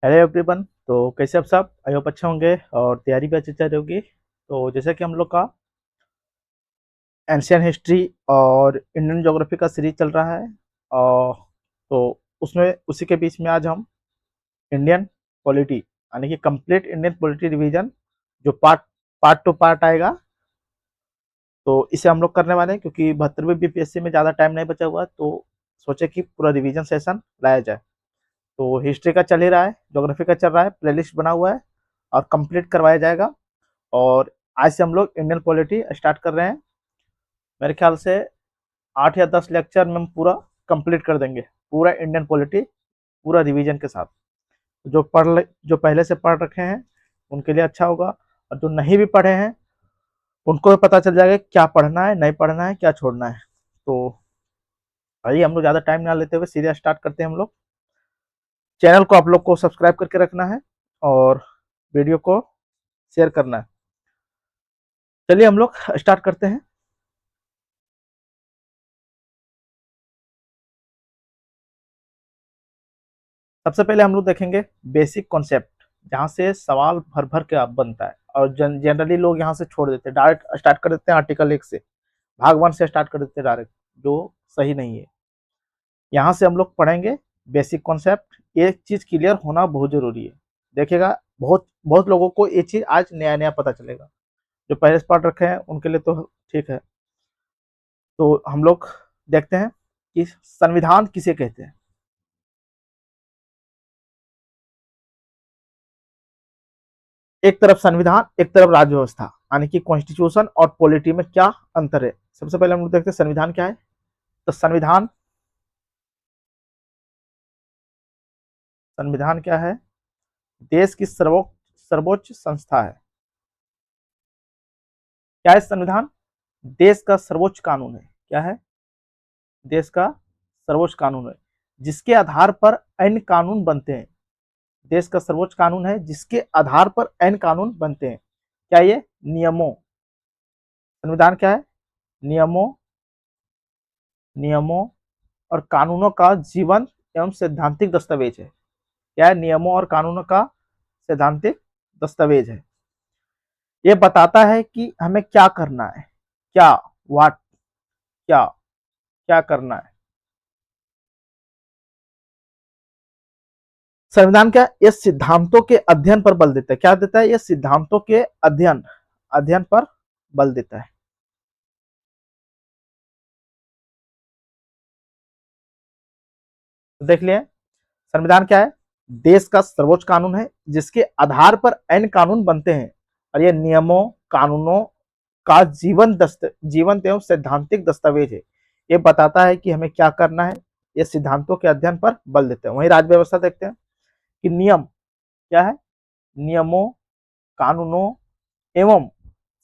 Hello everyone. तो कैसे आप सब? आई होप अच्छे होंगे और तैयारी भी अच्छी चल रही होगी। तो जैसे कि हम लोग का एंशियन हिस्ट्री और इंडियन ज्योग्राफी का सीरीज चल रहा है, और तो उसमें उसी के बीच में आज हम इंडियन पॉलिटी यानी कि कंप्लीट इंडियन पॉलिटी रिवीजन जो पार्ट पार्ट टू पार्ट आएगा, तो इसे हम लोग करने वाले हैं क्योंकि 72वीं बीपीएससी में ज़्यादा टाइम नहीं बचा हुआ है, तो सोचे कि पूरा रिवीजन सेशन लाया जाए। तो हिस्ट्री का चल ही रहा है, ज्योग्राफी का चल रहा है, प्लेलिस्ट बना हुआ है और कंप्लीट करवाया जाएगा। और आज से हम लोग इंडियन पॉलिटी स्टार्ट कर रहे हैं। मेरे ख्याल से 8 या 10 लेक्चर में हम पूरा कंप्लीट कर देंगे, पूरा इंडियन पॉलिटी पूरा रिवीजन के साथ। जो पहले से पढ़ रखे हैं उनके लिए अच्छा होगा, और जो नहीं भी पढ़े हैं उनको भी पता चल जाएगा क्या पढ़ना है, नहीं पढ़ना है, क्या छोड़ना है। तो भाई हम लोग ज़्यादा टाइम ना लेते हुए सीधे स्टार्ट करते हैं हम लोग। चैनल को आप लोग को सब्सक्राइब करके रखना है और वीडियो को शेयर करना है। चलिए हम लोग स्टार्ट करते हैं। सबसे पहले हम लोग देखेंगे बेसिक कॉन्सेप्ट, जहाँ से सवाल भर भर के अब बनता है और जनरली लोग यहाँ से छोड़ देते हैं, डायरेक्ट स्टार्ट कर देते हैं आर्टिकल 1 से, भाग 1 से स्टार्ट कर देते हैं डायरेक्ट, जो सही नहीं है। यहाँ से हम लोग पढ़ेंगे बेसिक कॉन्सेप्ट। एक चीज़ क्लियर होना बहुत ज़रूरी है। देखिएगा, बहुत बहुत लोगों को ये चीज़ आज नया नया पता चलेगा। जो पहले से पढ़ रखे हैं उनके लिए तो ठीक है। तो हम लोग देखते हैं कि संविधान किसे कहते हैं। एक तरफ संविधान, एक तरफ राज्य व्यवस्था, यानी कि कॉन्स्टिट्यूशन और पॉलिटी में क्या अंतर है। सबसे पहले हम लोग देखते हैं संविधान क्या है। तो संविधान संविधान क्या है? देश की सर्वोच्च संस्था है। क्या है संविधान? देश का सर्वोच्च कानून है। क्या है? देश का सर्वोच्च कानून है, जिसके आधार पर अन्य कानून बनते हैं। देश का सर्वोच्च कानून है जिसके आधार पर अन्य कानून बनते हैं। क्या ये नियमों संविधान क्या है? नियमों नियमों और कानूनों का जीवन एवं सैद्धांतिक दस्तावेज है। क्या है? नियमों और कानूनों का सैद्धांतिक दस्तावेज है। ये बताता है कि हमें क्या करना है। क्या? व्हाट? क्या क्या करना है। संविधान क्या? ये सिद्धांतों के अध्ययन पर बल देता है। क्या देता है? ये सिद्धांतों के अध्ययन अध्ययन पर बल देता है। तो देख लिए, संविधान क्या है? देश का सर्वोच्च कानून है जिसके आधार पर अन्य कानून बनते हैं, और ये नियमों कानूनों का जीवन एवं सैद्धांतिक दस्तावेज है। ये बताता है कि हमें क्या करना है। ये सिद्धांतों के अध्ययन पर बल देते हैं। वहीं राज्य व्यवस्था देखते हैं कि नियम क्या है? नियमों कानूनों एवं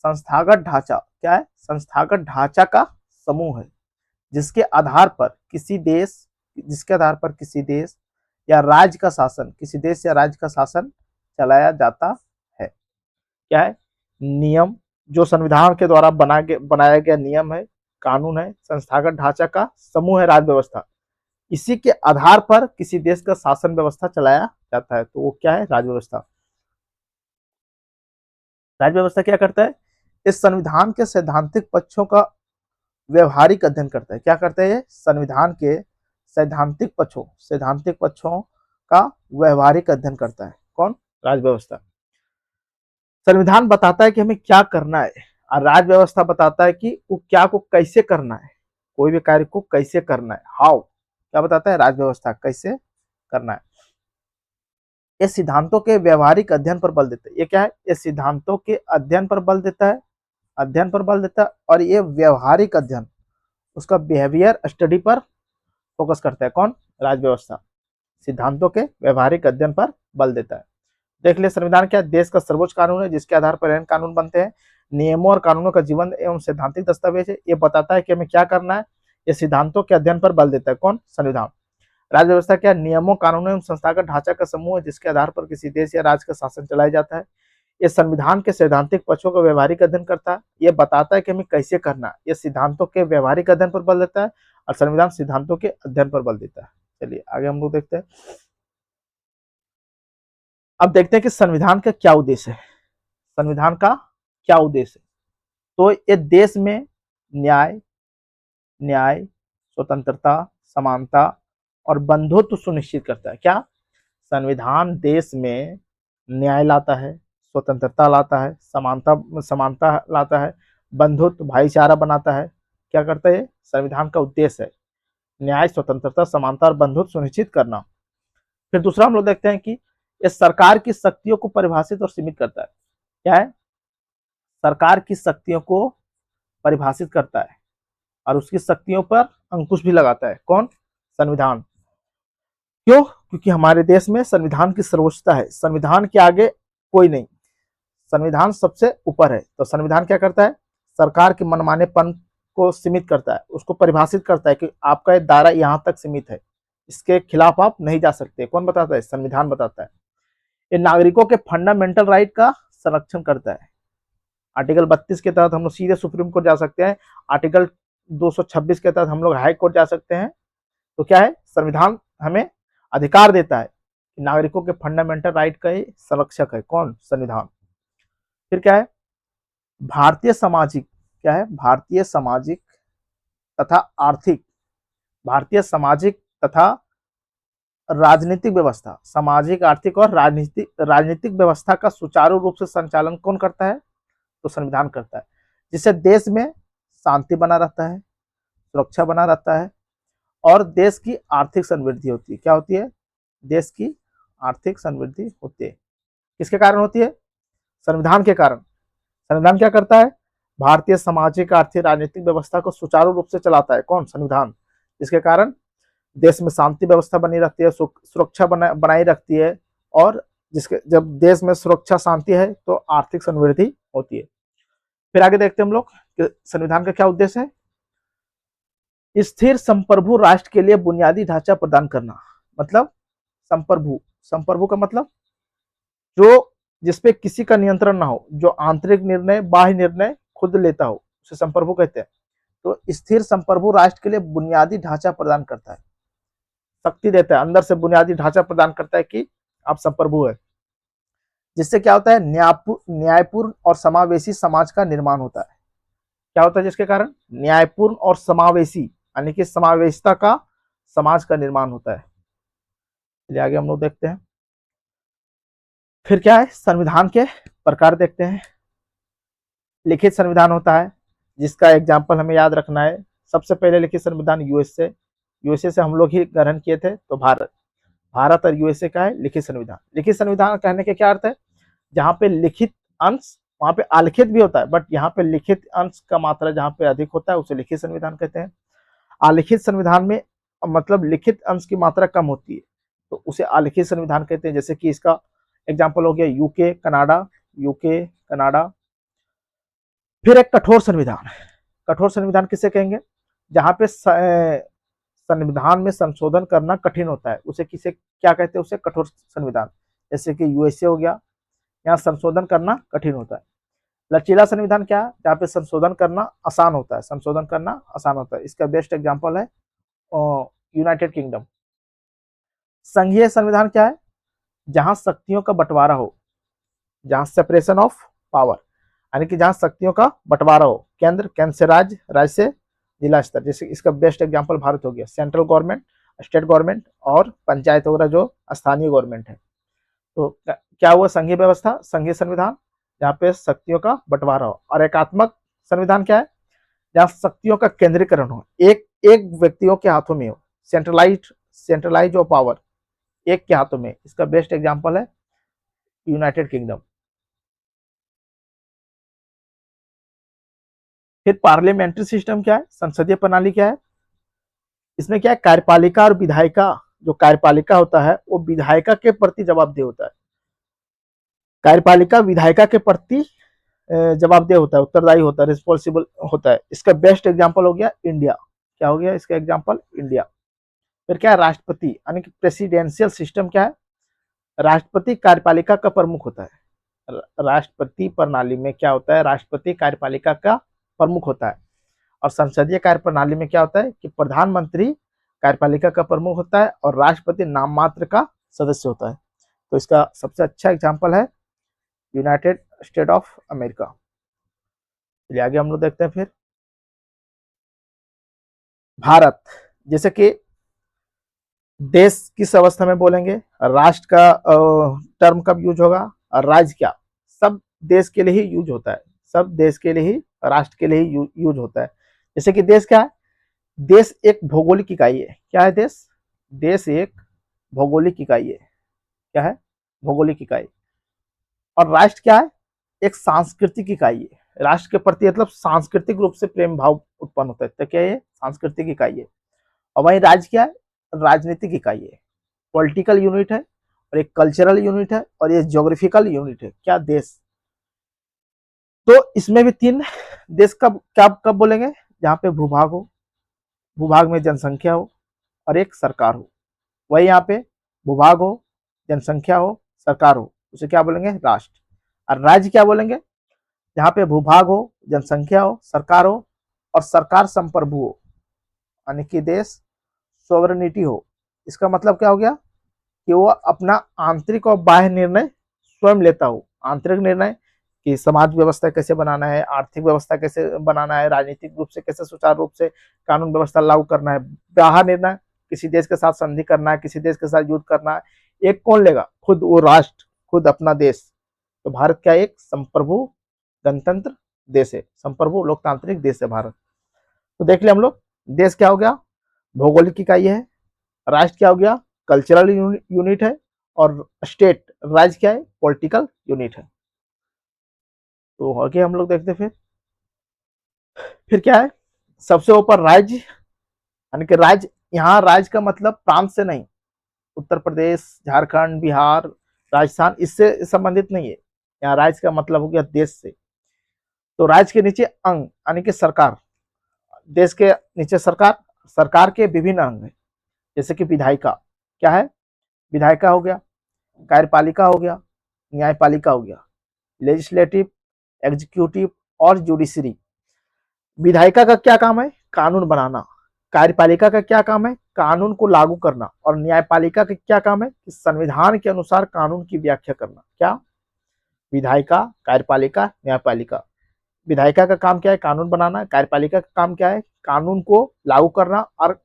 संस्थागत ढांचा। क्या है? संस्थागत ढांचा का समूह है, जिसके आधार पर किसी देश जिसके आधार पर किसी देश या राज्य का शासन किसी देश या राज्य का शासन चलाया जाता है। क्या है? नियम, जो संविधान के द्वारा बनाया गया नियम है, कानून है, संस्थागत ढांचा का समूह है राज्य व्यवस्था। इसी के आधार पर किसी देश का शासन व्यवस्था चलाया जाता है, तो वो क्या है? राज्य व्यवस्था। राज्य व्यवस्था क्या करता है? इस संविधान के सैद्धांतिक पक्षों का व्यवहारिक अध्ययन करता है। क्या करता है? ये संविधान के सैद्धांतिक पक्षों का व्यवहारिक अध्ययन करता है। कौन? राज्य व्यवस्था। संविधान बताता है कि हमें क्या करना है, और राज्य व्यवस्था बताता है कि वो क्या को कैसे करना है, कोई भी कार्य को कैसे करना है। हाउ क्या बताता है? राज्य व्यवस्था कैसे करना है। ये सिद्धांतों के व्यवहारिक अध्ययन पर बल देता है। ये क्या है? ये सिद्धांतों के अध्ययन पर बल देता है, और ये व्यवहारिक अध्ययन, उसका बिहेवियर स्टडी पर फोकस करता है। कौन? राज्य व्यवस्था। सिद्धांतों के व्यवहारिक अध्ययन पर बल देता है। देख लिया, संविधान क्या? देश का सर्वोच्च कानून है जिसके आधार पर अन्य कानून बनते हैं। नियमों और कानूनों का जीवन एवं सैद्धांतिक दस्तावेज है। ये बताता है कि हमें क्या करना है। ये सिद्धांतों के अध्ययन पर बल देता है। कौन? संविधान। राज्य व्यवस्था क्या? नियमों कानूनों एवं संस्थागत ढांचा का समूह है जिसके आधार पर किसी देश या राज्य का शासन चलाया जाता है। ये संविधान के सैद्धांतिक पक्षों का व्यवहारिक अध्ययन करता है। ये बताता है कि हमें कैसे करना है। ये सिद्धांतों के व्यवहारिक अध्ययन पर बल देता है, और संविधान सिद्धांतों के अध्ययन पर बल देता है। चलिए आगे हम लोग देखते हैं। अब देखते हैं कि संविधान का क्या उद्देश्य है। संविधान का क्या उद्देश्य है? तो ये देश में न्याय, स्वतंत्रता, समानता और बंधुत्व सुनिश्चित करता है। क्या? संविधान देश में न्याय लाता है, स्वतंत्रता लाता है, समानता लाता है, बंधुत्व भाईचारा बनाता है। क्या करता है? संविधान का उद्देश्य है न्याय, स्वतंत्रता, समानता और बंधुत्व सुनिश्चित करना। फिर दूसरा हम लोग देखते हैं कि ये सरकार की शक्तियों को परिभाषित और सीमित करता है। क्या है? सरकार की शक्तियों को परिभाषित करता है और उसकी शक्तियों पर अंकुश भी लगाता है। कौन? संविधान। क्यों? क्योंकि हमारे देश में संविधान की सर्वोच्चता है, संविधान के आगे कोई नहीं, संविधान सबसे ऊपर है। तो संविधान क्या करता है? सरकार के मनमानेपन को सीमित करता है, उसको परिभाषित करता है कि आपका ये दायरा यहाँ तक सीमित है, इसके खिलाफ आप नहीं जा सकते। कौन बताता है? संविधान बताता है। ये नागरिकों के फंडामेंटल राइट का संरक्षण करता है। आर्टिकल 32 के तहत हम लोग सीधे सुप्रीम कोर्ट जा सकते हैं, आर्टिकल 226 के तहत हम लोग हाई कोर्ट जा सकते हैं। तो क्या है? संविधान हमें अधिकार देता है कि नागरिकों के फंडामेंटल राइट का संरक्षक है। कौन? संविधान। फिर क्या है? भारतीय सामाजिक, क्या है? भारतीय सामाजिक तथा आर्थिक, भारतीय सामाजिक तथा राजनीतिक व्यवस्था, सामाजिक, आर्थिक और राजनीतिक व्यवस्था का सुचारू रूप से संचालन कौन करता है? तो संविधान करता है, जिससे देश में शांति बना रहता है, सुरक्षा बना रहता है और देश की आर्थिक समृद्धि होती है। क्या होती है? देश की आर्थिक समृद्धि होती है। किसके कारण होती है? संविधान के कारण। संविधान क्या करता है? भारतीय सामाजिक, आर्थिक, राजनीतिक व्यवस्था को सुचारू रूप से चलाता है। कौन? संविधान। जिसके कारण देश में शांति व्यवस्था बनी रहती है, सुरक्षा बनाई रखती है और जिसके जब देश में सुरक्षा शांति है तो आर्थिक समृद्धि होती है। फिर आगे देखते हैं हम लोग कि संविधान का क्या उद्देश्य है। स्थिर संप्रभु राष्ट्र के लिए बुनियादी ढांचा प्रदान करना। मतलब संप्रभु का मतलब जो जिसपे किसी का नियंत्रण ना हो, जो आंतरिक निर्णय, बाह्य निर्णय खुद लेता हो, उसे संप्रभु कहते हैं। तो स्थिर संप्रभु राष्ट्र के लिए बुनियादी ढांचा प्रदान करता है, शक्ति देता है, अंदर से बुनियादी ढांचा प्रदान करता है कि आप संप्रभु है। जिससे क्या होता है? न्यायपूर्ण और समावेशी समाज का निर्माण होता है। क्या होता है? जिसके कारण न्यायपूर्ण और समावेशी यानी कि समावेशिता का समाज का निर्माण होता है। चलिए आगे हम लोग देखते हैं। फिर क्या है? संविधान के प्रकार देखते हैं। लिखित संविधान होता है, जिसका एग्जाम्पल हमें याद रखना है। सबसे पहले लिखित संविधान यूएसए से हम लोग ही ग्रहण किए थे। तो भारत और यूएसए का है लिखित संविधान। लिखित संविधान कहने के क्या अर्थ है? जहाँ पे लिखित अंश, वहां पे अलिखित भी होता है, बट यहाँ पे लिखित अंश का मात्रा जहाँ पे अधिक होता है उसे लिखित संविधान कहते हैं। अलिखित संविधान में मतलब लिखित अंश की मात्रा कम होती है तो उसे अलिखित संविधान कहते हैं। जैसे कि इसका एग्जाम्पल हो गया यूके कनाडा। फिर एक कठोर संविधान। कठोर संविधान किसे कहेंगे? जहाँ पे संविधान में संशोधन करना कठिन होता है, उसे किसे क्या कहते हैं? उसे कठोर संविधान। जैसे कि यूएसए हो गया, यहाँ संशोधन करना कठिन होता है। लचीला संविधान क्या है? जहाँ पे संशोधन करना आसान होता है, संशोधन करना आसान होता है। इसका बेस्ट एग्जाम्पल है यूनाइटेड किंगडम। संघीय संविधान क्या है? जहां शक्तियों का बंटवारा हो, जहां सेपरेशन ऑफ पावर, यानी कि जहां शक्तियों का बंटवारा हो, केंद्र से राज्य से जिला स्तर। जैसे इसका बेस्ट एग्जांपल भारत हो गया, सेंट्रल गवर्नमेंट, स्टेट गवर्नमेंट और पंचायत वगैरह जो स्थानीय गवर्नमेंट है। तो क्या हुआ? संघीय व्यवस्था, संघीय संविधान, जहाँ पे शक्तियों का बंटवारा हो। और एकात्मक संविधान क्या है? जहाँ शक्तियों का केंद्रीकरण हो, एक व्यक्तियों के हाथों में हो, सेंट्रलाइज ऑफ पावर एक के हाथों में। इसका बेस्ट एग्जांपल है यूनाइटेड किंगडम। फिर पार्लियामेंट्री सिस्टम क्या है? संसदीय प्रणाली क्या है? इसमें क्या है? कार्यपालिका और विधायिका, जो कार्यपालिका होता है वो विधायिका के प्रति जवाबदेह होता है, कार्यपालिका विधायिका के प्रति जवाबदेह होता है, उत्तरदायी होता है, रिस्पॉन्सिबल होता है। इसका बेस्ट एग्जांपल हो गया इंडिया। क्या हो गया इसका एग्जांपल? इंडिया। फिर क्या है? राष्ट्रपति यानी कि प्रेसिडेंशियल सिस्टम क्या है? राष्ट्रपति कार्यपालिका का प्रमुख होता है। राष्ट्रपति प्रणाली में क्या होता है? राष्ट्रपति कार्यपालिका का प्रमुख होता है। और संसदीय कार्य प्रणाली में क्या होता है कि प्रधानमंत्री कार्यपालिका का प्रमुख होता है और राष्ट्रपति नाम मात्र का सदस्य होता है। तो इसका सबसे अच्छा एग्जाम्पल है यूनाइटेड स्टेट ऑफ अमेरिका। चलिए आगे हम लोग देखते हैं फिर भारत। जैसे कि देश किस अवस्था में बोलेंगे, राष्ट्र का टर्म कब यूज होगा, और राज्य क्या, सब देश के लिए ही यूज होता है, सब देश के लिए ही, राष्ट्र के लिए ही यूज होता है। जैसे कि देश क्या है, देश एक भौगोलिक इकाई है। क्या है देश, देश एक भौगोलिक इकाई है। क्या है, भौगोलिक इकाई। और राष्ट्र क्या है, एक सांस्कृतिक इकाई है। राष्ट्र के प्रति मतलब सांस्कृतिक रूप से प्रेम भाव उत्पन्न होता है, तो क्या है, सांस्कृतिक इकाई है। और वहीं राज्य क्या है, राजनीतिक इकाई है, पॉलिटिकल यूनिट है, और एक कल्चरल यूनिट है, और ये ज्योग्राफिकल यूनिट है। क्या, देश। तो इसमें भी तीन देश कब क्या कब बोलेंगे, जहाँ पे भूभाग हो, भूभाग में जनसंख्या हो, और एक सरकार हो। वही यहाँ पे भूभाग हो, जनसंख्या हो, सरकार हो, उसे क्या बोलेंगे, राष्ट्र। और राज्य क्या बोलेंगे, जहाँ पे भूभाग हो, जनसंख्या हो, सरकार हो, और सरकार संप्रभु हो, यानी कि देश सोवरेनिटी हो। इसका मतलब क्या हो गया कि वो अपना आंतरिक और बाह्य निर्णय स्वयं लेता हो। आंतरिक निर्णय कि समाज व्यवस्था कैसे बनाना है, आर्थिक व्यवस्था कैसे बनाना है, राजनीतिक रूप से कैसे सुचारू रूप से कानून व्यवस्था लागू करना है। बाह्य निर्णय, किसी देश के साथ संधि करना है, किसी देश के साथ युद्ध करना है, एक कौन लेगा, खुद वो राष्ट्र, खुद अपना देश। तो भारत क्या, एक संप्रभु गणतंत्र देश है, संप्रभु लोकतांत्रिक देश है भारत। तो देख लिया हम लोग, देश क्या हो गया, भौगोलिक इकाई है, राष्ट्र क्या हो गया, कल्चरल यूनिट है, और स्टेट, राज्य क्या है, पॉलिटिकल यूनिट है। तो आगे हम लोग देखते फिर क्या है, सबसे ऊपर राज्य, यानी कि राज्य, यहाँ राज्य का मतलब प्रांत से नहीं, उत्तर प्रदेश, झारखंड, बिहार, राजस्थान, इससे संबंधित नहीं है। यहाँ राज्य का मतलब हो गया देश से। तो राज्य के नीचे अंग, यानी कि सरकार, देश के नीचे सरकार, सरकार के विभिन्न अंग है। जैसे कि विधायिका, क्या है, विधायिका हो गया, कार्यपालिका हो गया, न्यायपालिका हो गया, लेजिस्लेटिव, एग्जीक्यूटिव, और जुडिशरी। विधायिका का क्या काम है, कानून बनाना। कार्यपालिका का क्या काम है, कानून को लागू करना। और न्यायपालिका का क्या काम है, कि संविधान के अनुसार कानून की व्याख्या करना। क्या, विधायिका, कार्यपालिका, न्यायपालिका। विधायिका का काम क्या है, कानून बनाना। कार्यपालिका का काम क्या है, कानून को लागू करना। और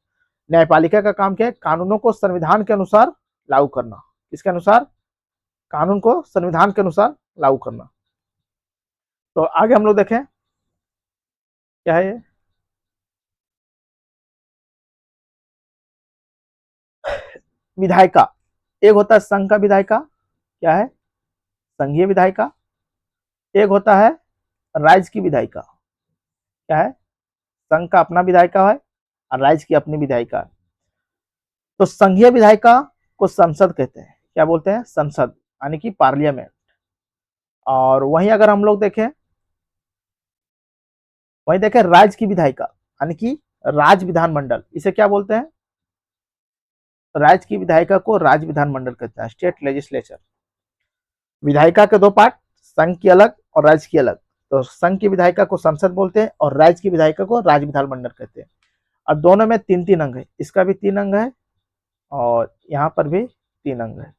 न्यायपालिका का काम क्या है, कानूनों को संविधान के अनुसार लागू करना। किसके अनुसार, कानून को संविधान के अनुसार लागू करना। तो आगे हम लोग देखें क्या है, विधायिका। एक होता है संघ का विधायिका, क्या है, संघीय विधायिका। एक होता है राज्य की विधायिका, क्या है, संघ का अपना विधायिका है, और राज्य की अपनी विधायिका है। तो संघीय विधायिका को संसद कहते हैं। क्या बोलते हैं, संसद, यानी कि पार्लियामेंट। और वहीं अगर हम लोग देखें, वहीं देखें राज्य की विधायिका, यानी कि राज्य विधानमंडल, इसे क्या बोलते हैं, राज्य की विधायिका को राज्य विधानमंडल कहते हैं, स्टेट लेजिस्लेचर। विधायिका के दो पार्ट, संघ की अलग और राज्य की अलग। तो संघ की विधायिका को संसद बोलते हैं, और राज्य की विधायिका को राज्य विधानमंडल कहते हैं। और दोनों में तीन तीन अंग है, इसका भी तीन अंग है, और यहाँ पर भी तीन अंग है।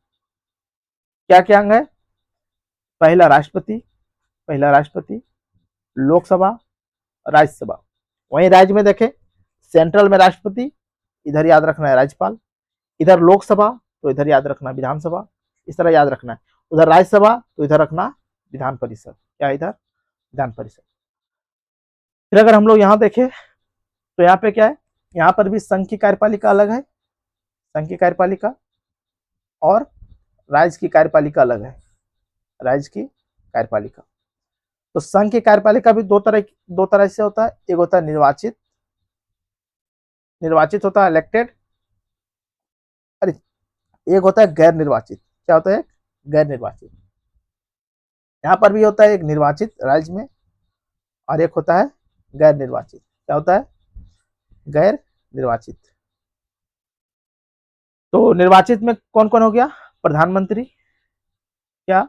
क्या क्या अंग है, पहला राष्ट्रपति, पहला राष्ट्रपति, लोकसभा, राज्यसभा। वहीं राज्य में देखें, सेंट्रल में राष्ट्रपति, इधर याद रखना है राज्यपाल, इधर लोकसभा तो इधर याद रखना विधानसभा, इस तरह याद रखना है। उधर राज्यसभा तो इधर रखना विधान परिषद। क्या, इधर विधान परिषद। फिर अगर हम लोग यहाँ देखें, तो यहाँ पे क्या है, यहाँ पर भी संघ की कार्यपालिका अलग है, संघ की कार्यपालिका, और राज्य की कार्यपालिका अलग है, राज्य की कार्यपालिका। तो संघ की कार्यपालिका भी दो तरह से होता है। एक होता है निर्वाचित, निर्वाचित होता है इलेक्टेड, अरे एक होता है गैर निर्वाचित। क्या होता है, गैर निर्वाचित। यहाँ पर भी होता है एक निर्वाचित राज्य में, और एक होता है गैर निर्वाचित। क्या होता है, गैर निर्वाचित। तो निर्वाचित में कौन कौन हो गया, प्रधानमंत्री, क्या,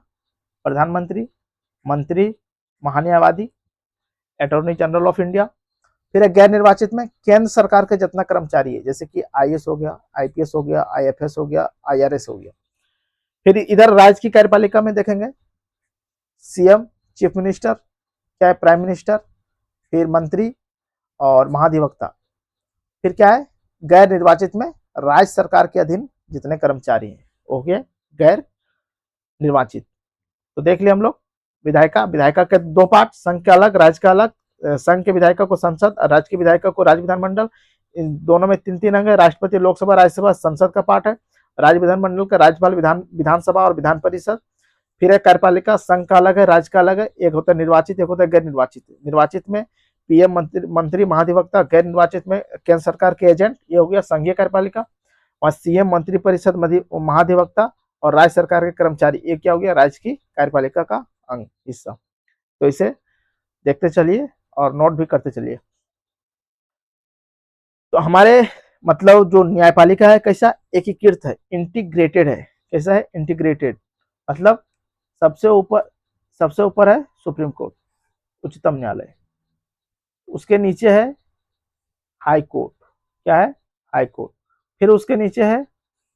प्रधानमंत्री, मंत्री, महान्यायवादी, अटॉर्नी जनरल ऑफ इंडिया। फिर गैर निर्वाचित में केंद्र सरकार के जितना कर्मचारी है, जैसे कि आईएएस हो गया, आईपीएस हो गया, आईएफएस हो गया, आईआरएस हो गया। फिर इधर राज्य की कार्यपालिका में देखेंगे सीएम, चीफ मिनिस्टर, क्या है प्राइम मिनिस्टर, फिर मंत्री और महाधिवक्ता। फिर क्या है गैर निर्वाचित में राज्य सरकार के अधीन जितने कर्मचारी हैं हो गए गैर निर्वाचित। तो देख लिया हम लोग विधायिका, विधायिका के दो पार्ट, संघ के अलग राज्य का अलग। संघ के विधायिका को संसद और राज्य की विधायिका को राज्य विधानमंडल। इन दोनों में तीन तीन अंग है, राष्ट्रपति, लोकसभा, राज्यसभा, संसद का पार्ट है। राज्य विधानमंडल का राज्यपाल, विधानसभा और विधान परिषद। फिर है कार्यपालिका, संघ का अलग है, राज्य का अलग है। एक होता है निर्वाचित, एक होता है गैर निर्वाचित। निर्वाचित में पीएम, मंत्री, महाधिवक्ता। गैर निर्वाचित में केंद्र सरकार के एजेंट, ये हो गया संघीय कार्यपालिका। और सीएम, मंत्री परिषद, महाधिवक्ता और राज्य सरकार के कर्मचारी, ये क्या हो गया राज्य की कार्यपालिका का अंग हिस्सा। तो इसे देखते चलिए और नोट भी करते चलिए। तो हमारे मतलब जो न्यायपालिका है कैसा एकीकृत है, इंटीग्रेटेड है। कैसा है इंटीग्रेटेड, मतलब सबसे ऊपर है सुप्रीम कोर्ट, उच्चतम न्यायालय। उसके नीचे है हाई कोर्ट, क्या है हाई कोर्ट। फिर उसके नीचे है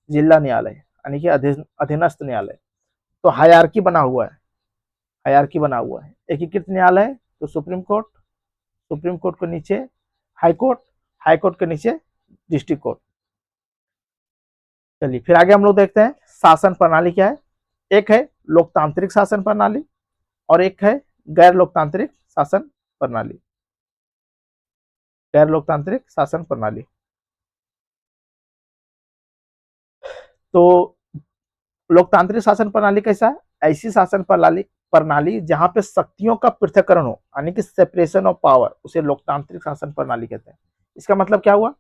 जिला न्यायालय यानी कि अधीनस्थ न्यायालय। तो हायरार्की बना हुआ है, हायरार्की बना हुआ है। एकीकृत न्यायालय तो सुप्रीम कोर्ट, सुप्रीम कोर्ट के नीचे हाई कोर्ट, हाई कोर्ट के नीचे डिस्ट्रिक्ट कोर्ट। चलिए फिर आगे हम लोग देखते हैं शासन प्रणाली क्या है। एक है लोकतांत्रिक शासन प्रणाली और एक है गैर लोकतांत्रिक शासन प्रणाली। गैर लोकतांत्रिक शासन प्रणाली तो लोकतांत्रिक शासन प्रणाली कैसा है, ऐसी शासन प्रणाली जहां पे शक्तियों का पृथक्करण हो यानी कि सेपरेशन ऑफ पावर, उसे लोकतांत्रिक शासन प्रणाली कहते हैं। इसका मतलब क्या हुआ,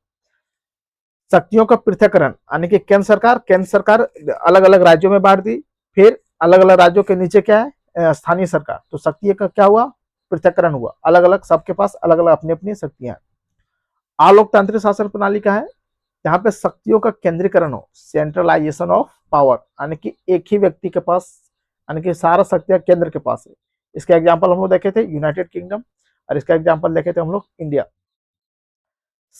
शक्तियों का पृथक्करण यानी कि केंद्र सरकार अलग अलग राज्यों में बांट दी। फिर अलग अलग राज्यों के नीचे क्या है स्थानीय सरकार। तो शक्ति का क्या हुआ पृथक्करण हुआ, अलग अलग सबके पास अलग अलग अपनी अपनी शक्तियां। अलोकतांत्रिक शासन प्रणाली का है जहां पे शक्तियों का केंद्रीकरण हो, सेंट्रलाइजेशन ऑफ पावर, यानी कि एक ही व्यक्ति के पास यानी कि सारा शक्तियां केंद्र के पास है। इसका एग्जांपल हम लोग देखे थे यूनाइटेड किंगडम और इसका एग्जांपल देखे थे हम लोग इंडिया।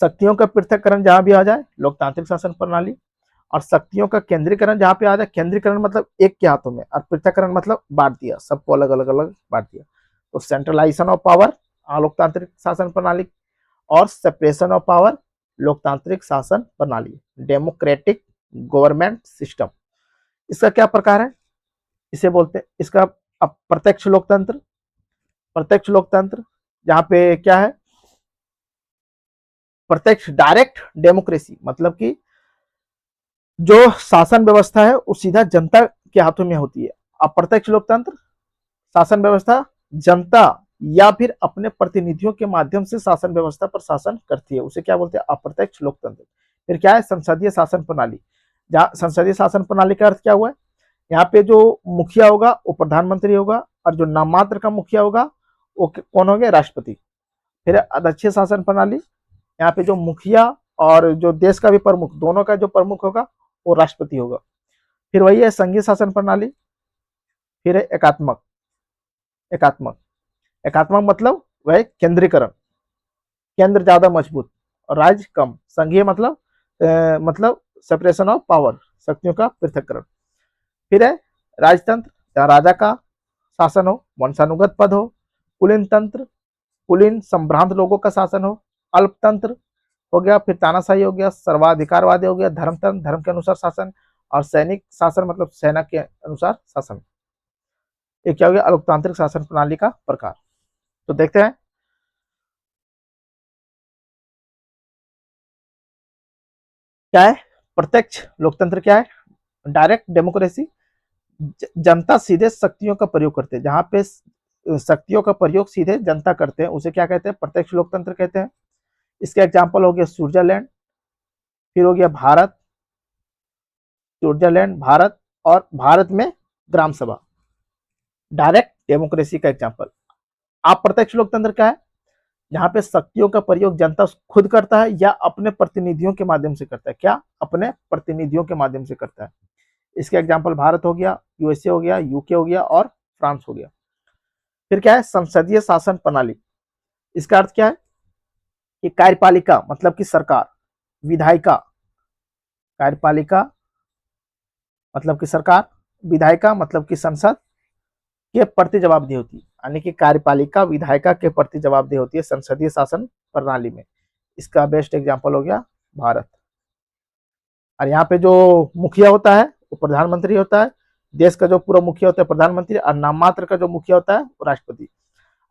शक्तियों का पृथक्करण जहां भी आ जाए लोकतांत्रिक शासन प्रणाली, और शक्तियों का केंद्रीकरण जहां पे आ जाए, केंद्रीकरण मतलब एक के हाथों में और पृथक्करण मतलब बांट दिया, सबको अलग अलग अलग बांट दिया। तो सेंट्रलाइजेशन ऑफ पावर लोकतांत्रिक शासन प्रणाली और सेपरेशन ऑफ पावर लोकतांत्रिक शासन प्रणाली, डेमोक्रेटिक गवर्नमेंट सिस्टम। इसका क्या प्रकार है, इसे बोलते हैं इसका प्रत्यक्ष लोकतंत्र। प्रत्यक्ष लोकतंत्र जहां पे क्या है प्रत्यक्ष डायरेक्ट डेमोक्रेसी, मतलब कि जो शासन व्यवस्था है वो सीधा जनता के हाथों में होती है। अप्रत्यक्ष लोकतंत्र शासन व्यवस्था जनता या फिर अपने प्रतिनिधियों के माध्यम से शासन व्यवस्था पर शासन करती है, उसे क्या बोलते हैं अप्रत्यक्ष लोकतंत्र। फिर क्या है संसदीय शासन प्रणाली, जहाँ संसदीय शासन प्रणाली का अर्थ क्या हुआ है, यहाँ पे जो मुखिया होगा वो प्रधानमंत्री होगा और जो नाममात्र का मुखिया होगा वो कौन हो गया राष्ट्रपति। फिर अध्यक्षीय शासन प्रणाली, यहाँ पे जो मुखिया और जो देश का भी प्रमुख दोनों का जो प्रमुख होगा वो राष्ट्रपति होगा। फिर वही है संघीय शासन प्रणाली। फिर है एकात्मक, एकात्मक एकात्मक मतलब वह केंद्रीकरण, केंद्र ज्यादा मजबूत और राज्य कम। संघीय मतलब सेपरेशन ऑफ पावर, शक्तियों का पृथक्करण। फिर है राजतंत्र, जहाँ राजा का शासन हो, वंशानुगत पद हो। कुलीन तंत्र, कुलीन संभ्रांत लोगों का शासन हो। अल्पतंत्र हो गया, फिर तानाशाही हो गया, सर्वाधिकारवादी हो गया, धर्मतंत्र धर्म के अनुसार शासन, और सैनिक शासन मतलब सेना के अनुसार शासन। ये क्या हो गया लोकतांत्रिक शासन प्रणाली का प्रकार। तो देखते हैं क्या है प्रत्यक्ष लोकतंत्र, क्या है डायरेक्ट डेमोक्रेसी, जनता सीधे शक्तियों का प्रयोग करते हैं, जहां पे शक्तियों का प्रयोग सीधे जनता करते हैं उसे क्या कहते हैं प्रत्यक्ष लोकतंत्र कहते हैं। इसका एग्जाम्पल हो गया स्विट्जरलैंड, फिर हो गया भारत, स्विट्जरलैंड भारत, और भारत में ग्राम सभा, डायरेक्ट डेमोक्रेसी का एग्जाम्पल। अप्रत्यक्ष लोकतंत्र क्या है, जहां पे शक्तियों का प्रयोग जनता खुद करता है या अपने प्रतिनिधियों के माध्यम से करता है, क्या अपने प्रतिनिधियों के माध्यम से करता है। इसके एग्जाम्पल भारत हो गया, यूएसए हो गया, यूके हो गया और फ्रांस हो गया। फिर क्या है संसदीय शासन प्रणाली, इसका अर्थ क्या है कि कार्यपालिका मतलब कि सरकार, विधायिका, कार्यपालिका मतलब कि सरकार, विधायिका मतलब कि संसद के प्रति जवाबदेही होती है, यानी कि कार्यपालिका विधायिका के प्रति जवाबदेही होती है संसदीय शासन प्रणाली में। इसका बेस्ट एग्जाम्पल हो गया भारत। और यहाँ पे जो मुखिया होता है वो प्रधानमंत्री होता है, देश का जो पूरा मुखिया होता है प्रधानमंत्री, और नाम मात्र का जो मुखिया होता है वो राष्ट्रपति।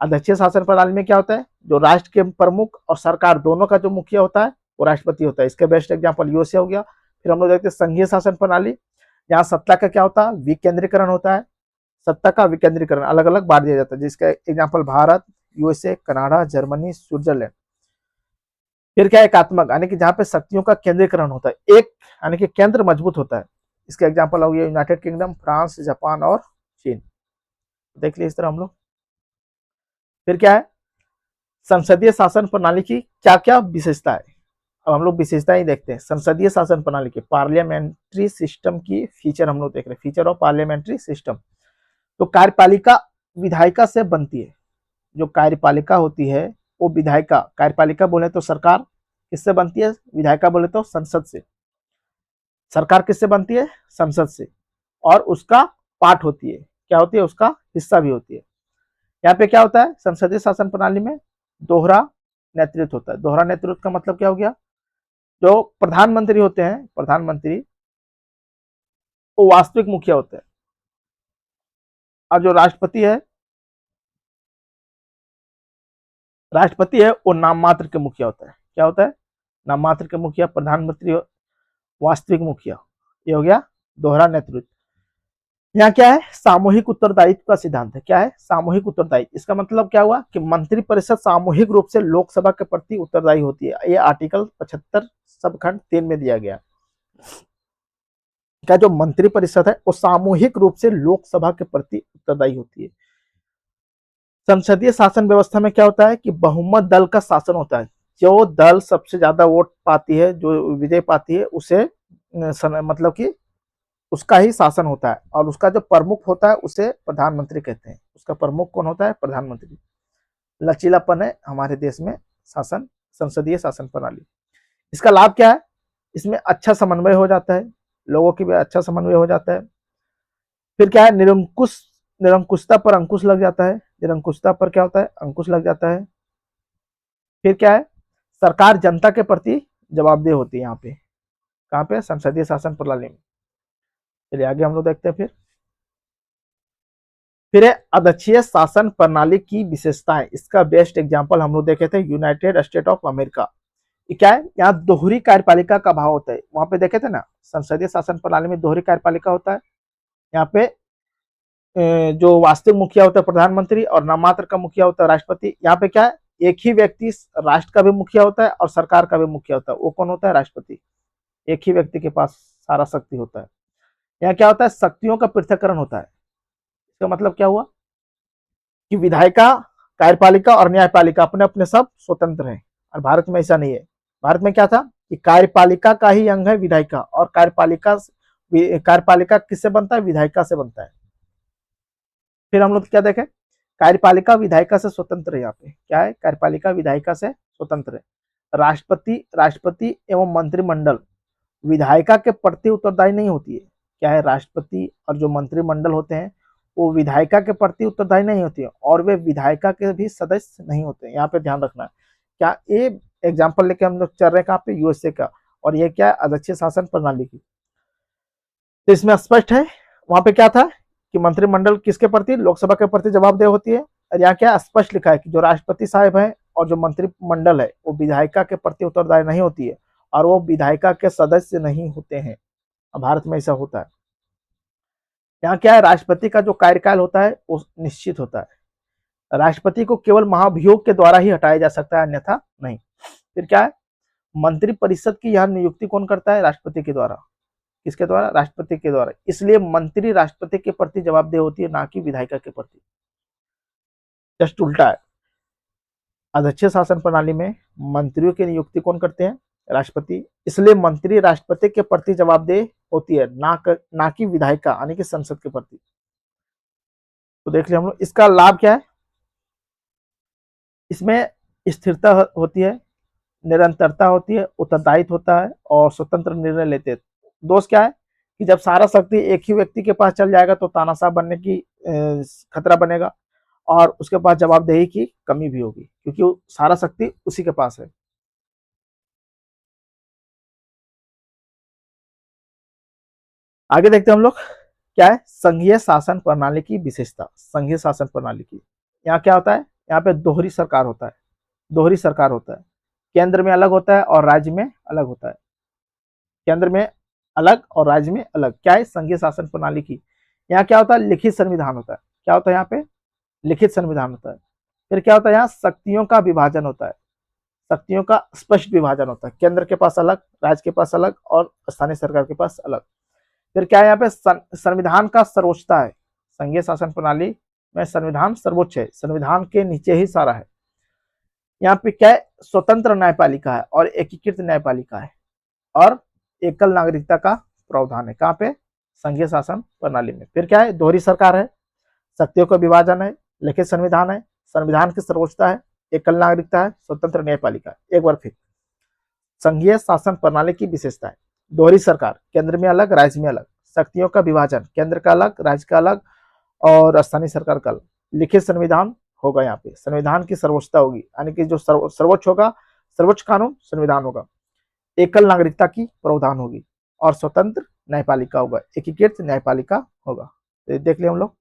अध्यक्षीय शासन प्रणाली में क्या होता है, जो राष्ट्र के प्रमुख और सरकार दोनों का जो मुखिया होता है वो राष्ट्रपति होता है। इसके बेस्ट एग्जाम्पल यूएसए हो गया। फिर हम लोग देखते हैं संघीय शासन प्रणाली, यहाँ सत्ता का क्या होता है, विकेंद्रीकरण होता है। सत्ता का विकेंद्रीकरण अलग अलग बांट दिया जाता है, जिसका example Bharat, USA, Canada, Germany, Switzerland. फिर क्या एकात्मक, यानी कि जहाँ पे शक्तियों का केंद्रीकरण होता है, एक यानी कि केंद्र मजबूत होता है। इसका एग्जाम्पल हो गया यूनाइटेड किंगडम, फ्रांस, जापान और चीन। देख लिया इस तरह हम लोग। फिर क्या है, संसदीय शासन प्रणाली की क्या क्या विशेषता है। अब हम लोग विशेषताएं देखते हैं संसदीय शासन प्रणाली के। पार्लियामेंट्री सिस्टम की फीचर हम लोग देख रहे हैं, फीचर ऑफ पार्लियामेंट्री सिस्टम। तो कार्यपालिका विधायिका से बनती है। जो कार्यपालिका होती है वो विधायिका, कार्यपालिका बोले तो सरकार, किससे बनती है, विधायिका बोले तो संसद से। सरकार किससे बनती है, संसद से, और उसका पार्ट होती है, क्या होती है, उसका हिस्सा भी होती है। यहाँ पे क्या होता है, संसदीय शासन प्रणाली में दोहरा नेतृत्व होता है। दोहरा नेतृत्व का मतलब क्या हो गया, जो प्रधानमंत्री होते हैं, प्रधानमंत्री वो वास्तविक मुखिया होते हैं, और जो राष्ट्रपति है वो नाम मात्र के मुखिया होता है। क्या होता है, नाम मात्र के मुखिया, प्रधानमंत्री वास्तविक मुखिया। ये हो गया दोहरा नेतृत्व। यहाँ क्या है, सामूहिक उत्तरदायित्व का सिद्धांत है। क्या है, सामूहिक उत्तरदायित्व। इसका मतलब क्या हुआ कि मंत्रिपरिषद सामूहिक रूप से लोकसभा के प्रति उत्तरदायी होती है। ये आर्टिकल 75 सबखंड 3 में दिया गया। क्या जो मंत्रिपरिषद है वो सामूहिक रूप से लोकसभा के प्रति उत्तरदायी होती है। संसदीय शासन व्यवस्था में क्या होता है कि बहुमत दल का शासन होता है। जो दल सबसे ज्यादा वोट पाती है, जो विजय पाती है, उसे मतलब कि उसका ही शासन होता है, और उसका जो प्रमुख होता है उसे प्रधानमंत्री कहते हैं। उसका प्रमुख कौन होता है, प्रधानमंत्री। लचीलापन है हमारे देश में शासन, संसदीय शासन प्रणाली। इसका लाभ क्या है, इसमें अच्छा समन्वय हो जाता है, लोगों की भी अच्छा समन्वय हो जाता है। फिर क्या है, निरंकुशता पर अंकुश लग जाता है। निरंकुशता पर क्या होता है, अंकुश लग जाता है। फिर क्या है, सरकार जनता के प्रति जवाबदेह होती है। यहाँ पे कहाँ पे, संसदीय शासन प्रणाली में। चलिए आगे हम लोग देखते हैं। फिर है अध्यक्षीय शासन प्रणाली की विशेषताएं। इसका बेस्ट एग्जांपल हम लोग देखे थे यूनाइटेड स्टेट ऑफ अमेरिका। ये क्या है, यहाँ दोहरी कार्यपालिका का भाव होता है। वहां पे देखे थे ना, संसदीय शासन प्रणाली में दोहरी कार्यपालिका होता है। यहाँ पे जो वास्तविक मुखिया होता है प्रधानमंत्री, और नाममात्र का मुखिया होता है राष्ट्रपति। यहाँ पे क्या है, एक ही व्यक्ति राष्ट्र का भी मुखिया होता है और सरकार का भी मुखिया होता है। वो कौन होता है, राष्ट्रपति। एक ही व्यक्ति के पास सारा शक्ति होता है। यहाँ क्या होता है, शक्तियों का पृथक्करण होता है। इसका मतलब क्या हुआ कि विधायिका, कार्यपालिका और न्यायपालिका अपने अपने सब स्वतंत्र हैं, और भारत में ऐसा नहीं है। भारत में क्या था कि कार्यपालिका का ही अंग है विधायिका, और कार्यपालिका किससे बनता है, विधायिका से बनता है। फिर हम लोग क्या देखें, कार्यपालिका विधायिका से स्वतंत्र है। यहाँ पे क्या है, कार्यपालिका विधायिका से स्वतंत्र है। राष्ट्रपति एवं मंत्रिमंडल विधायिका के प्रति उत्तरदायी नहीं होती है। क्या है, राष्ट्रपति और जो मंत्रिमंडल होते हैं वो विधायिका के प्रति उत्तरदायी नहीं होती है, और वे विधायिका के भी सदस्य नहीं होते। यहाँ पे ध्यान रखना है। क्या ये एग्जाम्पल लेके हम लोग चल रहे हैं कहाँ पे, यूएसए का, और ये क्या है, अध्यक्षीय शासन प्रणाली की। तो इसमें स्पष्ट है, वहां पे क्या था कि मंत्रिमंडल किसके प्रति, लोकसभा के प्रति जवाबदेह होती है। और यहाँ क्या स्पष्ट लिखा है कि जो राष्ट्रपति साहब है और जो मंत्रिमंडल है वो विधायिका के प्रति उत्तरदायी नहीं होती है, और वो विधायिका के सदस्य नहीं होते हैं। भारत में ऐसा होता है। यहाँ क्या है, राष्ट्रपति का जो कार्यकाल होता है वो निश्चित होता है। राष्ट्रपति को केवल महाभियोग के द्वारा ही हटाया जा सकता है, अन्यथा नहीं। फिर क्या है, मंत्रिपरिषद की यहाँ नियुक्ति कौन करता है, राष्ट्रपति के द्वारा। किसके द्वारा, राष्ट्रपति के द्वारा। इसलिए मंत्री राष्ट्रपति के प्रति जवाबदेह होती है, ना कि विधायिका के प्रति। जस्ट उल्टा है। अध्यक्षीय शासन प्रणाली में मंत्रियों की नियुक्ति कौन करते हैं, राष्ट्रपति। इसलिए मंत्री राष्ट्रपति के प्रति जवाबदेह होती है, ना कि विधायिका यानी कि संसद के प्रति। तो देख लिया हम लोग। इसका लाभ क्या है, इसमें स्थिरता होती है, निरंतरता होती है, उत्तरदायित्व होता है, और स्वतंत्र निर्णय लेते हैं। दोष क्या है कि जब सारा शक्ति एक ही व्यक्ति के पास चल जाएगा तो तानाशाह बनने की खतरा बनेगा और उसके पास जवाबदेही की कमी भी होगी, क्योंकि सारा शक्ति उसी के पास है। आगे देखते हैं हम लोग, क्या है संघीय शासन प्रणाली की विशेषता। संघीय शासन प्रणाली की, यहाँ क्या होता है, यहाँ पे दोहरी सरकार होता है, दोहरी सरकार होता है, केंद्र में अलग होता है और राज्य में अलग होता है, केंद्र में अलग और राज्य में अलग। क्या है संघीय शासन प्रणाली की, यहाँ क्या होता है लिखित संविधान होता है, क्या होता है यहाँ पे लिखित संविधान होता है। फिर क्या होता है यहाँ शक्तियों का विभाजन होता है, शक्तियों का स्पष्ट विभाजन होता है, केंद्र के पास अलग, राज्य के पास अलग और स्थानीय सरकार के पास अलग। फिर क्या है यहाँ पे संविधान का सर्वोच्चता है, संघीय शासन प्रणाली में संविधान सर्वोच्च है, संविधान के नीचे ही सारा है। यहाँ पे क्या है स्वतंत्र न्यायपालिका है और एकीकृत न्यायपालिका है और एकल नागरिकता का प्रावधान है, कहाँ पे संघीय शासन प्रणाली में। फिर क्या है दोहरी सरकार है, शक्तियों का विभाजन है, लिखित संविधान है, संविधान की सर्वोच्चता है, एकल नागरिकता है, स्वतंत्र न्यायपालिका। एक बार फिर संघीय शासन प्रणाली की विशेषता है, दोहरी सरकार, केंद्र में अलग राज्य में अलग, शक्तियों का विभाजन, केंद्र का अलग राज्य का अलग और स्थानीय सरकार का अलग, लिखित संविधान होगा, यहाँ पे संविधान की सर्वोच्चता होगी, यानी कि जो सर्वोच्च होगा, सर्वोच्च कानून संविधान होगा, एकल नागरिकता की प्रावधान होगी और स्वतंत्र न्यायपालिका होगा, एकीकृत न्यायपालिका होगा। तो देख लिया हम लोग।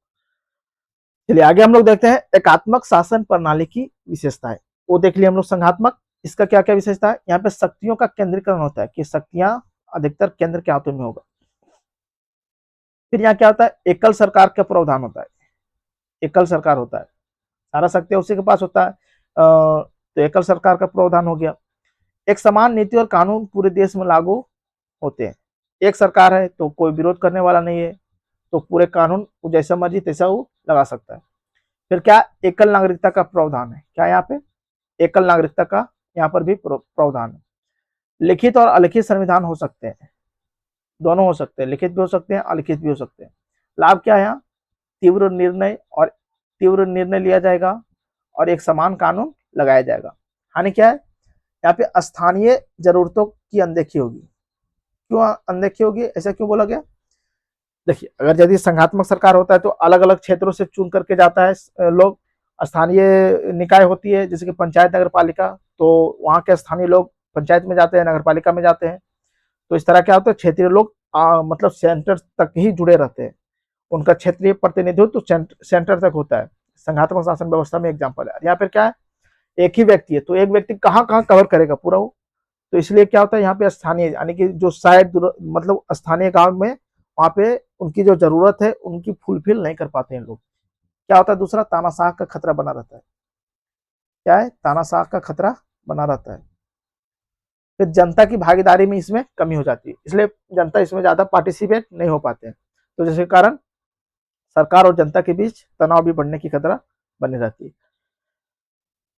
चलिए आगे हम लोग देखते हैं एकात्मक शासन प्रणाली की विशेषताएं। वो देख लिया हम लोग संघात्मक, इसका क्या क्या विशेषता है, यहाँ पे शक्तियों का केंद्रीकरण होता है कि शक्तियां अधिकतर केंद्र के हाथों में होगा। फिर यहाँ क्या होता है एकल सरकार का प्रावधान होता है, एकल सरकार होता है, सारा शक्ति उसी के पास होता है, तो एकल सरकार का प्रावधान हो गया। एक समान नीति और कानून पूरे देश में लागू होते हैं, एक सरकार है तो कोई विरोध करने वाला नहीं है, तो पूरे कानून जैसा मर्जी तैसा वो लगा सकता है। फिर क्या एकल नागरिकता का प्रावधान है, क्या यहाँ पे एकल नागरिकता का यहाँ पर भी प्रावधान है। लिखित और अलिखित संविधान हो सकते हैं, दोनों हो सकते हैं, लिखित भी हो सकते हैं अलिखित भी हो सकते हैं। लाभ क्या है यहाँ तीव्र निर्णय लिया जाएगा और एक समान कानून लगाया जाएगा। हानि क्या है, यहाँ पे स्थानीय जरूरतों की अनदेखी होगी। क्यों अनदेखी होगी, ऐसा क्यों बोला गया, देखिए अगर यदि संघात्मक सरकार होता है तो अलग अलग क्षेत्रों से चुन करके जाता है लोग, स्थानीय निकाय होती है जैसे कि पंचायत नगर पालिका, तो वहाँ के स्थानीय लोग पंचायत में जाते हैं, नगर पालिका में जाते हैं, तो इस तरह क्या होता है क्षेत्रीय लोग मतलब सेंटर तक ही जुड़े रहते हैं, उनका क्षेत्रीय प्रतिनिधित्व तो सेंटर तक होता है। संघात्मक शासन व्यवस्था में एग्जाम्पल है। यहाँ पर क्या है एक ही व्यक्ति है तो एक व्यक्ति कहाँ कहाँ कवर करेगा पूरा वो, तो इसलिए क्या होता है यहाँ पे स्थानीय यानी कि जो शायद मतलब स्थानीय गांव में वहां पे उनकी जो जरूरत है उनकी फुलफिल नहीं कर पाते हैं लोग। क्या होता है दूसरा तानाशाह का खतरा बना रहता है, क्या है तानाशाह का खतरा बना रहता है। फिर जनता की भागीदारी में इसमें कमी हो जाती है, इसलिए जनता इसमें ज्यादा पार्टिसिपेट नहीं हो पाते हैं, तो जिसके कारण सरकार और जनता के बीच तनाव भी बढ़ने की खतरा बनी रहती है।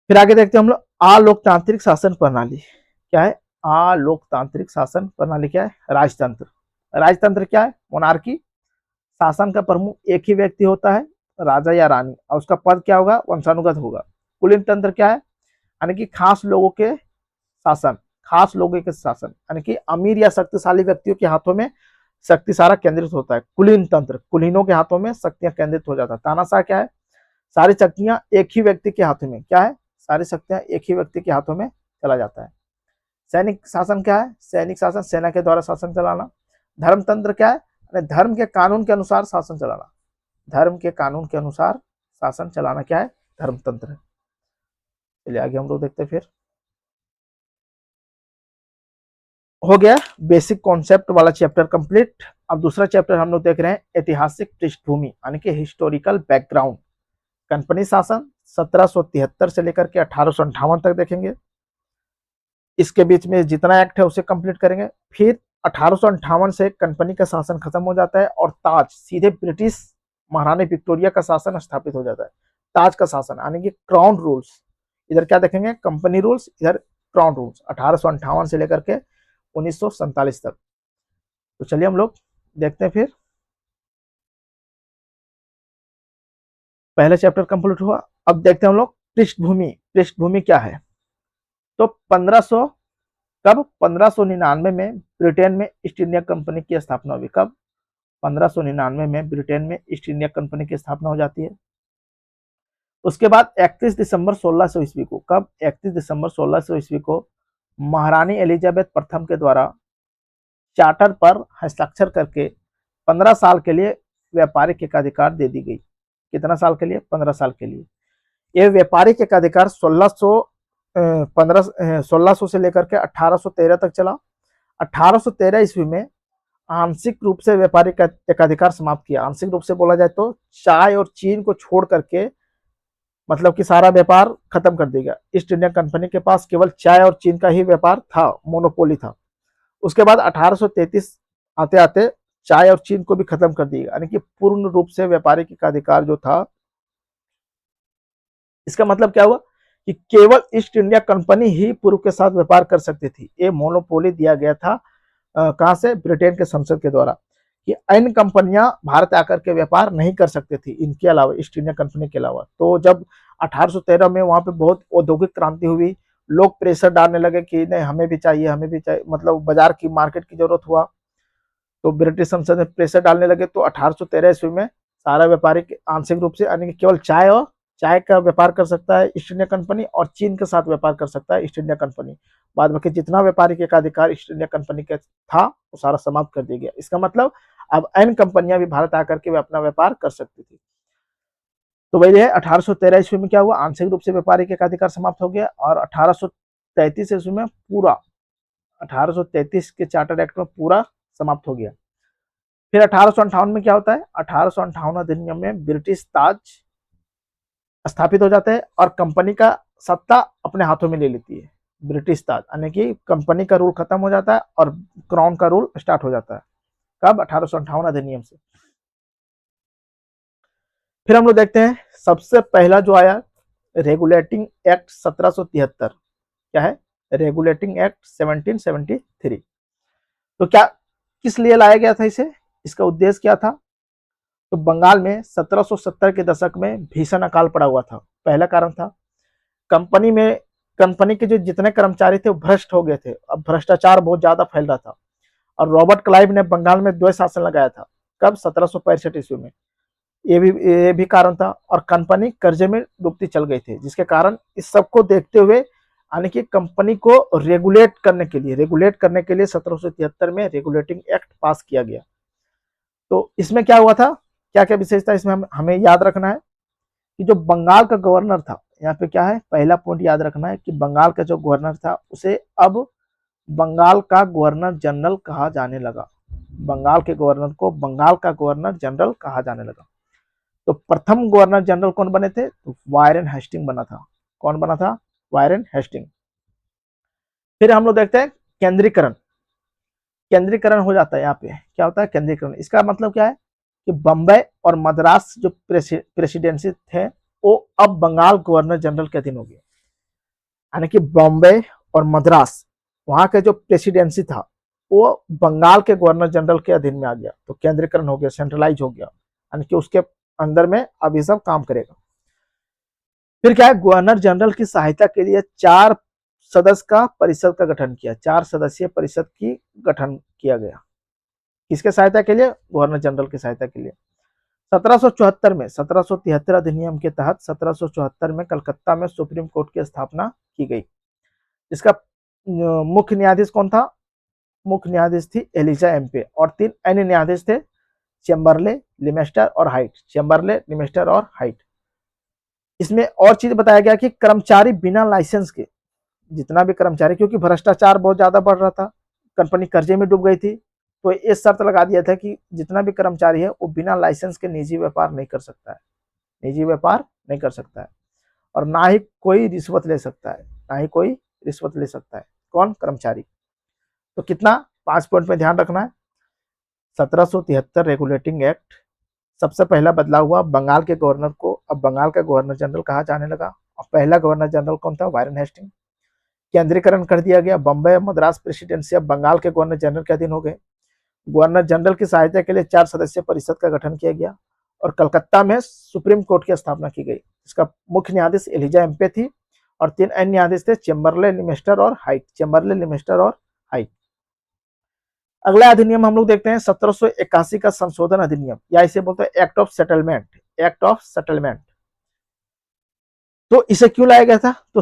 फिर आगे देखते हैं हम लोग अलोकतांत्रिक शासन प्रणाली। क्या है अलोकतांत्रिक शासन प्रणाली, क्या है राजतंत्र। राजतंत्र क्या है मोनार्की, शासन का प्रमुख एक ही व्यक्ति होता है राजा या रानी और उसका पद क्या होगा वंशानुगत होगा। कुलीन तंत्र क्या है यानी कि खास लोगों के शासन, खास लोगों के शासन यानी कि अमीर या शक्तिशाली व्यक्तियों के हाथों में शक्ति सारा केंद्रित होता है। कुलीन तंत्र, कुलीनों के हाथों में शक्तियां केंद्रित हो जाता है। तानाशाह क्या है सारी शक्तियां एक ही व्यक्ति के हाथों में, क्या है सारी शक्तियां एक ही व्यक्ति के हाथों में चला जाता है। सैनिक शासन क्या है, सैनिक शासन सेना के द्वारा शासन चलाना। धर्मतंत्र क्या है धर्म के कानून के अनुसार शासन चलाना, धर्म के कानून के अनुसार शासन चलाना क्या है धर्मतंत्र है। चलिए आगे हम लोग देखते हैं। फिर हो गया बेसिक कॉन्सेप्ट वाला चैप्टर कंप्लीट। अब दूसरा चैप्टर हम लोग देख रहे हैं ऐतिहासिक पृष्ठभूमि यानी कि हिस्टोरिकल बैकग्राउंड। कंपनी शासन 1773 से लेकर के 1858 तक देखेंगे, इसके बीच में जितना एक्ट है उसे कंप्लीट करेंगे। फिर 1858 से कंपनी का शासन खत्म हो जाता है और ताज सीधे ब्रिटिश महारानी विक्टोरिया का शासन स्थापित हो जाता है। ताज का शासन यानी कि क्राउन रूल्स, इधर क्या देखेंगे कंपनी रूल्स, इधर क्राउन रूल्स 1858 से लेकर के 1947 तक। तो चलिए हम लोग देखते हैं। फिर पहले चैप्टर कंप्लीट हुआ, अब देखते हैं हम लोग पृष्ठभूमि। पृष्ठभूमि क्या है, तो 1599 में ब्रिटेन में ईस्ट इंडिया कंपनी की स्थापना हुई। कब 1599 में ब्रिटेन में ईस्ट इंडिया कंपनी की स्थापना हो जाती है। उसके बाद 31 दिसंबर 1600 ईस्वी को, कब, 31 दिसंबर 1600 ईस्वी को महारानी एलिजाबेथ प्रथम के द्वारा चार्टर पर हस्ताक्षर करके 15 साल के लिए व्यापारिक एकाधिकार दे दी गई। कितना साल के लिए? 15 साल के लिए। यह व्यापारिक एकाधिकार 1600 से लेकर के 1813 तक चला। 1813 ईस्वी में आंशिक रूप से व्यापारिक एकाधिकार समाप्त किया। आंशिक रूप से बोला जाए तो चाय और चीन को छोड़ करके, मतलब कि सारा व्यापार खत्म कर दिया। ईस्ट इंडिया कंपनी के पास केवल चाय और चीन का ही व्यापार था, मोनोपोली था। उसके बाद 1833 आते आते चाय और चीन को भी खत्म कर दिया, यानी कि पूर्ण रूप से व्यापारिक एकाधिकार जो था। इसका मतलब क्या हुआ कि केवल ईस्ट इंडिया कंपनी ही पूर्व के साथ व्यापार कर सकती थी। ये मोनोपोली दिया गया था कहां से? ब्रिटेन के संसद के द्वारा, कि अन्य कंपनियां भारत आकर के व्यापार नहीं कर सकती थी इनके अलावा, ईस्ट इंडिया कंपनी के अलावा। तो जब 1813 में वहां पे बहुत औद्योगिक क्रांति हुई, लोग प्रेशर डालने लगे कि नहीं हमें भी चाहिए, हमें भी चाहिए, मतलब बाजार की, मार्केट की जरूरत हुआ। तो ब्रिटिश संसद ने प्रेशर डालने लगे। तो 1813 ईस्वी में सारा व्यापारिक आंशिक रूप से, यानी कि केवल चाय का व्यापार कर सकता है ईस्ट इंडिया कंपनी, और चीन के साथ व्यापार कर सकता है ईस्ट इंडिया कंपनी। बाद बाकी जितना व्यापारिक एकाधिकार ईस्ट इंडिया कंपनी का था वो सारा समाप्त कर दिया गया। इसका मतलब अब अन्य कंपनियां भी भारत आकर के अपना व्यापार कर सकती थी। तो वही है, 1813 ईस्वी में क्या हुआ? आंशिक रूप से व्यापारिक एकाधिकार समाप्त हो गया। और 1833 ईस्वी में पूरा, 1833 के चार्टर एक्ट में पूरा समाप्त हो गया। फिर 1858 में क्या होता है? 1858 अधिनियम में ब्रिटिश ताज स्थापित हो जाता है और कंपनी का सत्ता अपने हाथों में ले लेती है ब्रिटिश ताज, यानी कि कंपनी का रूल खत्म हो जाता है और क्राउन का रूल स्टार्ट हो जाता है। कब? 1858 अधिनियम से। फिर हम लोग देखते हैं सबसे पहला जो आया, रेगुलेटिंग एक्ट 1773। क्या है? Regulating act 1773। तो क्या, किस लिए लाया गया था इसे? इसका उद्देश्य क्या था? तो बंगाल में 1770 के दशक में भीषण अकाल पड़ा हुआ था। पहला कारण था कंपनी के जो जितने कर्मचारी थे वो भ्रष्ट हो गए थे। अब भ्रष्टाचार बहुत ज्यादा फैल रहा था और रॉबर्ट क्लाइव ने बंगाल में द्वैत शासन लगाया था। कब? 1765 ईस्वी में। ये भी कारण था। और कंपनी कर्जे में डूबती चल गई थी, जिसके कारण इस सबको देखते हुए, यानी कि कंपनी को रेगुलेट करने के लिए 1773 में रेगुलेटिंग एक्ट पास किया गया। तो इसमें क्या हुआ था, क्या क्या विशेषता इसमें हमें याद रखना है कि जो बंगाल का गवर्नर था, यहाँ पे क्या है, पहला पॉइंट याद रखना है कि बंगाल का जो गवर्नर था उसे अब बंगाल का गवर्नर जनरल कहा जाने लगा। बंगाल के गवर्नर को बंगाल का गवर्नर जनरल कहा जाने लगा। तो प्रथम गवर्नर जनरल कौन बने थे? तो वायरन हेस्टिंग बना था। कौन बना था? Warren Hasting. फिर हम लोग देखते हैं केंद्रीकरण। केंद्रीकरण हो जाता है। यहाँ पे क्या होता है? केंद्रीकरण। इसका मतलब क्या है कि बम्बई और मद्रास जो प्रेसिडेंसी थे वो अब बंगाल गवर्नर जनरल के अधीन हो गए, यानी कि बॉम्बे और मद्रास वहां के जो प्रेसिडेंसी था वो बंगाल के गवर्नर जनरल के अधीन में आ गया। तो केंद्रीकरण हो गया, सेंट्रलाइज हो गया, यानी कि उसके अंदर में अब ये सब काम करेगा। फिर क्या है? गवर्नर जनरल की सहायता के लिए 4 सदस्य का परिषद का गठन किया। 4 सदस्यीय परिषद की गठन किया गया। किसके सहायता के लिए? गवर्नर जनरल की सहायता के लिए। 1774 में 1773 अधिनियम के तहत 1774 में कलकत्ता में सुप्रीम कोर्ट की स्थापना की गई। इसका मुख्य न्यायाधीश कौन था? मुख्य न्यायाधीश थी एलिजा एम्पे और 3 अन्य न्यायाधीश थे, चेम्बरले, लिमेस्टर और हाइट। चेम्बरले, लिमेस्टर और हाइट। इसमें और चीज बताया गया कि कर्मचारी बिना लाइसेंस के, जितना भी कर्मचारी, क्योंकि भ्रष्टाचार बहुत ज्यादा बढ़ रहा था, कंपनी कर्जे में डूब गई थी, तो ये शर्त लगा दिया था कि जितना भी कर्मचारी है वो बिना लाइसेंस के निजी व्यापार नहीं कर सकता है। निजी व्यापार नहीं कर सकता है और ना ही कोई रिश्वत ले सकता है, ना ही कोई रिश्वत ले सकता है। कौन? कर्मचारी। तो कितना? 5 पॉइंट में ध्यान रखना है। 1773 रेगुलेटिंग एक्ट, सबसे पहला बदलाव हुआ, बंगाल के गवर्नर को अब बंगाल का गवर्नर जनरल कहा जाने लगा। और पहला गवर्नर जनरल कौन था? Warren Hasting. केंद्रीकरण कर दिया गया, बम्बई और मद्रास प्रेसिडेंसी अब बंगाल के गवर्नर जनरल के अधीन हो गए। गवर्नर जनरल की सहायता के लिए 4 सदस्यीय परिषद का गठन किया गया और कलकत्ता में सुप्रीम कोर्ट की स्थापना की गई। इसका मुख्य न्यायाधीश एलिजा एम्पे थी और 3 अन्य न्यायाधीश थे, चेम्बरले, लिमेस्टर और हाइट। चेम्बरले, लिमेस्टर और हाइट। अगला अधिनियम हम लोग देखते हैं 1781 का संशोधन अधिनियम, या इसे बोलते हैं act of settlement. Act of settlement, तो इसे क्यों लाया गया था? तो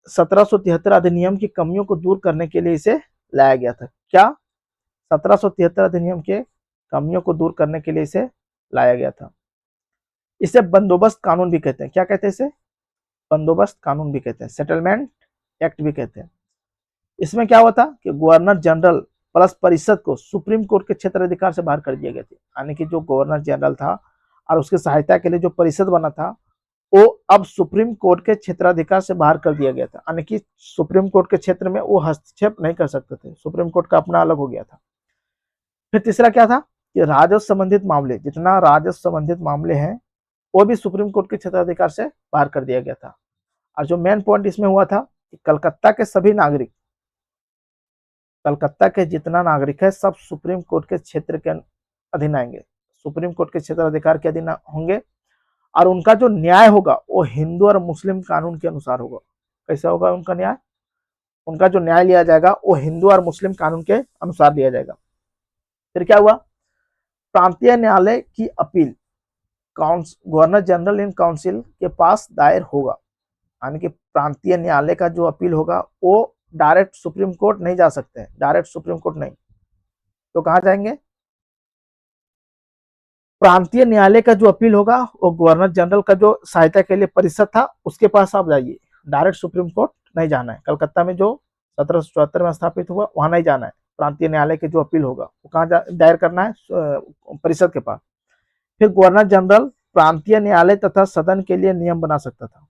1773 अधिनियम की कमियों को दूर करने के लिए इसे लाया गया था। क्या? 1773 अधिनियम के कमियों को दूर करने के लिए इसे लाया गया था। इसे बंदोबस्त कानून भी कहते हैं। क्या कहते हैं इसे? बंदोबस्त कानून भी कहते हैं, सेटलमेंट एक्ट भी कहते हैं। इसमें क्या हुआ था कि गवर्नर जनरल प्लस परिषद को सुप्रीम कोर्ट के क्षेत्र अधिकार से बाहर कर दिया गया था। यानी कि जो गवर्नर जनरल था और उसकी सहायता के लिए जो परिषद बना था, वो अब सुप्रीम कोर्ट के क्षेत्राधिकार से बाहर कर दिया गया था। यानी कि सुप्रीम कोर्ट के क्षेत्र में वो हस्तक्षेप नहीं कर सकते थे, सुप्रीम कोर्ट का अपना अलग हो गया था। फिर तीसरा क्या था कि राजस्व संबंधित मामले, जितना राजस्व संबंधित मामले हैं वो भी सुप्रीम कोर्ट के क्षेत्राधिकार से बाहर कर दिया गया था। और जो मेन पॉइंट इसमें हुआ था कि कलकत्ता के सभी नागरिक, कलकत्ता के जितना नागरिक है सब सुप्रीम कोर्ट के क्षेत्र के अधीन आएंगे, सुप्रीम कोर्ट के क्षेत्र अधिकार के अधीन होंगे, और उनका जो न्याय होगा वो हिंदू और मुस्लिम कानून के अनुसार होगा। कैसा होगा उनका न्याय? उनका जो न्याय लिया जाएगा वो हिंदू और मुस्लिम कानून के अनुसार लिया जाएगा। फिर क्या हुआ? प्रांतीय न्यायालय की appeal governor general in council के पास दायर होगा। यानी कि प्रांतीय न्यायालय का जो अपील होगा वो डायरेक्ट सुप्रीम कोर्ट नहीं जा सकते हैं, डायरेक्ट सुप्रीम कोर्ट नहीं, तो कहां जाएंगे? प्रांतीय न्यायालय का जो अपील होगा वो गवर्नर जनरल का जो सहायता के लिए परिषद था उसके पास आप जाइए, डायरेक्ट सुप्रीम कोर्ट नहीं जाना है। कलकत्ता में जो 1774 में स्थापित हुआ वहां नहीं जाना है। प्रांतीय न्यायालय की जो अपील होगा वो कहाँ दायर करना है? परिषद के पास। फिर गवर्नर जनरल प्रांतीय न्यायालय तथा सदन के लिए नियम बना सकता था।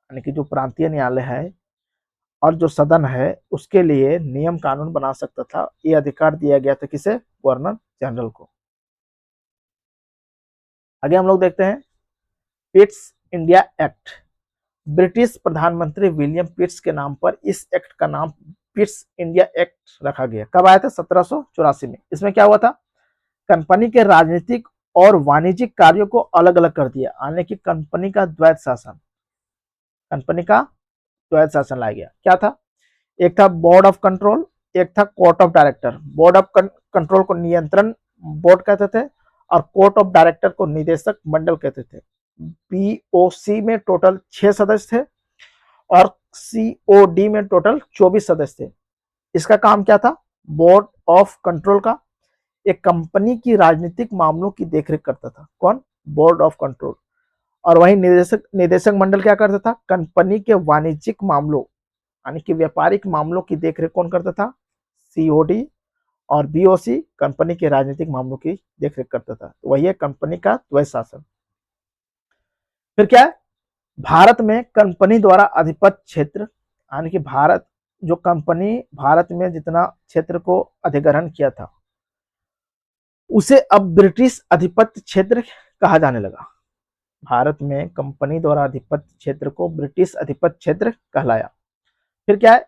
यानी कि जो प्रांतीय न्यायालय है और जो सदन है उसके लिए नियम कानून बना सकता था। ये अधिकार दिया गया था किसे? गवर्नर जनरल को। आगे हम लोग देखते हैं पिट्स इंडिया एक्ट। ब्रिटिश प्रधानमंत्री विलियम पिट्स के नाम पर इस एक्ट का नाम पिट्स इंडिया एक्ट रखा गया। कब आया था? 1784 में। इसमें क्या हुआ था? कंपनी के राजनीतिक और वाणिज्यिक कार्यों को अलग अलग कर दिया, यानी कि कंपनी का द्वैत शासन, कंपनी का द्वैत शासन लाया गया। क्या था? एक था बोर्ड ऑफ कंट्रोल, एक था court of director. Board of control को नियंत्रण बोर्ड कहते थे और कोर्ट ऑफ डायरेक्टर को निदेशक मंडल कहते थे। बीओसी में टोटल 6 सदस्य थे और सीओडी में टोटल 24 सदस्य थे। इसका काम क्या था? बोर्ड ऑफ कंट्रोल का एक कंपनी की राजनीतिक मामलों की देखरेख करता था। कौन? Board of control. और वही निदेशक निदेशक मंडल क्या करता था? कंपनी के वाणिज्यिक मामलों यानी कि व्यापारिक मामलों की देखरेख कौन करता था? सीओडी। और बीओसी कंपनी के राजनीतिक मामलों की देखरेख करता था। तो वही है कंपनी का द्वैत शासन। फिर क्या है? भारत में कंपनी द्वारा अधिपत्य क्षेत्र, यानी कि जो कंपनी भारत में जितना क्षेत्र को अधिग्रहण किया था उसे अब ब्रिटिश अधिपत्य क्षेत्र कहा जाने लगा। भारत में कंपनी द्वारा अधिपत्य क्षेत्र को ब्रिटिश अधिपत्य क्षेत्र कहलाया। फिर क्या है?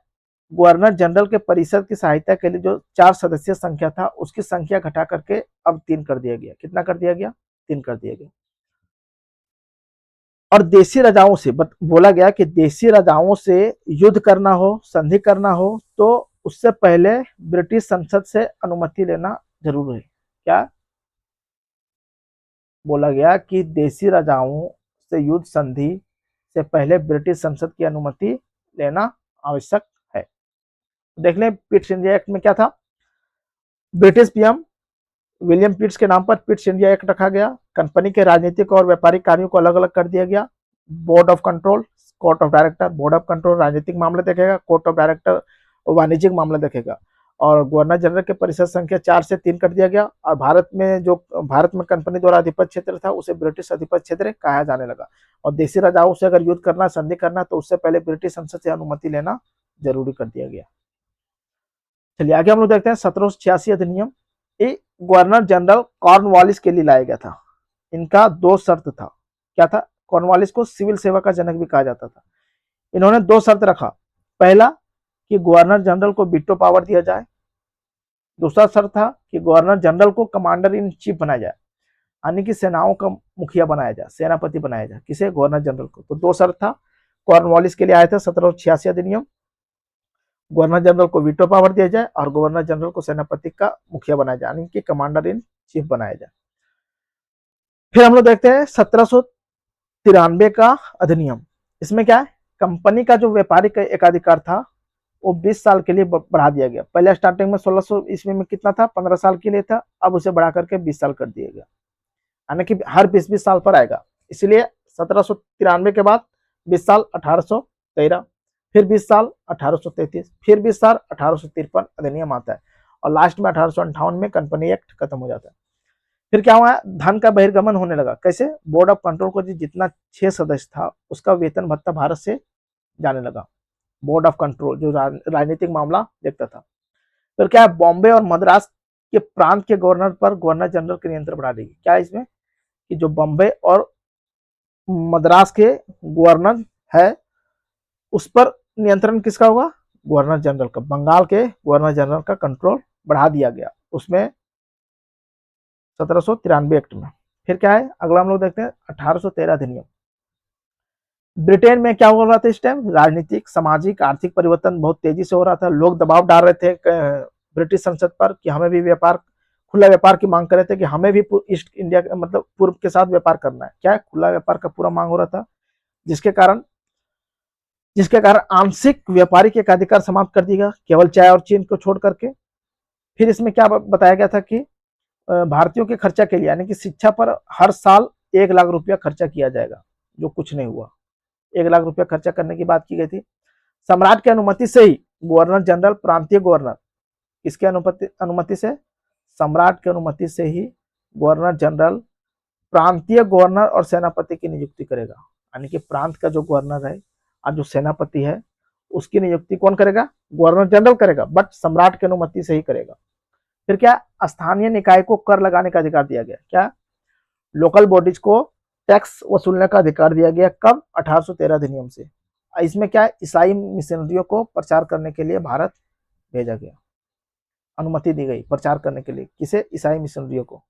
गवर्नर जनरल के परिषद की सहायता के लिए जो 4 सदस्यीय संख्या था उसकी संख्या घटा करके अब 3 कर दिया गया। कितना कर दिया गया? 3 कर दिया गया। और देशी राजाओं से बोला गया कि देशी राजाओं से युद्ध करना हो, संधि करना हो तो उससे पहले ब्रिटिश संसद से अनुमति लेना जरूरी है। क्या बोला गया? कि देशी राजाओं से युद्ध संधि से पहले ब्रिटिश संसद की अनुमति लेना आवश्यक है। देख लें पिट्स इंडिया एक्ट में क्या था? ब्रिटिश पीएम विलियम पिट्स के नाम पर पिट्स इंडिया एक्ट रखा गया। कंपनी के राजनीतिक और व्यापारिक कार्यों को अलग अलग कर दिया गया। Board of control, court of director. Board of control राजनीतिक मामले देखेगा, कोर्ट ऑफ डायरेक्टर वाणिज्यिक मामला देखेगा। और गवर्नर जनरल के परिषद संख्या 4 से 3 कर दिया गया। और भारत में कंपनी द्वारा अधिपत्य क्षेत्र था उसे ब्रिटिश अधिपत्य क्षेत्र कहा जाने लगा। और देशी राजाओं से अगर युद्ध करना, संधि करना तो उससे पहले ब्रिटिश संसद से अनुमति लेना जरूरी कर दिया गया। चलिए आगे हम लोग देखते हैं 1786 अधिनियम। ये गवर्नर जनरल कॉर्नवालिस के लिए लाया गया था। इनका 2 शर्त था। क्या था? कॉर्नवालिस को सिविल सेवा का जनक भी कहा जाता था। इन्होंने 2 शर्त रखा। पहला कि गवर्नर जनरल को वीटो पावर दिया जाए। दूसरा शर्त था कि गवर्नर जनरल को कमांडर इन चीफ बनाया जाए, यानी कि सेनाओं का मुखिया बनाया जाए, सेनापति बनाया जाए। किसे? गवर्नर जनरल को। तो 2 शर्त था। कॉर्नवालिस के लिए आया था 1786 अधिनियम। गवर्नर जनरल को वीटो पावर दिया जाए और गवर्नर जनरल को सेनापति का मुखिया बनाया जाए, यानी कि कमांडर इन चीफ बनाया जाए। फिर हम लोग देखते हैं 1793 का अधिनियम। इसमें क्या है, कंपनी का जो व्यापारिक एकाधिकार था वो 20 साल के लिए बढ़ा दिया गया। पहले स्टार्टिंग में 1600 ईस्वी में कितना था, 15 साल के लिए था, अब उसे बढ़ा करके 20 साल कर दिया गया, यानी कि हर 20-20 साल पर आएगा। इसलिए 1793 के बाद 20 साल 1813, फिर 20 साल 1833, फिर 20 साल 1853 अधिनियम आता है, और लास्ट में 1858 में कंपनी एक्ट खत्म हो जाता है। फिर क्या हुआ, धन का बहिर्गमन होने लगा। कैसे, बोर्ड ऑफ कंट्रोल को जितना 6 सदस्य था उसका वेतन भत्ता भारत से जाने लगा। बोर्ड ऑफ कंट्रोल जो राजनीतिक मामला देखता था। फिर क्या है, बॉम्बे और मद्रास के प्रांत के गवर्नर पर गवर्नर जनरल के नियंत्रण बढ़ा देगी। क्या है इसमें, कि जो बॉम्बे और मद्रास के गवर्नर है उस पर नियंत्रण किसका होगा, गवर्नर जनरल का। बंगाल के गवर्नर जनरल का कंट्रोल बढ़ा दिया गया उसमें 1793 एक्ट में। फिर क्या है, अगला हम लोग देखते हैं 1813 अधिनियम। ब्रिटेन में क्या हो रहा था इस टाइम, राजनीतिक सामाजिक आर्थिक परिवर्तन बहुत तेजी से हो रहा था। लोग दबाव डाल रहे थे ब्रिटिश संसद पर कि हमें भी व्यापार, खुला व्यापार की मांग कर रहे थे कि हमें भी ईस्ट इंडिया मतलब पूर्व के साथ व्यापार करना है। क्या है, खुला व्यापार का पूरा मांग हो रहा था, जिसके कारण आंशिक व्यापारिक एकाधिकार समाप्त कर दिया केवल चाय और चीन को छोड़ करके। फिर इसमें क्या बताया गया था कि भारतीयों के खर्चा के लिए, यानी कि शिक्षा पर हर साल 1 लाख रुपया खर्चा किया जाएगा, जो कुछ नहीं हुआ। 1 लाख रुपया खर्चा करने की बात की गई थी। सम्राट की अनुमति से ही गवर्नर जनरल प्रांतीय गवर्नर, किसके अनुमति से, सम्राट की अनुमति से ही गवर्नर जनरल प्रांतीय गवर्नर और सेनापति की नियुक्ति करेगा। यानी कि प्रांत का जो गवर्नर है और जो सेनापति है उसकी नियुक्ति कौन करेगा, गवर्नर जनरल करेगा, बट सम्राट की अनुमति से ही करेगा। फिर क्या, स्थानीय निकाय को कर लगाने का अधिकार दिया गया। क्या, लोकल बॉडीज को टैक्स वसूलने का अधिकार दिया गया। कब, 1813 अधिनियम से। इसमें क्या है, ईसाई मिशनरियों को प्रचार करने के लिए भारत भेजा गया, अनुमति दी गई प्रचार करने के लिए, किसे, ईसाई मिशनरियों को।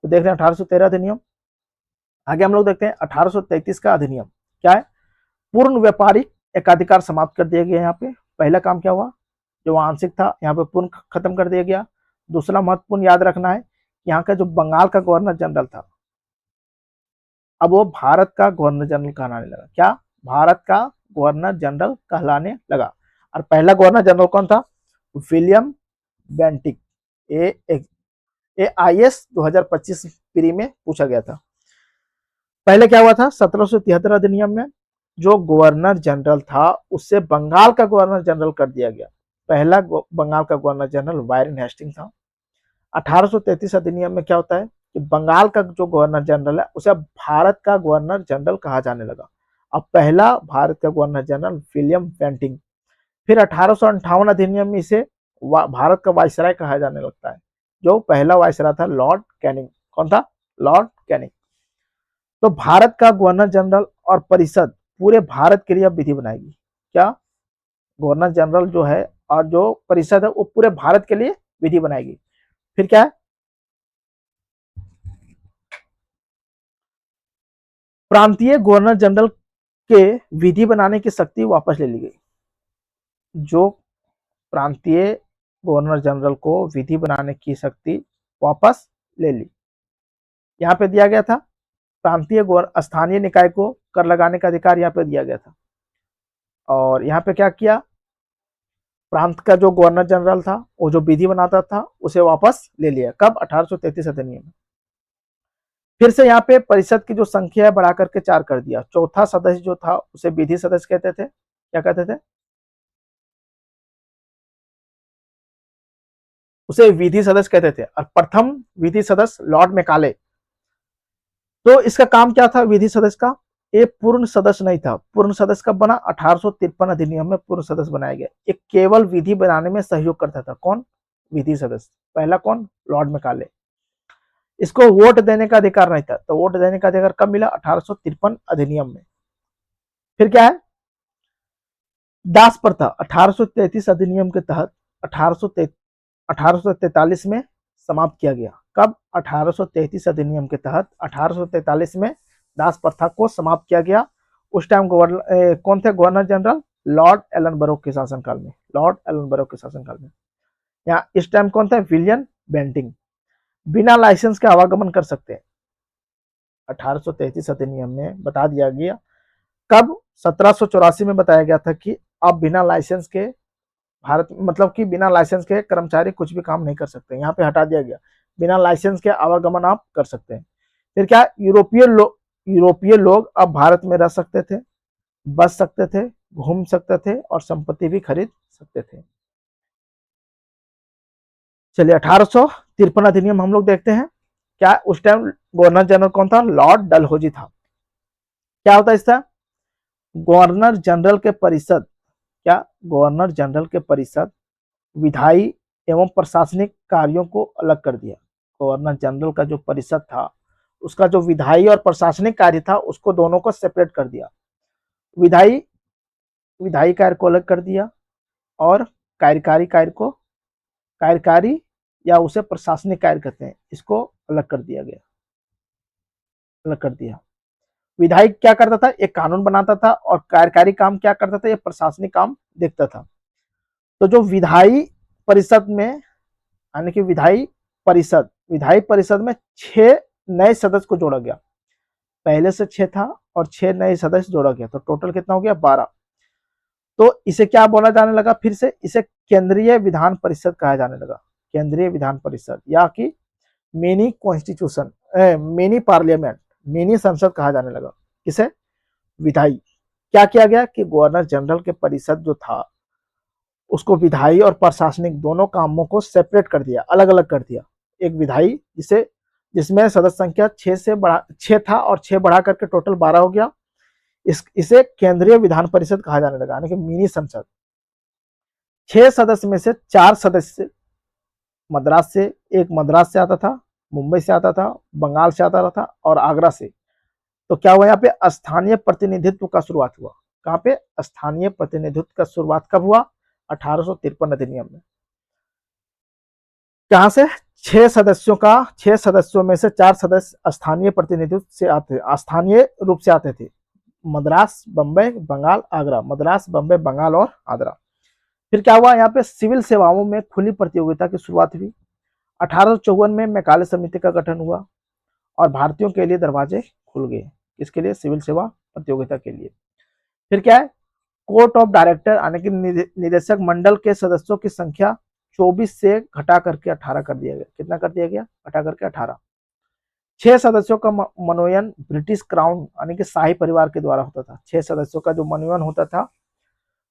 तो देख रहे हैं 1813 अधिनियम। आगे हम लोग देखते हैं 1833 का अधिनियम। क्या है, पूर्ण व्यापारिक एकाधिकार समाप्त कर दिया गया। यहाँ पे पहला काम क्या हुआ, जो आंशिक था यहाँ पे पूर्ण खत्म कर दिया गया। दूसरा महत्वपूर्ण याद रखना है, यहाँ का जो बंगाल का गवर्नर जनरल था अब वो भारत का गवर्नर जनरल कहलाने लगा। क्या, भारत का गवर्नर जनरल कहलाने लगा। और पहला गवर्नर जनरल कौन था, विलियम बेंटिक। AIS 2025 प्री में पूछा गया था। पहले क्या हुआ था, 1773 अधिनियम में जो गवर्नर जनरल था उससे बंगाल का गवर्नर जनरल कर दिया गया। पहला बंगाल का गवर्नर जनरल वारेन हेस्टिंग था। 1833 अधिनियम में क्या होता है कि बंगाल का जो गवर्नर जनरल है उसे भारत का गवर्नर जनरल कहा जाने लगा। अब पहला भारत का गवर्नर जनरल विलियम बेंटिक। फिर 1858 अधिनियम में इसे भारत का वायसराय कहा जाने लगता है। जो पहला वायसराय था लॉर्ड कैनिंग। कौन था, लॉर्ड कैनिंग। तो भारत का गवर्नर जनरल और परिषद पूरे भारत के लिए अब विधि बनाएगी। क्या, गवर्नर जनरल जो है और जो परिषद है वो पूरे भारत के लिए विधि बनाएगी। फिर क्या है, प्रांतीय गवर्नर जनरल के विधि बनाने की शक्ति वापस ले ली गई। जो प्रांतीय गवर्नर जनरल को विधि बनाने की शक्ति वापस ले ली। यहाँ पे दिया गया था प्रांतीय स्थानीय निकाय को कर लगाने का अधिकार यहाँ पे दिया गया था। और यहाँ पे क्या किया, प्रांत का जो गवर्नर जनरल था वो जो विधि बनाता था उसे वापस ले लिया। कब, 1833 अधिनियम में। फिर से यहाँ पे परिषद की जो संख्या है बढ़ा करके 4 कर दिया। चौथा सदस्य जो था उसे विधि सदस्य कहते थे। क्या कहते थे, उसे विधि सदस्य कहते थे। और प्रथम विधि सदस्य लॉर्ड मैकाले। तो इसका काम क्या था विधि सदस्य का, ये पूर्ण सदस्य नहीं था। पूर्ण सदस्य कब बना, 1853 अधिनियम में पूर्ण सदस्य बनाया गया। एक केवल विधि बनाने में सहयोग करता था। कौन, विधि सदस्य। पहला कौन, लॉर्ड मैकाले। इसको वोट देने का अधिकार नहीं था। तो वोट देने का अधिकार कब मिला, 1853 अधिनियम में। फिर क्या है, दास प्रथा 1833 अधिनियम के तहत 1843 में समाप्त किया गया। कब, 1833 अधिनियम के तहत 1843 में दास प्रथा को समाप्त किया गया। उस टाइम कौन थे गवर्नर जनरल, लॉर्ड एलनबरो के शासनकाल में, लॉर्ड एलनबरो के शासनकाल में। यहाँ इस टाइम कौन था? William Bentinck. बिना लाइसेंस के आवागमन कर सकते हैं। 1833 अधिनियम में बता दिया गया। कब? 1784 में बताया गया था कि आप बिना लाइसेंस के भारत, मतलब कि बिना लाइसेंस के कर्मचारी कुछ भी काम नहीं कर सकते। यहाँ पे हटा दिया गया, बिना लाइसेंस के आवागमन आप कर सकते हैं। फिर क्या? यूरोपीय लोग अब भारत में रह सकते थे, बस सकते थे, घूम सकते थे और संपत्ति भी खरीद सकते थे। चलिए 1853 अधिनियम हम लोग देखते हैं। क्या उस टाइम गवर्नर जनरल कौन था? लॉर्ड डलहौजी था। क्या होता है इसका? गवर्नर जनरल के परिषद, क्या? गवर्नर जनरल के परिषद विधायी एवं प्रशासनिक कार्यों को अलग कर दिया। गवर्नर जनरल का जो परिषद था, उसका जो विधायी और प्रशासनिक कार्य था, उसको दोनों को सेपरेट कर दिया। विधायी कार्य को अलग कर दिया और कार्यकारी या उसे प्रशासनिक कार्य कहते हैं, इसको अलग कर दिया गया, अलग कर दिया। विधायी क्या करता था? एक कानून बनाता था, और कार्यकारी काम क्या करता था? ये प्रशासनिक काम देखता था। तो जो विधायी परिषद में, यानी कि विधायी परिषद में 6 नए सदस्य को जोड़ा गया। पहले से 6 था और 6 नए सदस्य जोड़ा गया, तो टोटल कितना हो गया? 12। तो इसे क्या बोला जाने लगा? फिर से इसे केंद्रीय विधान परिषद कहा जाने लगा। केंद्रीय विधान परिषद, या कि mini constitution, mini parliament, mini संसद कहा जाने लगा। किसे? विधायी। क्या किया गया कि गवर्नर जनरल के परिषद जो था, उसको विधायी और प्रशासनिक दोनों कामों को सेपरेट कर दिया, अलग अलग कर दिया। एक विधायी जिसमें सदस्य संख्या 6 था और 6 बढ़ा करके टोटल 12 हो गया। इसे केंद्रीय विधान परिषद कहा जाने लगा, यानी कि मिनी संसद। 6 सदस्य में से 4 सदस्य मद्रास से, एक मद्रास से आता था, मुंबई से आता था, बंगाल से आता था और आगरा से। तो क्या हुआ? यहाँ पे स्थानीय प्रतिनिधित्व का शुरुआत हुआ। कहाँ पे? स्थानीय प्रतिनिधित्व का शुरुआत कब हुआ? 1853 अधिनियम में। कहां से? 6 सदस्यों में से 4 सदस्य स्थानीय प्रतिनिधित्व से आते, स्थानीय रूप से आते थे। मद्रास, बंबई, बंगाल, आगरा। मद्रास, बंबई, बंगाल और आगरा। फिर क्या हुआ? यहाँ पे सिविल सेवाओं में खुली प्रतियोगिता की शुरुआत हुई। 1854 में मैकाले समिति का गठन हुआ और भारतीयों के लिए दरवाजे खुल गए। इसके लिए? सिविल सेवा प्रतियोगिता के लिए। फिर क्या है? कोर्ट ऑफ डायरेक्टर, यानी कि निदेशक मंडल के सदस्यों की संख्या 24 से घटा करके 18 कर दिया गया। कितना कर दिया गया? घटा करके 18। 6 सदस्यों का मनोनयन ब्रिटिश क्राउन, यानी कि शाही परिवार के द्वारा होता था। 6 सदस्यों का जो मनोनयन होता था,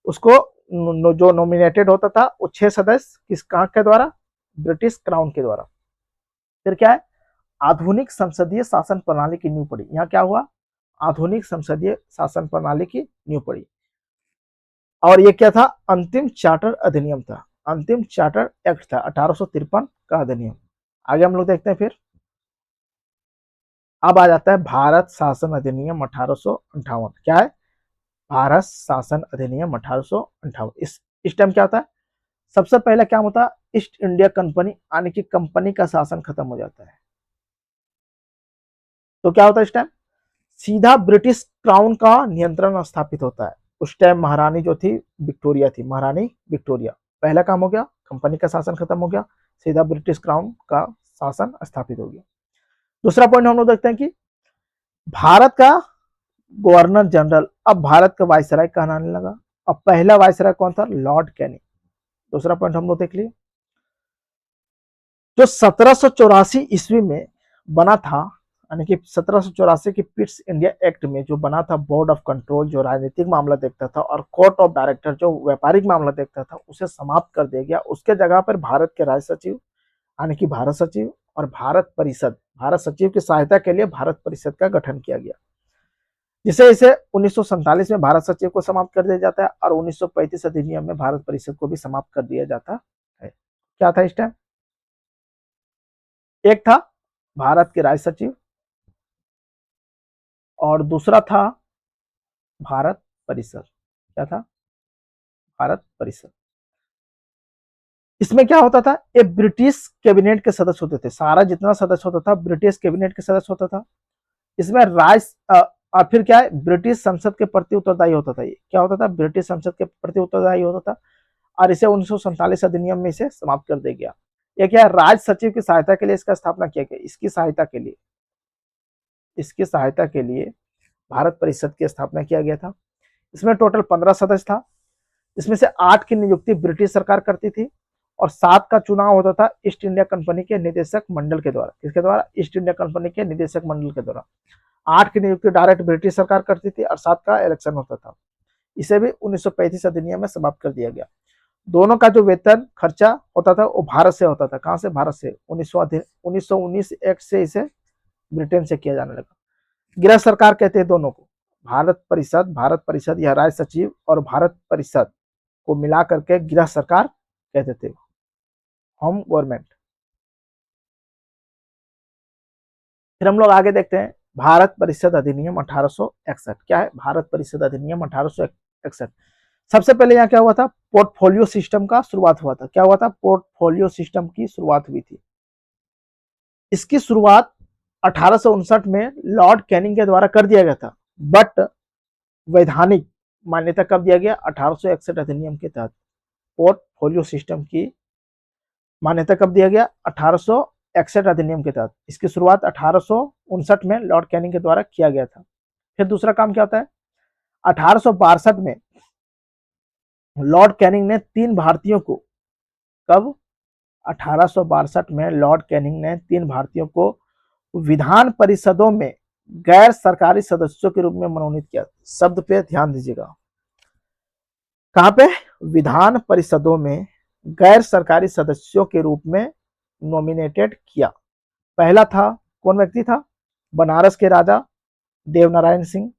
उसको जो नॉमिनेटेड होता था, वो 6 सदस्य किस कहाँ के द्वारा? ब्रिटिश क्राउन के द्वारा। फिर क्या है? आधुनिक संसदीय शासन प्रणाली की नींव पड़ी। यहाँ क्या हुआ? आधुनिक संसदीय शासन प्रणाली की नींव पड़ी। और ये क्या था? अंतिम चार्टर अधिनियम था, अंतिम चार्टर एक्ट था, 1853 का अधिनियम। आगे हम लोग देखते हैं। फिर अब आ जाता है भारत शासन अधिनियम 1858। क्या है? भारत शासन अधिनियम 1858। इस टाइम क्या होता है? सबसे पहले क्या होता है? ईस्ट इंडिया कंपनी, यानी कि कंपनी का शासन खत्म हो जाता है। तो क्या होता है इस टाइम? सीधा ब्रिटिश क्राउन का नियंत्रण स्थापित होता है। उस टाइम महारानी जो थी, विक्टोरिया थी, महारानी विक्टोरिया। पहला काम हो गया, कंपनी का शासन खत्म हो गया, सीधा ब्रिटिश क्राउन का शासन स्थापित हो गया। दूसरा पॉइंट हम लोग देखते हैं कि भारत का गवर्नर जनरल अब भारत का वायसराय कहलाने लगा। अब पहला वायसराय कौन था? Lord Canning. दूसरा पॉइंट हम लोग देख लिए, जो 1784 ईस्वी में बना था, यानी कि 1784 की पिट्स इंडिया एक्ट में जो बना था बोर्ड ऑफ कंट्रोल, जो राजनीतिक मामला देखता था, और कोर्ट ऑफ डायरेक्टर जो व्यापारिक मामला देखता था, उसे समाप्त कर दिया गया। उसके जगह पर भारत के राज सचिव, यानी कि भारत सचिव और भारत परिषद, भारत सचिव की सहायता के लिए भारत परिषद का गठन किया गया, जिसे इसे 1947 में भारत सचिव को समाप्त कर दिया जाता है और 1935 अधिनियम में भारत परिषद को भी समाप्त कर दिया जाता है। क्या था इस टाइम? एक था भारत के राज सचिव और दूसरा था भारत परिषद। क्या था? भारत परिषद। इसमें क्या होता था? ये ब्रिटिश कैबिनेट के सदस्य होते थे। सारा जितना सदस्य होता था ब्रिटिश कैबिनेट के सदस्य होता था। इसमें और फिर क्या है, ब्रिटिश संसद के प्रति उत्तरदायी होता था। ये क्या होता था, ब्रिटिश संसद के प्रति उत्तरदायी होता था। और इसे 1947 अधिनियम में इसे समाप्त कर दिया गया। यह क्या है, राज सचिव की सहायता के लिए इसका स्थापना किया गया। इसकी सहायता के लिए भारत परिषद की स्थापना किया गया था। इसमें टोटल 15 सदस्य था। इसमें से 8 की नियुक्ति ब्रिटिश सरकार करती थी और 7 का चुनाव होता था ईस्ट इंडिया कंपनी के निदेशक मंडल के द्वारा। किसके द्वारा, ईस्ट इंडिया कंपनी के निदेशक मंडल के द्वारा। 8 की नियुक्ति डायरेक्ट ब्रिटिश सरकार करती थी और 7 का इलेक्शन होता था। इसे भी 1935 अधिनियम में समाप्त कर दिया गया। दोनों का जो वेतन खर्चा होता था वो भारत से होता था। कहां से, भारत से। 1919 एक्ट से इसे ब्रिटेन से किया जाने लगा। गृह सरकार कहते हैं दोनों को। भारत परिषद या राज्य सचिव और भारत परिषद को मिला करके गृह सरकार कहते थे, होम गवर्नमेंट। फिर हम लोग आगे देखते हैं भारत परिषद अधिनियम 1861। क्या है, भारत परिषद अधिनियम 1861। सबसे पहले यहाँ क्या हुआ था, पोर्टफोलियो सिस्टम का शुरुआत हुआ था। क्या हुआ था, पोर्टफोलियो सिस्टम की शुरुआत हुई थी। इसकी शुरुआत 1859 में लॉर्ड कैनिंग के द्वारा कर दिया गया था, बट वैधानिक मान्यता कब दिया गया, 1861 अधिनियम के तहत। पोर्टफोलियो सिस्टम की मान्यता कब दिया गया, 1861 अधिनियम के तहत। इसकी शुरुआत 1859 में लॉर्ड कैनिंग के द्वारा किया गया था। फिर दूसरा काम क्या होता है, 1862 में लॉर्ड कैनिंग ने 3 भारतीयों को, कब, 1862 में लॉर्ड कैनिंग ने 3 भारतीयों को विधान परिषदों में गैर सरकारी सदस्यों के रूप में मनोनीत किया। शब्द पे ध्यान दीजिएगा, कहां पे, विधान परिषदों में गैर सरकारी सदस्यों के रूप में नॉमिनेटेड किया। पहला था, कौन व्यक्ति था, बनारस के राजा देवनारायण सिंह,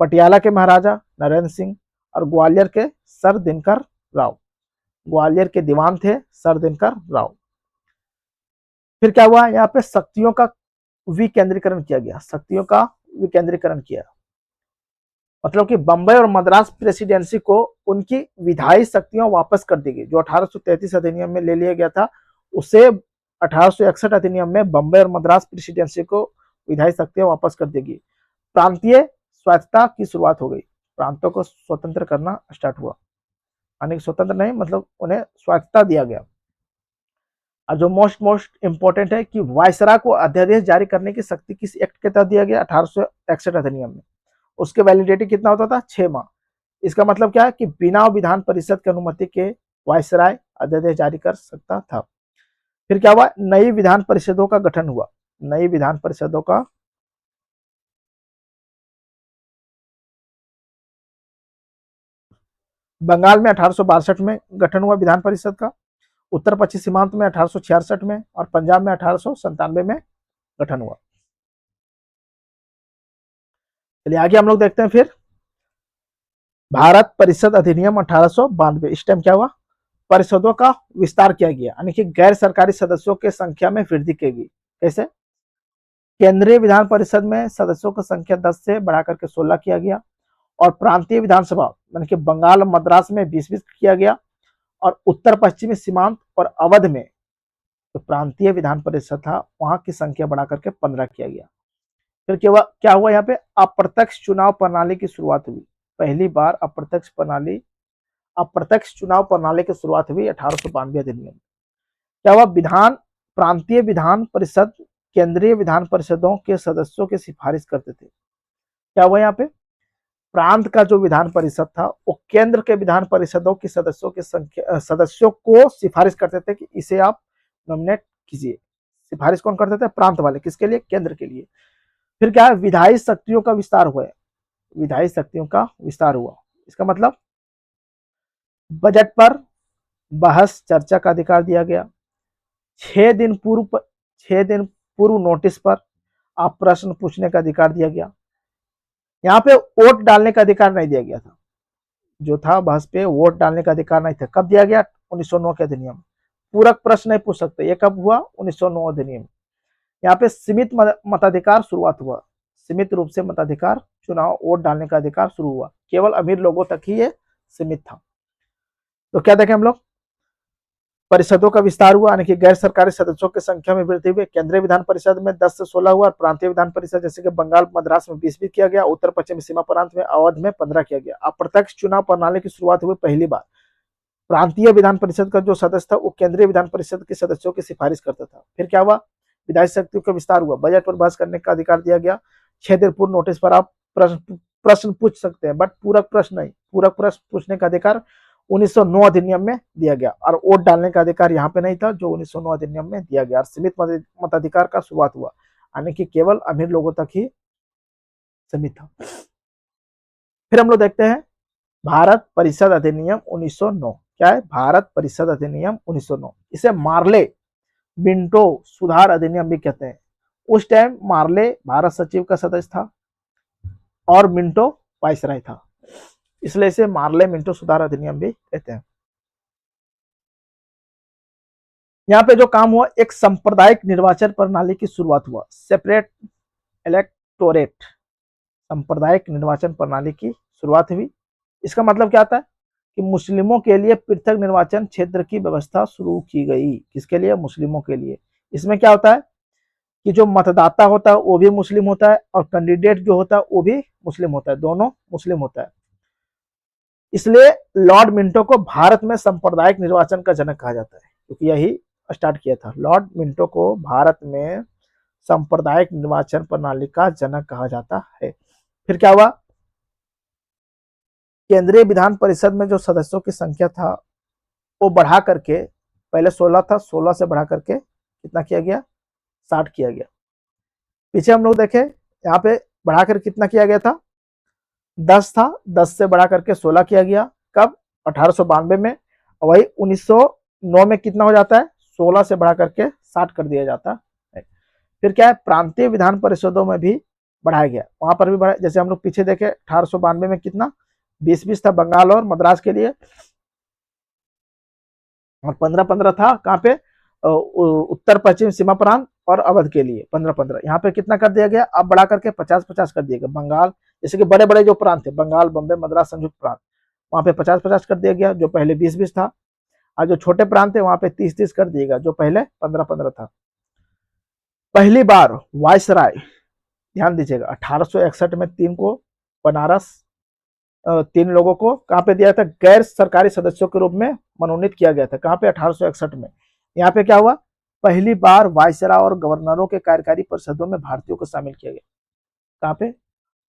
पटियाला के महाराजा नरेंद्र सिंह और ग्वालियर के सर दिनकर राव। ग्वालियर के दीवान थे सर दिनकर राव। फिर क्या हुआ, यहाँ पे शक्तियों का विकेंद्रीकरण किया गया। शक्तियों का विकेंद्रीकरण किया, मतलब कि बंबई और मद्रास प्रेसिडेंसी को उनकी विधायी शक्तियां वापस कर दी गई। जो 1833 अधिनियम में ले लिया गया था, उसे 1861 अधिनियम में बंबई और मद्रास प्रेसिडेंसी को विधायी शक्तियां वापस कर दी गई। प्रांतीय स्वायत्तता की शुरुआत हो गई। प्रांतों को स्वतंत्र करना स्टार्ट हुआ, यानी स्वतंत्र नहीं, मतलब उन्हें स्वायत्तता दिया गया। और जो मोस्ट इंपॉर्टेंट है कि वायसरा को अध्यादेश जारी करने की शक्ति किस एक्ट के तहत दिया गया, 1861 अधिनियम में। उसके वैलिडिटी कितना होता था, 6 माह। इसका मतलब क्या है कि बिना विधान परिषद की अनुमति के वायसराय अध्यादेश जारी कर सकता था। फिर क्या हुआ, नई विधान परिषदों का गठन हुआ। नई विधान परिषदों का बंगाल में 1862 में गठन हुआ विधान परिषद का, उत्तर पश्चिम सीमांत में 1866 में और पंजाब में 1897 में गठन हुआ। चलिए आगे हम लोग देखते हैं। फिर भारत परिषद अधिनियम 1892। इस टाइम क्या हुआ, परिषदों का विस्तार किया गया, यानी कि गैर सरकारी सदस्यों की संख्या में वृद्धि की गई। कैसे, केंद्रीय विधान परिषद में सदस्यों की संख्या 10 से बढ़ाकर के 16 किया गया और प्रांतीय विधानसभा यानी कि बंगाल और मद्रास में 20-20 किया गया और उत्तर पश्चिमी सीमांत और अवध में जो प्रांतीय विधान परिषद था वहां की संख्या बढ़ाकर के 15 किया गया। फिर क्या हुआ, यहाँ पे अप्रत्यक्ष चुनाव प्रणाली की शुरुआत हुई। पहली बार अप्रत्यक्ष चुनाव प्रणाली की शुरुआत हुई 1892 अधिनियम। क्या हुआ, प्रांतीय विधान परिषद केंद्रीय विधान परिषदों के सदस्यों की सिफारिश करते थे। क्या हुआ, यहाँ पे प्रांत का जो विधान परिषद था वो केंद्र के विधान परिषदों की सदस्यों को सिफारिश करते थे कि इसे आप नॉमिनेट कीजिए। सिफारिश कौन करते थे, प्रांत वाले। किसके लिए, केंद्र के लिए। फिर क्या है, विधायी शक्तियों का विस्तार हुआ। विधायी शक्तियों का विस्तार हुआ, इसका मतलब बजट पर बहस चर्चा का अधिकार दिया गया। 6 दिन पूर्व नोटिस पर आप प्रश्न पूछने का अधिकार दिया गया। यहाँ पे वोट डालने का अधिकार नहीं दिया गया था। जो था बहस पे वोट डालने का अधिकार नहीं था। कब दिया गया, 1909 के अधिनियम। पूरक प्रश्न नहीं पूछ सकते, ये कब हुआ, 1909 अधिनियम। यहाँ पे सीमित मताधिकार शुरुआत हुआ। सीमित रूप से मताधिकार, चुनाव वोट डालने का अधिकार शुरू हुआ। केवल अमीर लोगों तक ही ये सीमित था। तो क्या देखें हम लोग, परिषदों का विस्तार हुआ, यानी कि गैर सरकारी सदस्यों की संख्या में वृद्धि हुई। केंद्रीय विधान परिषद में 10 से 16 हुआ और प्रांतीय विधान परिषद जैसे कि बंगाल मद्रास में 20 किया गया, उत्तर पश्चिम सीमा प्रांत में अवध में 15 किया गया। अप्रत्यक्ष चुनाव प्रणाली की शुरुआत हुई पहली बार। प्रांतीय विधान परिषद का जो सदस्य था वो केंद्रीय विधान परिषद के सदस्यों की सिफारिश करता था। फिर क्या हुआ, विधायी शक्तियों का विस्तार हुआ, बजट पर बहस करने का अधिकार दिया गया। 6 दिन पूर्व नोटिस पर आप प्रश्न पूछ सकते हैं, बट पूरक प्रश्न नहीं, पूरक प्रश्न पूछने का अधिकार 1909 अधिनियम में दिया गया। और वोट डालने का अधिकार यहाँ पे नहीं था, जो 1909 अधिनियम में दिया गया। और सीमित मताधिकार का शुरुआत हुआ, यानी कि केवल अमीर लोगों तक ही सीमित था। फिर हम लोग देखते हैं भारत परिषद अधिनियम 1909। क्या है, भारत परिषद अधिनियम 1909। इसे मार्ले मिंटो सुधार अधिनियम भी कहते हैं। उस टाइम मार्ले भारत सचिव का सदस्य था और मिंटो वाइसराय था, इसलिए इसे मार्ले मिंटो सुधार अधिनियम भी कहते हैं। यहाँ पे जो काम हुआ, एक सांप्रदायिक निर्वाचन प्रणाली की शुरुआत हुआ, सेपरेट इलेक्टोरेट, सांप्रदायिक निर्वाचन प्रणाली की शुरुआत हुई। इसका मतलब क्या आता है कि मुस्लिमों के लिए पृथक निर्वाचन क्षेत्र की व्यवस्था शुरू की गई। किसके लिए, मुस्लिमों के लिए। इसमें क्या होता है कि जो मतदाता होता है वो भी मुस्लिम होता है और कैंडिडेट जो होता है वो भी मुस्लिम होता है, दोनों मुस्लिम होता है। इसलिए लॉर्ड मिंटो को भारत में सांप्रदायिक निर्वाचन का जनक कहा जाता है, क्योंकि यही स्टार्ट किया था। लॉर्ड मिंटो को भारत में सांप्रदायिक निर्वाचन प्रणाली का जनक कहा जाता है। फिर क्या हुआ, केंद्रीय विधान परिषद में जो सदस्यों की संख्या था वो बढ़ा करके, पहले 16 था, 16 से बढ़ा करके कितना किया गया, 60 किया गया। पीछे हम लोग देखें, यहाँ पे बढ़ाकर कितना किया गया था, 10 था, 10 से बढ़ा करके 16 किया गया। कब, 1892 में। और वही 1909 में कितना हो जाता है, 16 से बढ़ा करके 60 कर दिया जाता है। फिर क्या है, प्रांतीय विधान परिषदों में भी बढ़ाया गया, वहां पर भी बढ़ा। जैसे हम लोग पीछे देखे 1892 में कितना 20 था बंगाल और मद्रास के लिए, और 15 था कहाँ पे, उत्तर पश्चिम सीमा प्रांत और अवध के लिए 15। यहाँ पे कितना कर दिया गया, अब बढ़ा करके 50 कर दिया गया। बंगाल जैसे कि बड़े बड़े जो प्रांत थे, बंगाल, बम्बे, मद्रास, संयुक्त प्रांत, वहां पे 50 कर दिया गया, जो पहले 20 था। और जो छोटे प्रांत थे वहां पे 30 कर दिएगा, जो पहले 15 था। पहली बार वायसराय, ध्यान दीजिएगा, 1861 में 3 को बनारस, 3 लोगों को कहाँ पे दिया था, गैर सरकारी सदस्यों के रूप में मनोनीत किया गया था। कहाँ पे, 1861 में। यहाँ पे क्या हुआ, पहली बार वायसराय और गवर्नरों के कार्यकारी परिषदों में भारतीयों को शामिल किया गया। कहाँ पे,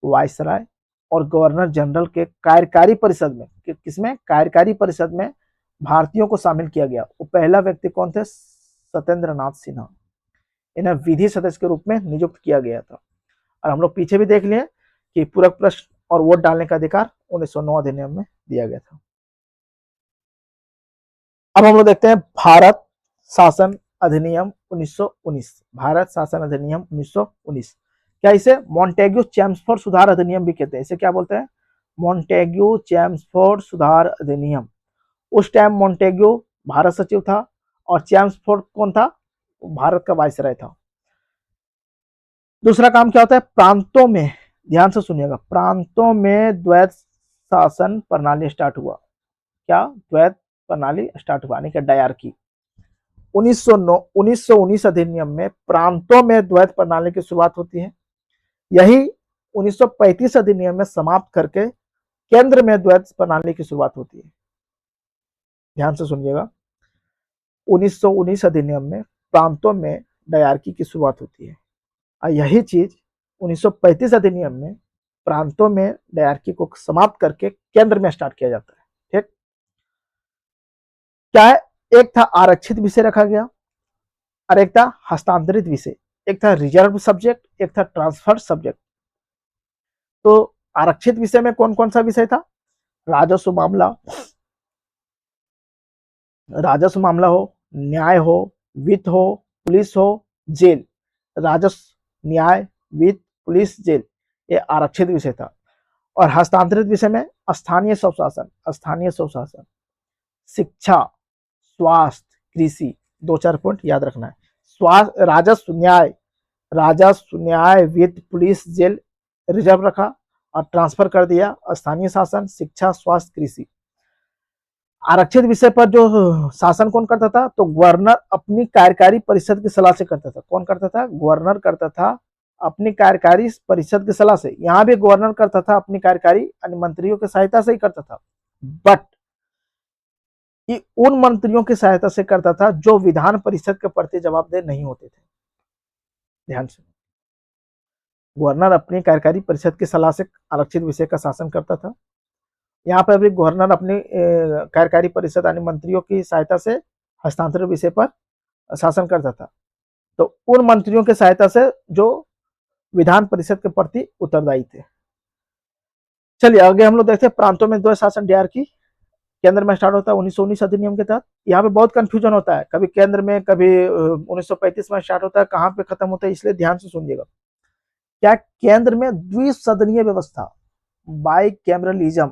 वायसराय और गवर्नर जनरल के कार्यकारी परिषद में, किसमें, कार्यकारी परिषद में भारतीयों को शामिल किया गया। वो पहला व्यक्ति कौन थे, सत्येंद्र नाथ सिन्हा। इन्हें विधि सदस्य के रूप में नियुक्त किया गया था। और हम लोग पीछे भी देख लिए कि पूरक प्रश्न और वोट डालने का अधिकार 1909 अधिनियम में दिया गया था। अब हम लोग देखते हैं भारत शासन अधिनियम 1919। भारत शासन अधिनियम 1919, क्या इसे मॉन्टेग्यू चेम्सफोर्ड सुधार अधिनियम भी कहते हैं। इसे क्या बोलते हैं, मॉन्टेग्यू चेम्सफोर्ड सुधार अधिनियम। उस टाइम मॉन्टेग्यू भारत सचिव था और चेम्सफोर्ड कौन था, भारत का वायसराय था। दूसरा काम क्या होता है, प्रांतों में, ध्यान से सुनिएगा, प्रांतों में द्वैत शासन प्रणाली स्टार्ट हुआ। क्या, द्वैत प्रणाली स्टार्ट हुआ, यानी कि डायरकी। 1919 अधिनियम में प्रांतों में द्वैत प्रणाली की शुरुआत होती है। यही 1935 अधिनियम में समाप्त करके केंद्र में द्वैत प्रणाली की शुरुआत होती है। ध्यान से सुनिएगा, 1919 अधिनियम में प्रांतों में डायरकी की शुरुआत होती है और यही चीज 1935 अधिनियम में प्रांतों में डायरकी को समाप्त करके केंद्र में स्टार्ट किया जाता है। ठीक, क्या है, एक था आरक्षित विषय रखा गया और एक था हस्तांतरित विषय, एक था रिजर्व सब्जेक्ट, एक था ट्रांसफर सब्जेक्ट। तो आरक्षित विषय में कौन कौन सा विषय था, राजस्व मामला, राजस्व मामला हो, न्याय हो, वित्त हो, पुलिस हो, जेल। राजस्व, न्याय, वित्त, पुलिस, जेल, ये आरक्षित विषय था। और हस्तांतरित विषय में स्थानीय स्वशासन, स्थानीय स्वशासन, शिक्षा, स्वास्थ्य, कृषि, 2-4 पॉइंट याद रखना है। स्वास्थ्य, राजस्व, न्याय, वित्त, पुलिस, जेल रिजर्व रखा और ट्रांसफर कर दिया स्थानीय शासन, शिक्षा, स्वास्थ्य, कृषि। आरक्षित विषय पर जो शासन कौन करता था, तो गवर्नर अपनी कार्यकारी परिषद की सलाह से करता था। कौन करता था? गवर्नर करता था अपनी कार्यकारी परिषद की सलाह से। यहां भी गवर्नर करता था अपनी कार्यकारी मंत्रियों की सहायता से ही करता था, बट उन मंत्रियों की सहायता से करता था जो विधान परिषद के प्रति जवाबदेह नहीं होते थे। ध्यान से, गवर्नर अपनी कार्यकारी परिषद की सलाह से आरक्षित विषय का शासन करता था। यहाँ पर भी गवर्नर अपनी कार्यकारी परिषद यानी मंत्रियों की सहायता से हस्तांतरित विषय पर शासन करता था। तो उन मंत्रियों की सहायता से जो विधान परिषद के प्रति उत्तरदायी थे। चलिए आगे हम लोग देखते हैं प्रांतों में द्वैध शासन DRK केंद्र में स्टार्ट होता है 1919 अधिनियम के तहत। यहाँ पे बहुत कंफ्यूजन होता है, कभी केंद्र में, कभी 1935 में स्टार्ट होता है, कहाँ पे खत्म होता है, इसलिए ध्यान से सुनिएगा। क्या केंद्र में द्विसदनीय व्यवस्था, बाइकैमरलिज्म,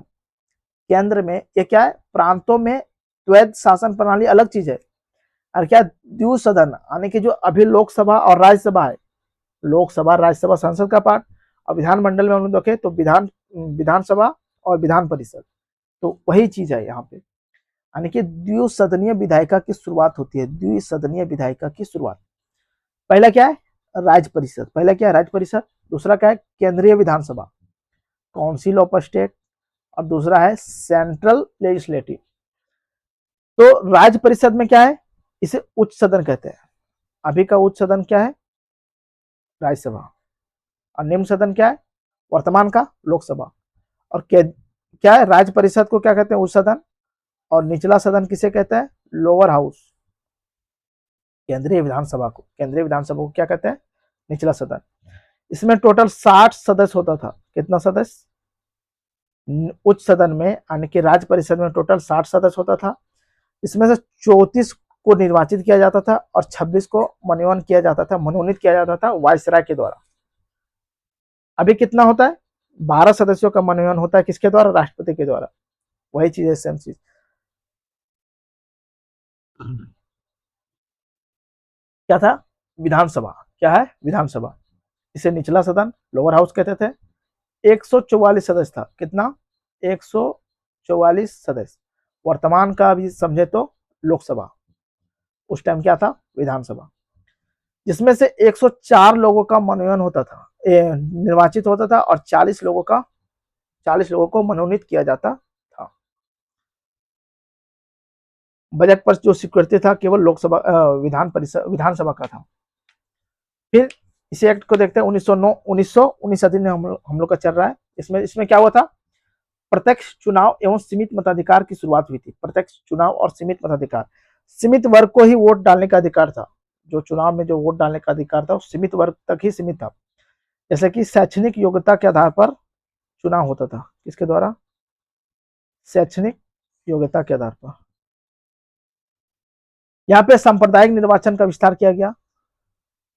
केंद्र में ये क्या है, प्रांतों में द्वैध शासन प्रणाली अलग चीज है, और क्या द्विसदन यानी कि जो अभी लोकसभा और राज्यसभा है, लोकसभा राज्यसभा संसद का पार्ट, और विधानमंडल में हम लोग देखें तो विधानसभा और विधान परिषद, तो वही चीज है यहाँ पे। यानी कि द्विसदनीय विधायिका की शुरुआत होती है, द्विसदनीय विधायिका की शुरुआत। पहला क्या है? राज्य परिषद। पहला क्या है? राज्य परिषद। दूसरा क्या है? केंद्रीय विधानसभा, काउंसिल ऑफ स्टेट, और दूसरा है सेंट्रल लेजिस्लेटिव। तो राज्य परिषद में क्या है? इसे उच्च सदन कहते हैं। अभी का उच्च सदन क्या है? राज्यसभा। और निम्न सदन क्या है? वर्तमान का लोकसभा। और क्या है? राज्य परिषद को क्या कहते हैं? उच्च सदन। और निचला सदन किसे कहते हैं? Lower house. केंद्रीय विधानसभा को क्या कहते हैं? निचला सदन। इसमें टोटल 60 सदस्य होता था। कितना सदस्य? उच्च सदन में यानी कि राज्य परिषद में टोटल 60 सदस्य होता था। इसमें से 34 को निर्वाचित किया जाता था और 26 को मनोनयन किया जाता था, मनोनीत किया जाता था वायसराय के द्वारा। अभी कितना होता है? 12 सदस्यों का मनोनयन होता है, किसके द्वारा? राष्ट्रपति के द्वारा। वही चीज है, सेम चीज। क्या था? विधानसभा। क्या है? विधानसभा। इसे निचला सदन, लोअर हाउस कहते थे। 144 सदस्य था। कितना? 144 सदस्य। वर्तमान का भी समझे तो लोकसभा, उस टाइम क्या था? विधानसभा। जिसमें से 104 लोगों का मनोनयन होता था, निर्वाचित होता था, और 40 लोगों को मनोनीत किया जाता था। बजट पर जो स्वीकृति था केवल लोकसभा विधानसभा का था। फिर इसी एक्ट को देखते हैं 1919 अधिनियम हम लोग का चल रहा है। इसमें क्या हुआ था? प्रत्यक्ष चुनाव एवं सीमित मताधिकार की शुरुआत हुई थी। प्रत्यक्ष चुनाव और सीमित मताधिकार। सीमित वर्ग को ही वोट डालने का अधिकार था। जो चुनाव में जो वोट डालने का अधिकार था वो सीमित वर्ग तक ही सीमित था। जैसे कि शैक्षणिक योग्यता के आधार पर चुनाव होता था। किसके द्वारा? शैक्षणिक योग्यता के आधार पर। यहाँ पे सांप्रदायिक निर्वाचन का विस्तार किया गया।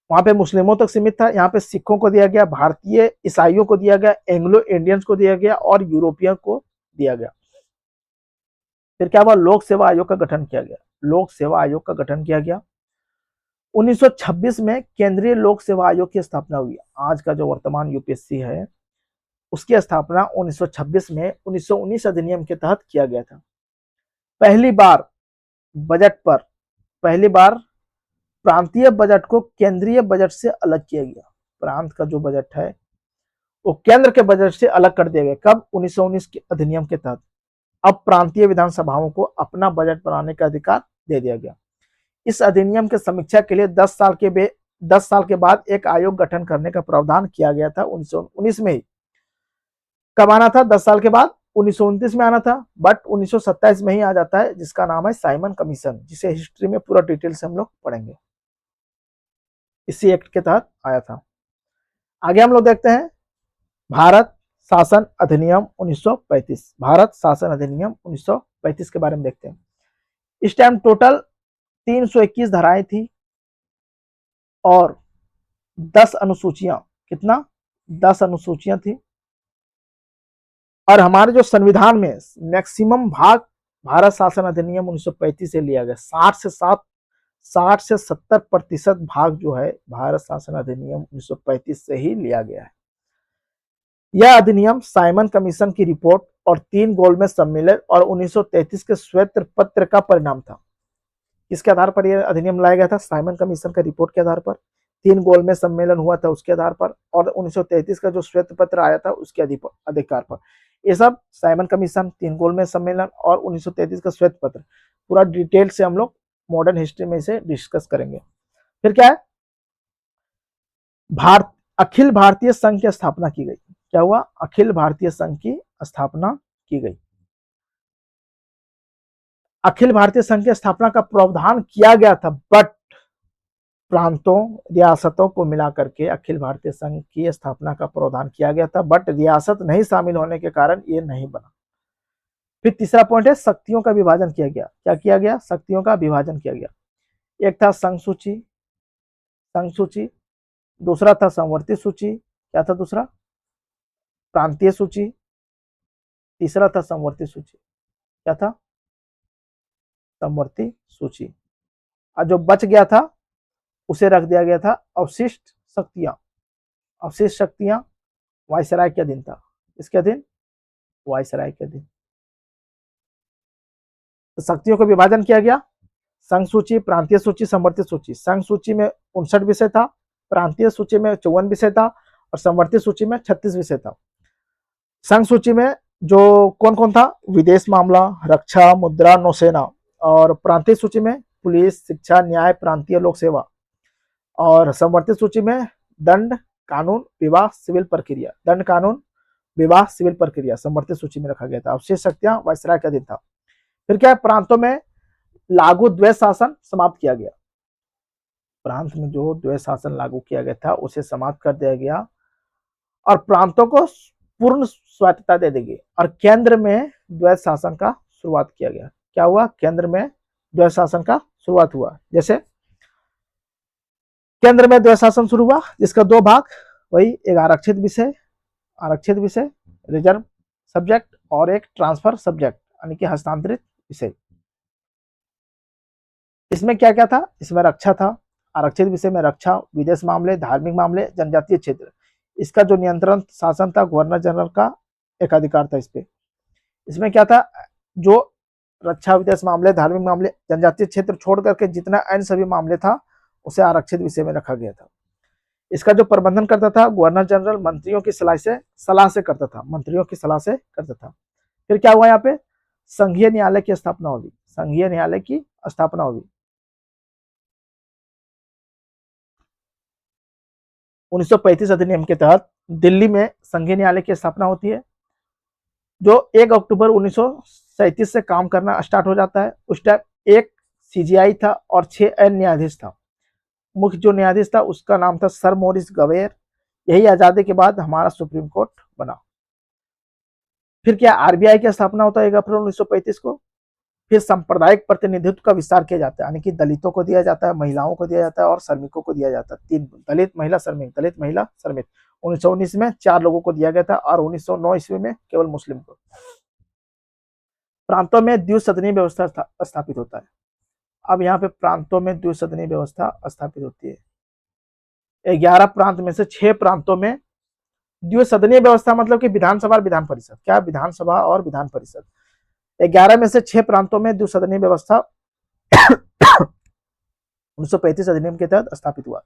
वहां पे मुस्लिमों तक सीमित था, यहाँ पे सिखों को दिया गया, भारतीय ईसाइयों को दिया गया, एंग्लो इंडियंस को दिया गया, और यूरोपियन को दिया गया। फिर क्या हुआ? लोक सेवा आयोग का गठन किया गया। लोक सेवा आयोग का गठन किया गया। 1926 में केंद्रीय लोक सेवा आयोग की स्थापना हुई। आज का जो वर्तमान यूपीएससी है उसकी स्थापना 1926 में 1919 अधिनियम के तहत किया गया था। पहली बार प्रांतीय बजट को केंद्रीय बजट से अलग किया गया। प्रांत का जो बजट है वो केंद्र के बजट से अलग कर दिया गया। कब? 1919 के अधिनियम के तहत। अब प्रांतीय विधानसभाओं को अपना बजट बनाने का अधिकार दे दिया गया। इस अधिनियम के समीक्षा के लिए 10 साल के बाद एक आयोग गठन करने का प्रावधान किया गया था 1919 में ही। कब आना था? 10 साल के बाद 1929 में आना था, बट 1927 में ही आ जाता है, जिसका नाम है साइमन कमीशन, जिसे हिस्ट्री में पूरा डिटेल से हम लोग पढ़ेंगे। इसी एक्ट के तहत आया था। आगे हम लोग देखते हैं भारत शासन अधिनियम 1935। भारत शासन अधिनियम 1935 के बारे में देखते हैं। इस टाइम टोटल 321 धाराएं थी और 10 अनुसूचियां। कितना? 10 अनुसूचियां थी। और हमारे जो संविधान में मैक्सिमम भाग भारत शासन अधिनियम 1935 से लिया गया। 60 से 70% भाग जो है भारत शासन अधिनियम 1935 से ही लिया गया है। यह अधिनियम साइमन कमीशन की रिपोर्ट और 3 गोलमेज सम्मेलन और 1933 के श्वेत पत्र का परिणाम था। किसके आधार पर यह अधिनियम लाया गया था? साइमन कमीशन का रिपोर्ट के आधार पर। 3 गोलमेज सम्मेलन हुआ था उसके आधार पर, और 1933 का जो श्वेत पत्र आया था उसके अधिकार पर। ये सब साइमन कमीशन, 3 गोलमेज सम्मेलन और 1933 का श्वेत पत्र, पूरा डिटेल से हम लोग मॉडर्न हिस्ट्री में इसे डिस्कस करेंगे। फिर क्या है? अखिल भारतीय संघ की स्थापना की गई। क्या हुआ? अखिल भारतीय संघ की स्थापना की गई। अखिल भारतीय संघ की स्थापना का प्रावधान किया गया था, बट प्रांतों, रियासतों को मिलाकर के अखिल भारतीय संघ की स्थापना का प्रावधान किया गया था, बट रियासत नहीं शामिल होने के कारण ये नहीं बना। फिर तीसरा पॉइंट है शक्तियों का विभाजन किया गया। क्या किया गया? शक्तियों का विभाजन किया गया। एक था संघ सूची, दूसरा था संवर्ती सूची, क्या था दूसरा? प्रांतीय सूची, तीसरा था संवर्ती सूची, क्या था? संवर्ती सूची। और जो बच गया था उसे रख दिया गया था अवशिष्ट शक्तियां। अवशिष्ट शक्तियां वायसराय के अधीन था। इसके अधीन? वायसराय के अधीन। तो शक्तियों का विभाजन किया गया, संघ सूची, प्रांतीय सूची, संवर्ती सूची। संघ सूची में 59 विषय था, प्रांतीय सूची में 54 विषय था और संवर्ती सूची में 36 विषय था। संघ सूची में जो कौन कौन था? विदेश मामला, रक्षा, मुद्रा, नौसेना। और प्रांतीय सूची में पुलिस, शिक्षा, न्याय, प्रांतीय लोक सेवा। और संवर्ती सूची में दंड, कानून, विवाह, सिविल प्रक्रिया। दंड, कानून, विवाह, सिविल प्रक्रिया संवर्ती सूची में रखा गया था। अवशेष शक्तियां वायसराय के अधीन था। फिर क्या है? प्रांतों में लागू द्वैध शासन समाप्त किया गया। प्रांत में जो द्वैध शासन लागू किया गया था उसे समाप्त कर दिया गया और प्रांतों को पूर्ण स्वायत्तता दे दी गई और केंद्र में द्वैध शासन का शुरुआत किया गया। क्या हुआ? केंद्र में द्वैध शासन का शुरुआत हुआ। जैसे केंद्र में द्वैध शासन शुरू हुआ जिसका 2 भाग, वही एक आरक्षित विषय रिजर्व सब्जेक्ट और एक ट्रांसफर सब्जेक्ट यानी कि हस्तांतरित विषय। इसमें क्या क्या था? इसमें रक्षा था, आरक्षित विषय में रक्षा, विदेश मामले, धार्मिक मामले, जनजातीय क्षेत्र। इसका जो नियंत्रण शासन था गवर्नर जनरल का एकाधिकार था इस पे। इसमें क्या था? जो रक्षा, विदेश मामले, धार्मिक मामले, जनजातीय क्षेत्र छोड़ करके जितना अन्य सभी मामले था उसे आरक्षित विषय में रखा गया था। इसका जो प्रबंधन करता था गवर्नर जनरल मंत्रियों की सलाह से करता था, मंत्रियों की सलाह से करता था। फिर क्या हुआ? यहाँ पे संघीय न्यायालय की स्थापना होगी। संघीय न्यायालय की स्थापना होगी 1935 अधिनियम के तहत दिल्ली में संघीय न्यायालय की स्थापना होती है, जो 1 अक्टूबर 1937 से काम करना स्टार्ट हो जाता है। उस टाइम एक सीजीआई था और 6 अन्य न्यायाधीश था। मुख्य जो न्यायाधीश था उसका नाम था सर मोरिस गवेर। यही आजादी के बाद हमारा सुप्रीम कोर्ट बना। फिर क्या? आरबीआई की स्थापना होता है 1 अप्रैल 1935 को। फिर सांप्रदायिक प्रतिनिधित्व का विस्तार किया जाता है, यानी कि दलितों को दिया जाता है, महिलाओं को दिया जाता है और श्रमिकों को दिया जाता है। 3 दलित, महिला, श्रमिक। 1919 में 4 लोगों को दिया गया था और 1909 ईस्वी में केवल मुस्लिम को। प्रांतों में द्विसदनीय व्यवस्था स्थापित होता है। अब यहाँ पे प्रांतों में द्विसदनीय व्यवस्था स्थापित होती है। 11 प्रांत में से 6 प्रांतों में द्विसदनीय व्यवस्था मतलब कि विधानसभा और विधान परिषद। क्या? विधानसभा और विधान परिषद। 11 में से 6 प्रांतों में द्विसदनीय व्यवस्था 1935 अधिनियम के तहत स्थापित हुआ।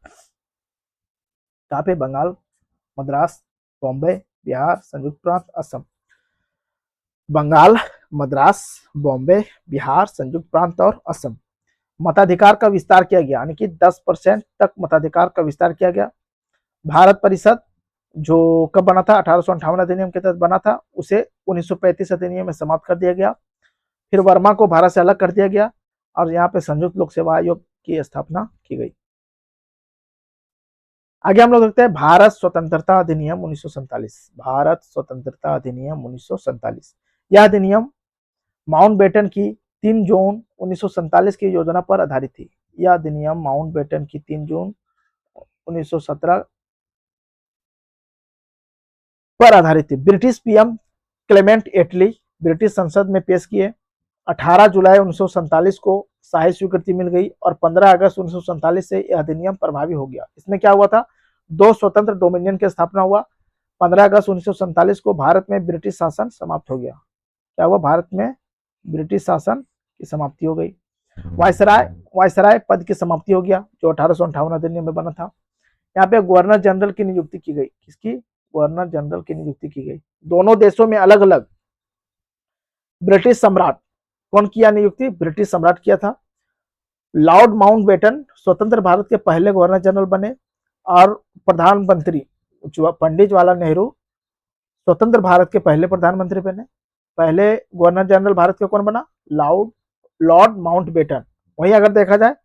कहाँ पे? बंगाल, मद्रास, बॉम्बे, बिहार, संयुक्त प्रांत, असम। बंगाल, मद्रास, बॉम्बे, बिहार, संयुक्त प्रांत और असम। मताधिकार का विस्तार किया गया, यानी कि 10% तक मताधिकार का विस्तार किया गया। भारत परिषद जो कब बना था? 1858 अधिनियम के तहत बना था, उसे 1935 अधिनियम में समाप्त कर दिया गया। फिर वर्मा को भारत से अलग कर दिया गया और यहाँ पे संयुक्त लोक सेवा आयोग की स्थापना की गई। आगे हम लोग देखते हैं भारत स्वतंत्रता अधिनियम 1947। भारत स्वतंत्रता अधिनियम 1947। यह अधिनियम माउंटबेटन की 3 जून 1947 की योजना पर आधारित थी। यह अधिनियम माउंटबेटन की 3 जून 1917 पर आधारित थी। ब्रिटिश पीएम क्लेमेंट एटली ब्रिटिश संसद में पेश किए। 18 जुलाई 1947 को शाही स्वीकृति मिल गई और 15 अगस्त 1947 से यह अधिनियम प्रभावी हो गया। इसमें क्या हुआ था? 2 स्वतंत्र डोमिनियन की स्थापना हुआ। 15 अगस्त 1947 को भारत में ब्रिटिश शासन समाप्त हो गया। क्या हुआ, भारत में ब्रिटिश शासन की समाप्ति हो गई। वायसराय वायसराय पद की समाप्ति हो गया, जो 1858 अधिनियम में बना था। यहाँ पे गवर्नर जनरल की नियुक्ति की गई। किसकी? गवर्नर जनरल की नियुक्ति की गई। दोनों देशों में अलग अलग। ब्रिटिश सम्राट कौन किया नियुक्ति? ब्रिटिश सम्राट किया था। लॉर्ड माउंटबेटन स्वतंत्र भारत के पहले गवर्नर जनरल बने, और प्रधानमंत्री पंडित जवाहरलाल नेहरू स्वतंत्र भारत के पहले प्रधानमंत्री बने। पहले गवर्नर जनरल भारत के कौन बना? Lord Mountbatten. वहीं अगर देखा जाए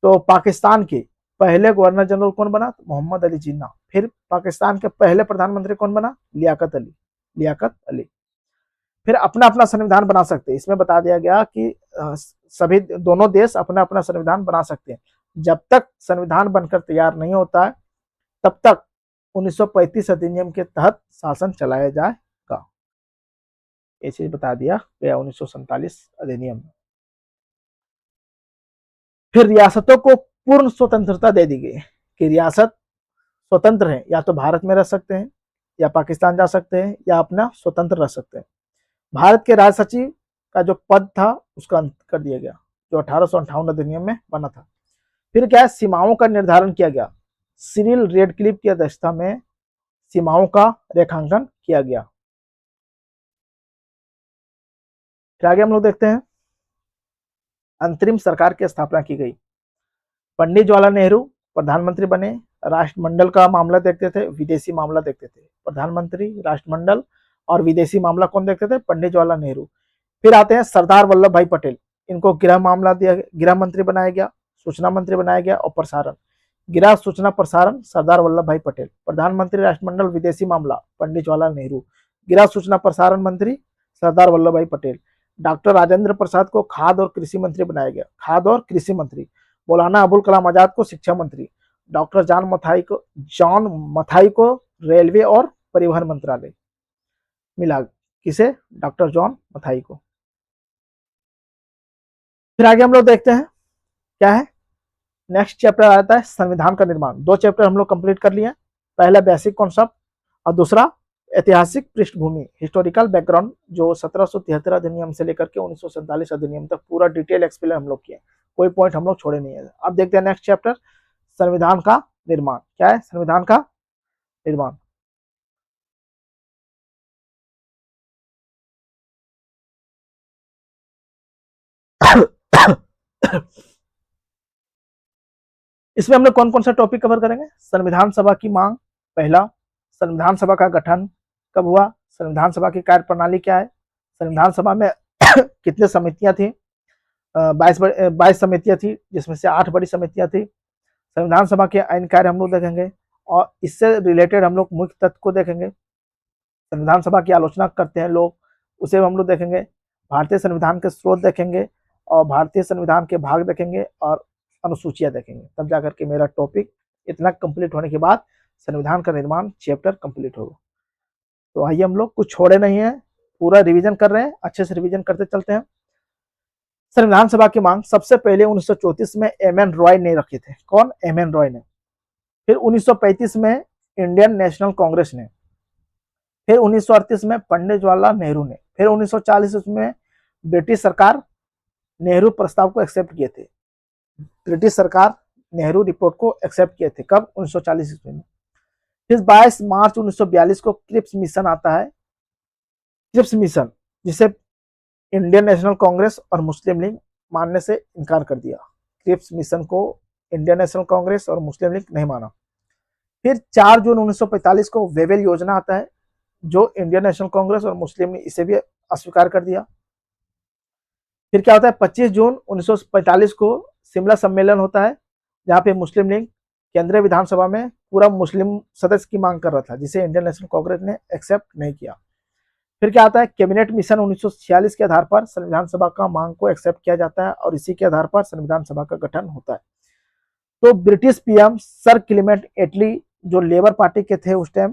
तो पाकिस्तान के पहले गवर्नर जनरल कौन बना? मोहम्मद अली जिन्ना। फिर पाकिस्तान के पहले प्रधानमंत्री कौन बना? लियाकत अली। फिर अपना अपना संविधान बना सकते हैं। इसमें बता दिया गया कि सभी दोनों देश अपना अपना संविधान बना सकते हैं। जब तक संविधान बनकर तैयार नहीं होता है तब तक 1935 अधिनियम के तहत शासन चलाया जाएगा। ये चीज बता दिया गया 1947 अधिनियम में। फिर रियासतों को पूर्ण स्वतंत्रता दे दी गई कि रियासत स्वतंत्र है, या तो भारत में रह सकते हैं, या पाकिस्तान जा सकते हैं, या अपना स्वतंत्र रह सकते हैं। भारत के राज सचिव का जो पद था उसका अंत कर दिया गया, जो 1858 अधिनियम में बना था। फिर क्या है, सीमाओं का निर्धारण किया गया। सिरिल रेडक्लिफ की अध्यक्षता में सीमाओं का रेखांकन किया गया। फिर आगे हम लोग देखते हैं, अंतरिम सरकार की स्थापना की गई। पंडित जवाहरलाल नेहरू प्रधानमंत्री बने, राष्ट्रमंडल का मामला देखते थे, विदेशी मामला देखते थे। प्रधानमंत्री, राष्ट्रमंडल और विदेशी मामला कौन देखते थे? पंडित जवाहरलाल नेहरू। फिर आते हैं सरदार वल्लभ भाई पटेल। इनको गृह मामला दिया, गृह मंत्री बनाया गया, सूचना मंत्री बनाया गया, और प्रसारण, गृह सूचना प्रसारण सरदार वल्लभ भाई पटेल। प्रधानमंत्री, राष्ट्रमंडल, विदेशी मामला पंडित जवाहरलाल नेहरू। गृह सूचना प्रसारण मंत्री सरदार वल्लभ भाई पटेल। डॉक्टर राजेंद्र प्रसाद को खाद्य और कृषि मंत्री बनाया गया, खाद्य और कृषि मंत्री। मौलाना अबुल कलाम आजाद को शिक्षा मंत्री। डॉक्टर जॉन मथाई को रेलवे और परिवहन मंत्रालय मिला। किसे? डॉक्टर जॉन मथाई को। फिर आगे हम लोग देखते हैं क्या है, नेक्स्ट चैप्टर आता है संविधान का निर्माण। 2 चैप्टर हम लोग कंप्लीट कर लिए। पहला बेसिक कॉन्सेप्ट और दूसरा ऐतिहासिक पृष्ठभूमि, हिस्टोरिकल बैकग्राउंड, जो 1773 अधिनियम से लेकर के 1947 अधिनियम तक पूरा डिटेल एक्सप्लेन हम लोग किए, कोई पॉइंट हम लोग छोड़े नहीं है। अब देखते हैं नेक्स्ट चैप्टर, संविधान का निर्माण। क्या है? संविधान का निर्माण। इसमें हम लोग कौन कौन सा टॉपिक कवर करेंगे? संविधान सभा की मांग पहला, संविधान सभा का गठन कब हुआ, संविधान सभा की कार्य प्रणाली क्या है, संविधान सभा में कितने समितियां थी, 22 समितियां थी, जिसमें से 8 बड़ी समितियां थी। संविधान सभा के आइन कार्य हम लोग देखेंगे, और इससे रिलेटेड हम लोग मुख्य तथ्य को देखेंगे। संविधान सभा की आलोचना करते हैं लोग, उसे हम लोग देखेंगे। भारतीय संविधान के स्रोत देखेंगे, और भारतीय संविधान के भाग देखेंगे, और अनुसूचियां देखेंगे। तब जाकर के मेरा टॉपिक इतना कंप्लीट होने के बाद संविधान का निर्माण चैप्टर कंप्लीट होगा। तो आइए, हम लोग कुछ छोड़े नहीं है, पूरा रिवीजन कर रहे हैं, अच्छे से रिवीजन करते चलते हैं। संविधान सभा की मांग सबसे पहले 1934 में एम.एन. रॉय ने रखे थे। कौन? एम.एन. रॉय ने। फिर 1935 में इंडियन नेशनल कांग्रेस ने। फिर 1938 में पंडित जवाहरलाल नेहरू ने। फिर 1940 में ब्रिटिश सरकार नेहरू प्रस्ताव को एक्सेप्ट किए थे। ब्रिटिश सरकार नेहरू रिपोर्ट को एक्सेप्ट किए थे। कब? 1940 में। फिर 22 मार्च 1942 को क्रिप्स मिशन आता है। क्रिप्स मिशन, जिसे इंडियन नेशनल कांग्रेस और मुस्लिम लीग मानने से इनकार कर दिया। क्रिप्स मिशन को इंडियन नेशनल कांग्रेस और मुस्लिम लीग नहीं माना। फिर 4 जून 1945 को वेवेल योजना आता है, जो इंडियन नेशनल कांग्रेस और मुस्लिम लीग इसे भी अस्वीकार कर दिया। फिर क्या होता है, 25 जून 1945 को शिमला सम्मेलन होता है, जहां पे मुस्लिम लीग केंद्रीय विधानसभा में पूरा मुस्लिम सदस्य की मांग कर रहा था, जिसे इंडियन नेशनल कांग्रेस ने एक्सेप्ट नहीं किया। फिर क्या आता है, कैबिनेट मिशन 1946 के आधार पर संविधान सभा का मांग को एक्सेप्ट किया जाता है, और इसी के आधार पर संविधान सभा का गठन होता है। तो ब्रिटिश पीएम सर क्लीमेंट एटली, जो लेबर पार्टी के थे उस टाइम,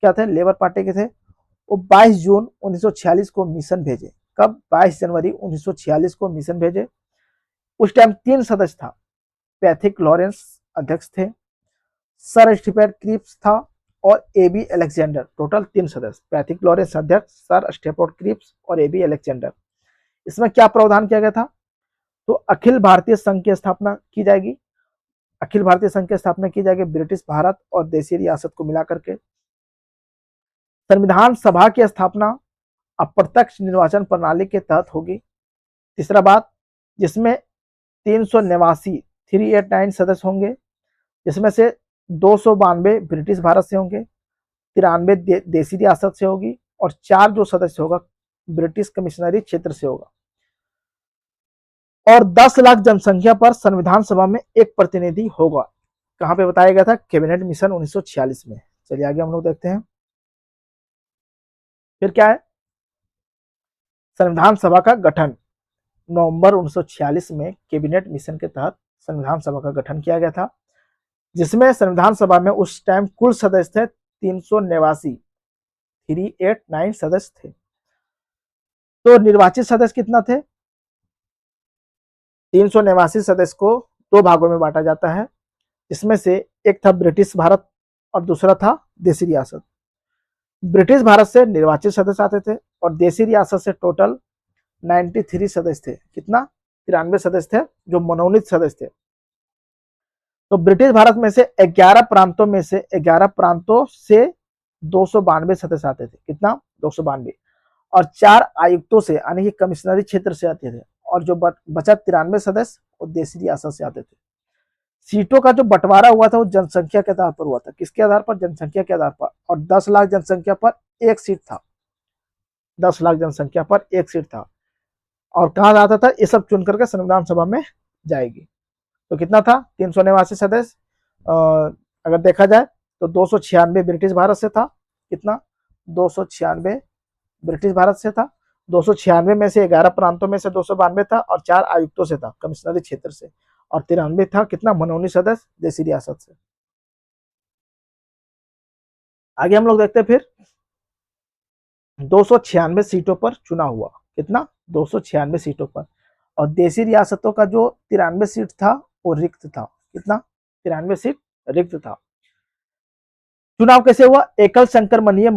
क्या थे? लेबर पार्टी के थे। वो 22 जून 1946 को मिशन भेजे। कब? 22 जनवरी 1946 को मिशन भेजे। उस टाइम 3 सदस्य था। पैथिक लॉरेंस अध्यक्ष थे, सर स्टीफेन क्रिप्स था, और AB अलेक्जेंडर, टोटल 3 सदस्य, पैथिक लॉरेंस अध्यक्ष, सर स्टेफोर्ड क्रिप्स और AB अलेक्जेंडर। इसमें क्या प्रावधान किया गया था? तो अखिल भारतीय संघ की स्थापना की जाएगी। अखिल भारतीय संघ की स्थापना की जाएगी ब्रिटिश भारत और देशी रियासत को मिलाकर के। संविधान सभा की स्थापना अप्रत्यक्ष निर्वाचन प्रणाली के तहत होगी। तीसरा बात, जिसमें 389 389 सदस्य होंगे, जिसमें से 292 ब्रिटिश भारत से होंगे, 93 देशी रियासत से होगी और 4 जो सदस्य होगा ब्रिटिश कमिश्नरी क्षेत्र से होगा। और 10 लाख जनसंख्या पर संविधान सभा में एक प्रतिनिधि होगा। कहां पे बताया गया था? कैबिनेट मिशन 1946 में। चलिए आगे हम लोग देखते हैं। फिर क्या है? संविधान सभा का गठन नवंबर 1946 में कैबिनेट मिशन के तहत संविधान सभा का गठन किया गया था, जिसमें संविधान सभा में उस टाइम कुल सदस्य थे 389 सदस्य थे। तो निर्वाचित सदस्य कितना थे? 389 सदस्य को 2 भागों में बांटा जाता है, इसमें से एक था ब्रिटिश भारत और दूसरा था देशी रियासत। ब्रिटिश भारत से निर्वाचित सदस्य आते थे और देशी रियासत से टोटल 93 सदस्य थे। कितना? 93 सदस्य थे जो मनोनीत सदस्य थे। तो ब्रिटिश भारत में से 11 प्रांतों से 292 सदस्य आते थे। कितना? 292। और 4 आयुक्तों से यानी कि कमिश्नरी क्षेत्र से आते थे और जो बचा 93 सदस्य वो देशी रियासत से आते थे। सीटों का जो बंटवारा हुआ था वो जनसंख्या के आधार पर हुआ था। किसके आधार पर? जनसंख्या के आधार पर। और 10 लाख जनसंख्या पर एक सीट था। 10 लाख जनसंख्या पर एक सीट था। और कहा जाता था ये सब चुन करके संविधान सभा में जाएगी। तो कितना था? 389 सदस्य। अगर देखा जाए तो 296 ब्रिटिश भारत से था। कितना? 296 ब्रिटिश भारत से था। 296 में से 11 प्रांतों में से 292 था और 4 आयुक्तों से था, कमिश्नरी क्षेत्र से। और 93 था कितना? मनोनीत सदस्य देशी रियासत से। आगे हम लोग देखते हैं। फिर 296 सीटों पर चुनाव हुआ। कितना? 296 सीटों पर। और देशी रियासतों का जो 93 सीट था वो रिक्त था। कितना? 93 सीट रिक्त था। चुनाव कैसे हुआ? एकल संक्रमणीय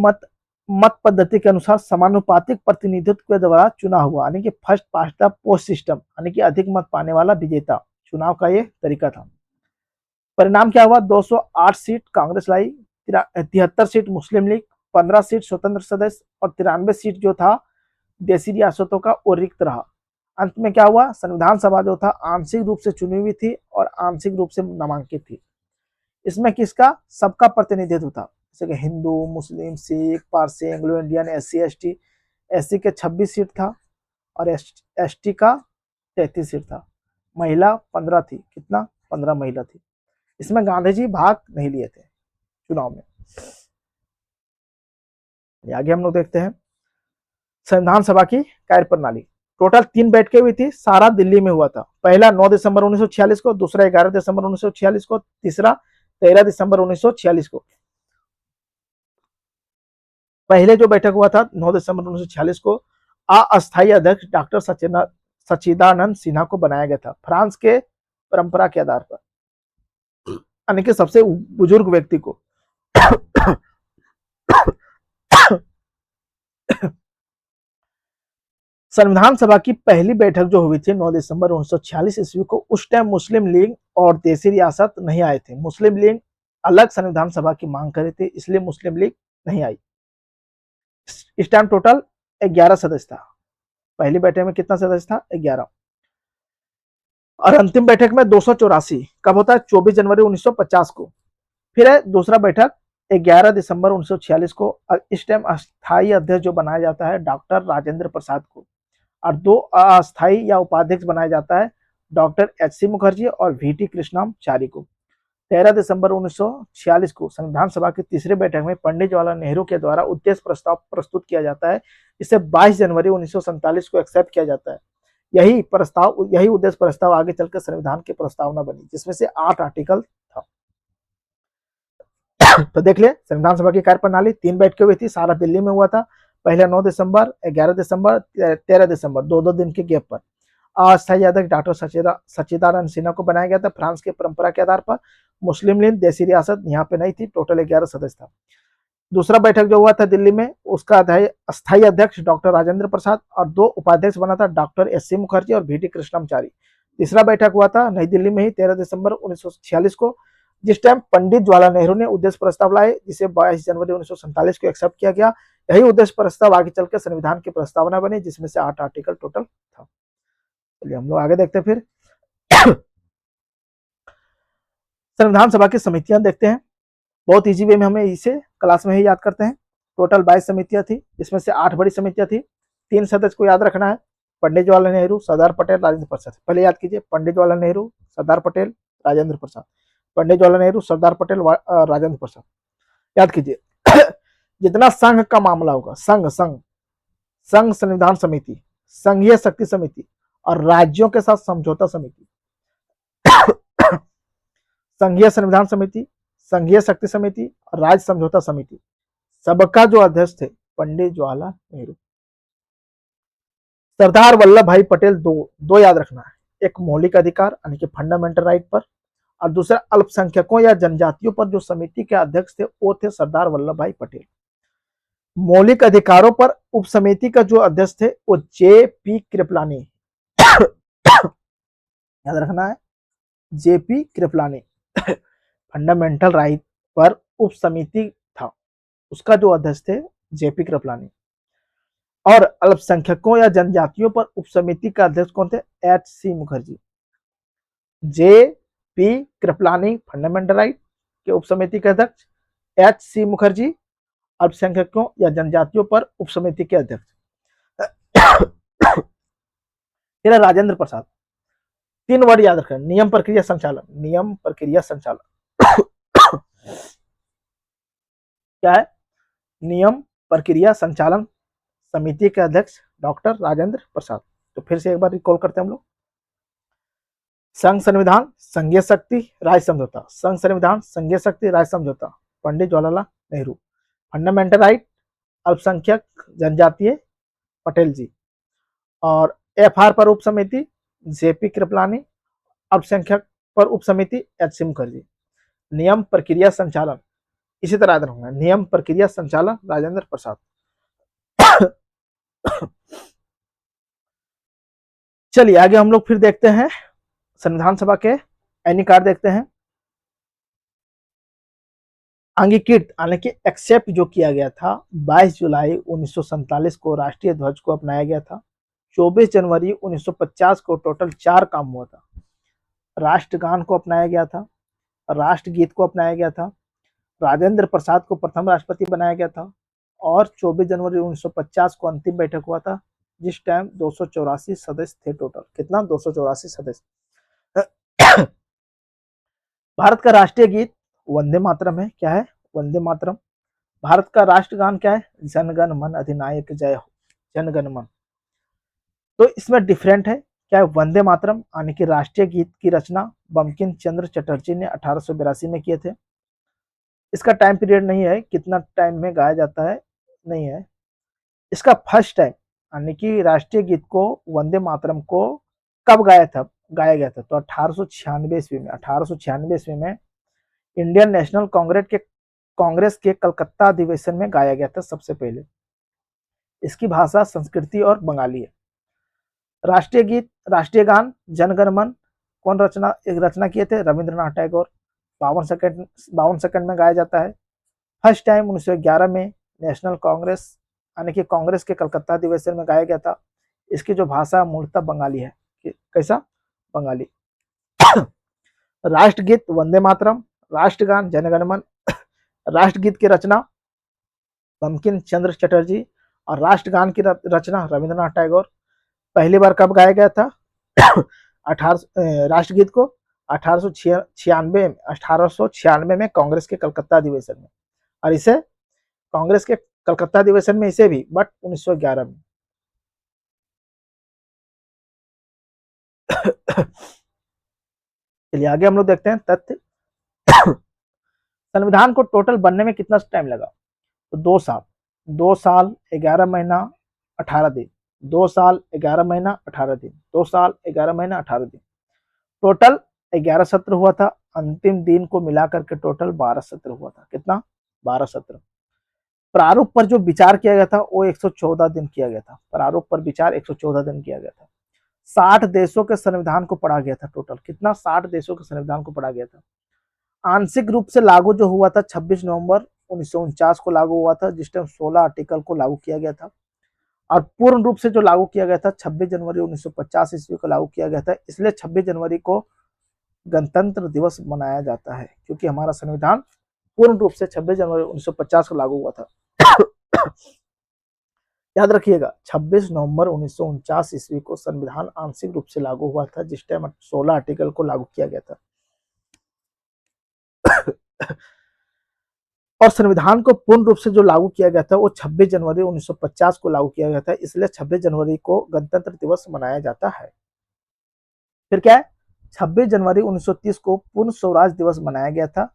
मत पद्धति के अनुसार समानुपातिक प्रतिनिधित्व के द्वारा चुनाव हुआ, यानी कि first past the post system, यानी कि अधिक मत पाने वाला विजेता। चुनाव का ये तरीका था। परिणाम क्या हुआ? 208 सीट कांग्रेस लाई, 73 सीट मुस्लिम लीग, 15 सीट स्वतंत्र सदस्य और 93 सीट जो था देशी रियासतों का वो रिक्त रहा। अंत में क्या हुआ? संविधान सभा जो था आंशिक रूप से चुनी हुई थी और आंशिक रूप से नामांकित थी। इसमें किसका? सबका प्रतिनिधित्व था, जैसे कि हिंदू, मुस्लिम, सिख, पारसी, Anglo Indian, SC ST। SC के 26 सीट था और ST का 33 सीट था। महिला 15 थी। कितना? 15 महिला थी। इसमें गांधी जी भाग नहीं लिए थे चुनाव में। आगे हम लोग देखते हैं संविधान सभा की कार्यप्रणाली। टोटल 3 बैठकें हुई थी, सारा दिल्ली में हुआ था। पहला 9 दिसंबर 1946 को, दूसरा 11 दिसंबर 1946 को, तीसरा 13 दिसंबर 1946 को। पहले जो बैठक हुआ था 9 दिसंबर 1946 को, अस्थायी अध्यक्ष डॉक्टर सच्चिदानंद सिन्हा को बनाया गया था, फ्रांस के परंपरा के आधार पर, यानी कि सबसे बुजुर्ग व्यक्ति को। संविधान सभा की पहली बैठक जो हुई थी 9 दिसंबर 1946 ईस्वी को, उस टाइम मुस्लिम लीग और देशी रियासत नहीं आए थे। मुस्लिम लीग अलग संविधान सभा की मांग कर रही थी, इसलिए मुस्लिम लीग नहीं आई। इस टाइम टोटल 11 सदस्य था। पहली बैठक में कितना सदस्य था? 11। और अंतिम बैठक में 284 कब होता है? 24 जनवरी 1950 को। फिर है दूसरा बैठक 11 दिसंबर 1946 को। इस टाइम अस्थायी अध्यक्ष जो बनाया जाता है डॉक्टर राजेंद्र प्रसाद को, और 2 अस्थायी या उपाध्यक्ष बनाया जाता है डॉक्टर HC मुखर्जी और VT कृष्णाचारी को। 13 दिसंबर 1946 को संविधान सभा की तीसरी बैठक में पंडित जवाहरलाल नेहरू के द्वारा उद्देश्य प्रस्ताव प्रस्तुत किया जाता है। इसे 22 जनवरी 1947 को एक्सेप्ट किया जाता है। यही उद्देश्य प्रस्ताव आगे चलकर संविधान की प्रस्तावना बनी, जिसमें से 8 आर्टिकल था। तो देख ले संविधान सभा की कार्यप्रणाली। 3 बैठकें हुई थी, सारा दिल्ली में हुआ था। पहले 9 दिसंबर, 11 दिसंबर, 13 दिसंबर, 2-2 दिन के गैप पर। अस्थायी अध्यक्ष डॉक्टर सच्चिदानंद सिन्हा को बनाया गया था फ्रांस की परंपरा के आधार पर। मुस्लिम लीग देसी रियासत यहाँ पे नहीं थी, टोटल 11 सदस्य था। दूसरा बैठक जो हुआ था दिल्ली में, उसका अस्थायी अध्यक्ष डॉक्टर राजेंद्र प्रसाद और 2 उपाध्यक्ष बना था डॉक्टर एस.सी. मुखर्जी और वी.डी. कृष्णमाचारी। तीसरा बैठक हुआ था नई दिल्ली में ही 13 दिसंबर 1946 को, जिस टाइम पंडित जवाहरलाल नेहरू ने उद्देश्य प्रस्ताव लाए, जिसे 22 जनवरी 1947 को एक्सेप्ट किया गया। यही उद्देश्य प्रस्ताव आगे चलकर संविधान की प्रस्तावना बनी, जिसमें से 8 आर्टिकल टोटल था। चलिए हम लोग आगे देखते हैं। फिर संविधान सभा की समितियां देखते हैं। बहुत इजी वे में हमें इसे क्लास में ही याद करते हैं। टोटल 22 समितियां थी, इसमें से 8 बड़ी समितियां थी। 3 सदस्य को याद रखना है, पंडित जवाहरलाल नेहरू, सरदार पटेल, राजेंद्र प्रसाद। पहले याद कीजिए, पंडित जवाहरलाल नेहरू, सरदार पटेल, राजेंद्र प्रसाद। पंडित जवाहरलाल नेहरू, सरदार पटेल, राजेंद्र प्रसाद। याद कीजिए। जितना संघ का मामला होगा, संघ संविधान समिति, संघीय शक्ति समिति और राज्यों के साथ समझौता समिति, संघीय संविधान समिति, संघीय शक्ति समिति और राज्य समझौता समिति, सबका जो अध्यक्ष थे पंडित जवाहरलाल नेहरू। सरदार वल्लभ भाई पटेल दो याद रखना है, एक मौलिक अधिकार यानी कि फंडामेंटल राइट पर, और दूसरा अल्पसंख्यकों या जनजातियों पर जो समिति के अध्यक्ष थे वो थे सरदार वल्लभ भाई पटेल। मौलिक अधिकारों पर उप समिति का जो अध्यक्ष थे वो जे.पी. कृपलानी। याद रखना है, जे.पी. कृपलानी। फंडामेंटल राइट पर उप समिति था, उसका जो अध्यक्ष थे जे.पी. कृपलानी। और अल्पसंख्यकों या जनजातियों पर उप समिति का अध्यक्ष कौन थे? H C. Mukherjee. J P. Kripalani fundamental right के उप समिति के अध्यक्ष, एच.सी. मुखर्जी अल्पसंख्यकों या जनजातियों पर उप समिति के अध्यक्ष। फिर राजेंद्र प्रसाद। 3 वर्ड याद रखें, नियम प्रक्रिया संचालन, नियम प्रक्रिया संचालन। क्या है? नियम प्रक्रिया संचालन समिति के अध्यक्ष डॉक्टर राजेंद्र प्रसाद। तो फिर से एक बार रिकॉल करते हैं हम लोग। संघ संविधान, संघीय शक्ति, राज्य समझौता। संघ संविधान, संघीय शक्ति, राज्य समझौता, पंडित जवाहरलाल नेहरू। फंडामेंटल राइट, अल्पसंख्यक जनजातीय, पटेल जी। और एफ.आर. पर उप समिति जे.पी. कृपलानी, अल्पसंख्यक पर उप समिति एच.सी. मुखर्जी। नियम प्रक्रिया संचालन इसी तरह याद रखूंगा, नियम प्रक्रिया संचालन राजेंद्र प्रसाद। चलिए आगे हम लोग फिर देखते हैं संविधान सभा के एनी कार्ड देखते हैं। अंगीकृत यानी कि एक्सेप्ट जो किया गया था 22 जुलाई 1947 को राष्ट्रीय ध्वज को अपनाया गया था। 24 जनवरी 1950 को टोटल 4 काम हुआ था। राष्ट्रगान को अपनाया गया था, राष्ट्रगीत को अपनाया गया था, राजेंद्र प्रसाद को प्रथम राष्ट्रपति बनाया गया था, और 24 जनवरी 1950 को अंतिम बैठक हुआ था, जिस टाइम 284 सदस्य थे टोटल। कितना? 284 सदस्य। भारत का राष्ट्रीय गीत वंदे मातरम है। क्या है? वंदे मातरम। भारत का राष्ट्रगान क्या है? जनगण मन अधिनायक जय हो, जनगण मन। तो इसमें डिफरेंट है। क्या है? वंदे मातरम यानी कि राष्ट्रीय गीत की रचना बंकिम चंद्र चटर्जी ने 1882 में किए थे। इसका टाइम पीरियड नहीं है, कितना टाइम में गाया जाता है नहीं है। इसका फर्स्ट टाइम यानी कि राष्ट्रीय गीत को, वंदे मातरम को कब गाया गया था? तो 1896 ईस्वी में। 1896 ईस्वी में इंडियन नेशनल कांग्रेस के कलकत्ता अधिवेशन में गाया गया था सबसे पहले। इसकी भाषा संस्कृति और बंगाली है। राष्ट्रीय गीत, राष्ट्रीय गान जनगण मन कौन रचना किए थे? रविंद्रनाथ टैगोर। 52 सेकंड में गाया जाता है। फर्स्ट टाइम 1911 में नेशनल कांग्रेस यानी कि कांग्रेस के कलकत्ता अधिवेशन में गाया गया था। इसकी जो भाषा मूलतः बंगाली है। कैसा? बंगाली। राष्ट्रगीत वंदे मातरम, राष्ट्रगान जनगण मन, राष्ट्रगीत की रचना बंकिम चंद्र चटर्जी और राष्ट्रगान की रचना रविंद्रनाथ टैगोर। पहली बार कब गाया गया था? राष्ट्रगीत को 1896 में कांग्रेस के कलकत्ता अधिवेशन में, और इसे कांग्रेस के कलकत्ता अधिवेशन में इसे भी, बट 1911 में। चलिए आगे हम लोग देखते हैं तथ्य। संविधान को टोटल बनने में कितना टाइम लगा? तो 2 साल। 2 साल 11 महीना 18 दिन। 2 साल 11 महीना 18 दिन। 2 साल 11 महीना 18 दिन। टोटल 11 सत्र हुआ था, अंतिम दिन को मिला करके टोटल 12 सत्र हुआ था। कितना? 12 सत्र। प्रारूप पर जो विचार किया गया था वो 114 दिन किया गया था। प्रारूप पर विचार 114 दिन किया गया था। 60 देशों के संविधान को पढ़ा गया था टोटल। कितना? 60 देशों के संविधान को पढ़ा गया था। आंशिक रूप से लागू जो हुआ था 26 नवंबर 1949 को लागू हुआ था, जिस टाइम 16 आर्टिकल को लागू किया गया था। और पूर्ण रूप से जो लागू किया गया था 26 जनवरी 1950 ईस्वी को लागू किया गया था। इसलिए 26 जनवरी को गणतंत्र दिवस मनाया जाता है, क्योंकि हमारा संविधान पूर्ण रूप से 26 जनवरी 1950 को लागू हुआ था। याद रखिएगा, 26 नवंबर 1949 ईस्वी को संविधान आंशिक रूप से लागू हुआ था, जिस टाइम 16 आर्टिकल को लागू किया गया था। और संविधान को पूर्ण रूप से जो लागू किया गया था वो 26 जनवरी 1950 को लागू किया गया था, इसलिए 26 जनवरी को गणतंत्र दिवस मनाया जाता है। फिर क्या है? 26 जनवरी 1930 को पूर्ण स्वराज दिवस मनाया गया था।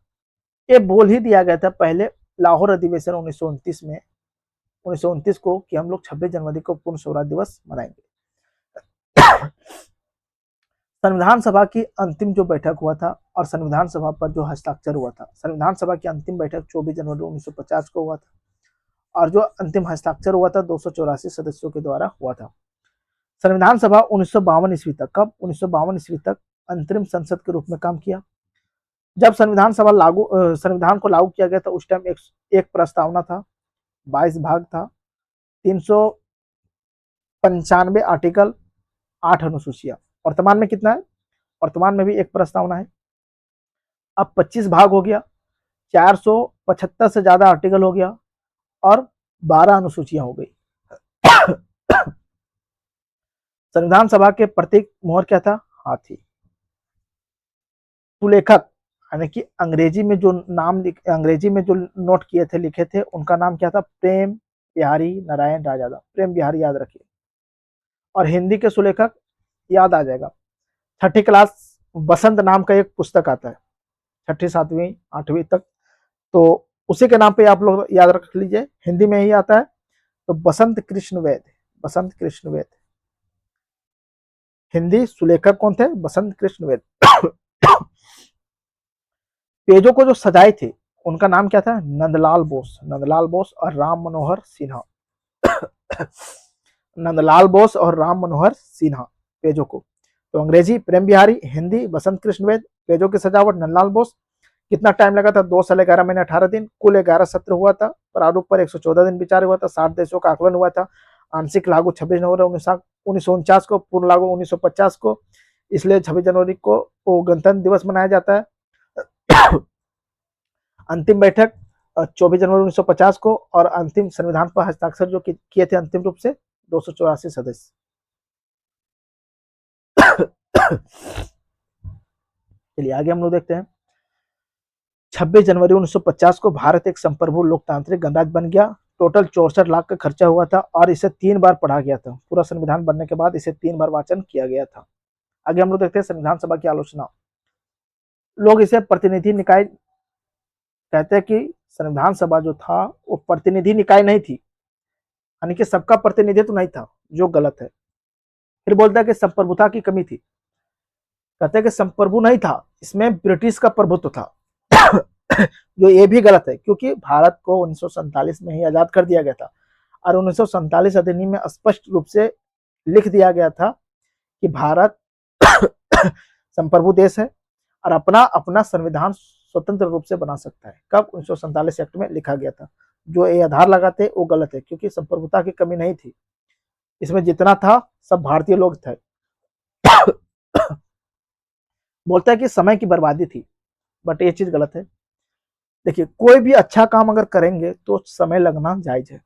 ये बोल ही दिया गया था पहले लाहौर अधिवेशन 1929 को कि हम लोग 26 जनवरी को पूर्ण स्वराज दिवस मनाएंगे। संविधान सभा की अंतिम जो बैठक हुआ था और संविधान सभा पर जो हस्ताक्षर हुआ था, संविधान सभा की अंतिम बैठक 24 जनवरी 1950 को हुआ था और जो अंतिम हस्ताक्षर हुआ था 284 सदस्यों के द्वारा हुआ था। संविधान सभा 1952 ईस्वी तक, कब? 1952 ईस्वी तक अंतरिम संसद के रूप में काम किया। जब संविधान को लागू किया गया था उस टाइम एक प्रस्तावना था, 22 भाग था, 395 आर्टिकल, 8 अनुसूचियां। वर्तमान में कितना है? वर्तमान में भी एक प्रस्तावना है। अब 25 भाग हो गया, 475 से ज्यादा आर्टिकल हो गया और 12 अनुसूचियां हो गई। संविधान सभा के प्रतीक मोहर क्या था? हाथी। सुलेखक यानी कि अंग्रेजी में जो नोट किए थे, लिखे थे, उनका नाम क्या था? प्रेम बिहारी नारायण राजादा। प्रेम बिहारी याद रखिए। और हिंदी के सुलेखक याद आ जाएगा, 6ठी क्लास बसंत नाम का एक पुस्तक आता है, 6ठी 7वीं 8वीं तक, तो उसी के नाम पे आप लोग याद रख लीजिए, हिंदी में ही आता है। तो बसंत कृष्ण वैद, बसंत कृष्ण वैद। हिंदी सुलेखक कौन थे? बसंत कृष्ण वैद। पेजों को जो सजाए थे उनका नाम क्या था? नंदलाल बोस। नंदलाल बोस और राम मनोहर सिन्हा। नंदलाल बोस और राम मनोहर सिन्हा पेजों को। तो अंग्रेजी प्रेम बिहारी, हिंदी बसंत कृष्ण वैद, पेजों की सजावट नंदलाल बोस। कितना टाइम लगा था? 2 साल 11 महीने 18 दिन। कुल 11 सत्र हुआ था। प्रारूप पर 114 दिन विचार हुआ था। 60 देशों का आकलन हुआ था। आंशिक लागू 26 नवंबर 1949 को, पूर्ण लागू 1950 को, इसलिए 26 जनवरी को गणतंत्र दिवस मनाया जाता है। अंतिम बैठक 24 जनवरी 1950 को और अंतिम संविधान पर हस्ताक्षर जो किए थे अंतिम रूप से 284 सदस्य। चलिए आगे हम लोग देखते हैं। 26 जनवरी 1950 को भारत एक संप्रभु लोकतांत्रिक गणराज्य बन गया। टोटल 64 लाख का खर्चा हुआ था और इसे 3 बार पढ़ा गया था। पूरा संविधान बनने के बाद इसे 3 बार वाचन किया गया था। आगे हम लोग देखते हैं संविधान सभा की आलोचना। लोग इसे प्रतिनिधि निकाय कहते हैं कि संविधान सभा जो था वो प्रतिनिधि निकाय नहीं थी, यानी कि सबका प्रतिनिधित्व नहीं था, जो गलत है। फिर बोलता है कि संप्रभुता की कमी थी। कहते हैं कि संप्रभु नहीं था, इसमें ब्रिटिश का प्रभुत्व था। जो ये भी गलत है, क्योंकि भारत को 1947 में ही आजाद कर दिया गया था और 1947 अधिनियम में स्पष्ट रूप से लिख दिया गया था कि भारत संप्रभु देश है और अपना अपना संविधान स्वतंत्र रूप से बना सकता है। कब? 1947 एक्ट में लिखा गया था। जो ये आधार लगाते वो गलत है, क्योंकि संप्रभुता की कमी नहीं थी, इसमें जितना था सब भारतीय लोग थे। बोलता है कि समय की बर्बादी थी, बट ये चीज गलत है। देखिए, कोई भी अच्छा काम अगर करेंगे तो समय लगना जायज है।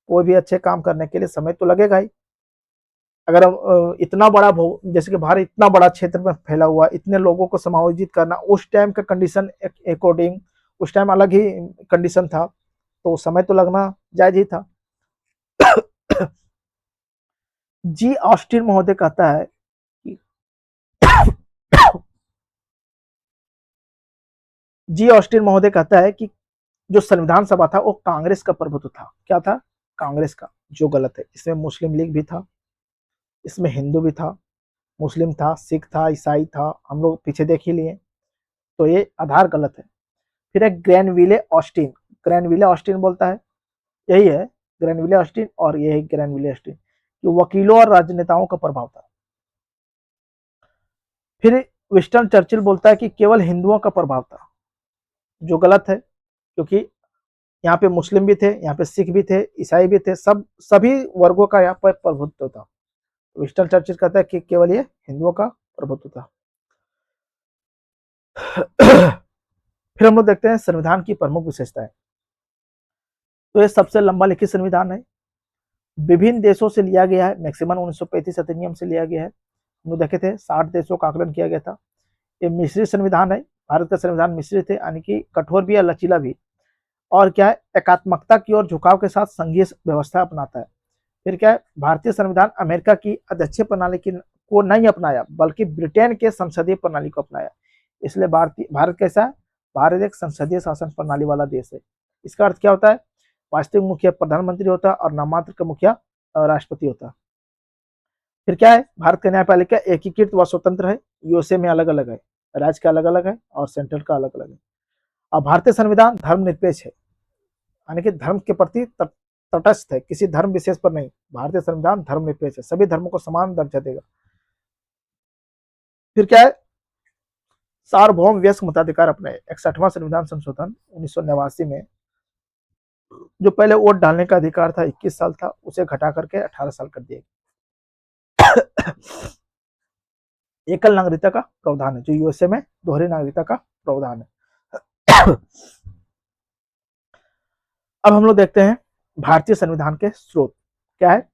कोई भी अच्छे काम करने के लिए समय तो लगेगा ही। अगर इतना बड़ा जैसे कि भारत इतना बड़ा क्षेत्र में फैला हुआ, इतने लोगों को समायोजित करना, उस टाइम का कंडीशन अकॉर्डिंग, उस टाइम अलग ही कंडीशन था, तो समय तो लगना जायज ही था। जी ऑस्टिन महोदय कहता है कि जी ऑस्टिन महोदय कहता है कि जो संविधान सभा था वो कांग्रेस का प्रभुत्व था। क्या था? कांग्रेस का, जो गलत है। इसमें मुस्लिम लीग भी था, इसमें हिंदू भी था, मुस्लिम था, सिख था, ईसाई था, हम लोग पीछे देख ही लिए। तो ये आधार गलत है। फिर है ग्रेनविले ऑस्टिन, ग्रेनविले ऑस्टिन बोलता है, यही है ग्रेनविले ऑस्टिन, और ये है ग्रेनविले ऑस्टिन कि वकीलों और राजनेताओं का प्रभाव था। फिर विंस्टन चर्चिल बोलता है कि केवल हिंदुओं का प्रभाव था, जो गलत है, क्योंकि यहाँ पे मुस्लिम भी थे, यहाँ पे सिख भी थे, ईसाई भी थे, सभी वर्गों का यहाँ पर प्रभुत्व था। विंस्टन चर्चिल कहता है कि केवल ये हिंदुओं का प्रभुत्व था। फिर हम लोग देखते हैं संविधान की प्रमुख विशेषताएं। तो ये सबसे लंबा लिखित संविधान है, विभिन्न देशों से लिया गया है, मैक्सिमम 1935 अधिनियम से लिया गया है। हम लोग देखे थे 60 देशों का आकलन किया गया था। ये मिश्रित संविधान है, भारत का संविधान मिश्रित है, यानी कि कठोर भी है, लचीला भी, और क्या है, एकात्मकता की ओर झुकाव के साथ संघीय व्यवस्था अपनाता है। फिर क्या है, भारतीय संविधान अमेरिका की अध्यक्षीय प्रणाली को नहीं अपनाया, बल्कि ब्रिटेन के संसदीय प्रणाली को अपनाया। इसलिए भारत कैसा है, भारत एक संसदीय शासन प्रणाली वाला देश है। इसका अर्थ क्या होता है, वास्तविक मुखिया प्रधानमंत्री होता है और नाममात्र का मुखिया राष्ट्रपति होता है। फिर क्या है, भारत का न्यायपालिका एकीकृत व स्वतंत्र है, यूएसए में अलग अलग है, राज्य का अलग अलग है और सेंट्रल का अलग अलग है। और भारतीय संविधान धर्मनिरपेक्ष है, यानी कि धर्म के प्रति तटस्थ है, किसी धर्म विशेष पर नहीं। भारतीय संविधान धर्मनिरपेक्ष है, सभी धर्मों को समान दर्जा देगा। फिर क्या है, सार्वभौम वयस्क मताधिकार अपने 61वां संविधान संशोधन 1989 में जो पहले वोट डालने का अधिकार था 21 साल था, उसे घटा करके 18 साल कर दिया। एकल नागरिकता का प्रावधान है, जो यूएसए में दोहरी नागरिकता का प्रावधान है। अब हम लोग देखते हैं भारतीय संविधान के स्रोत क्या है।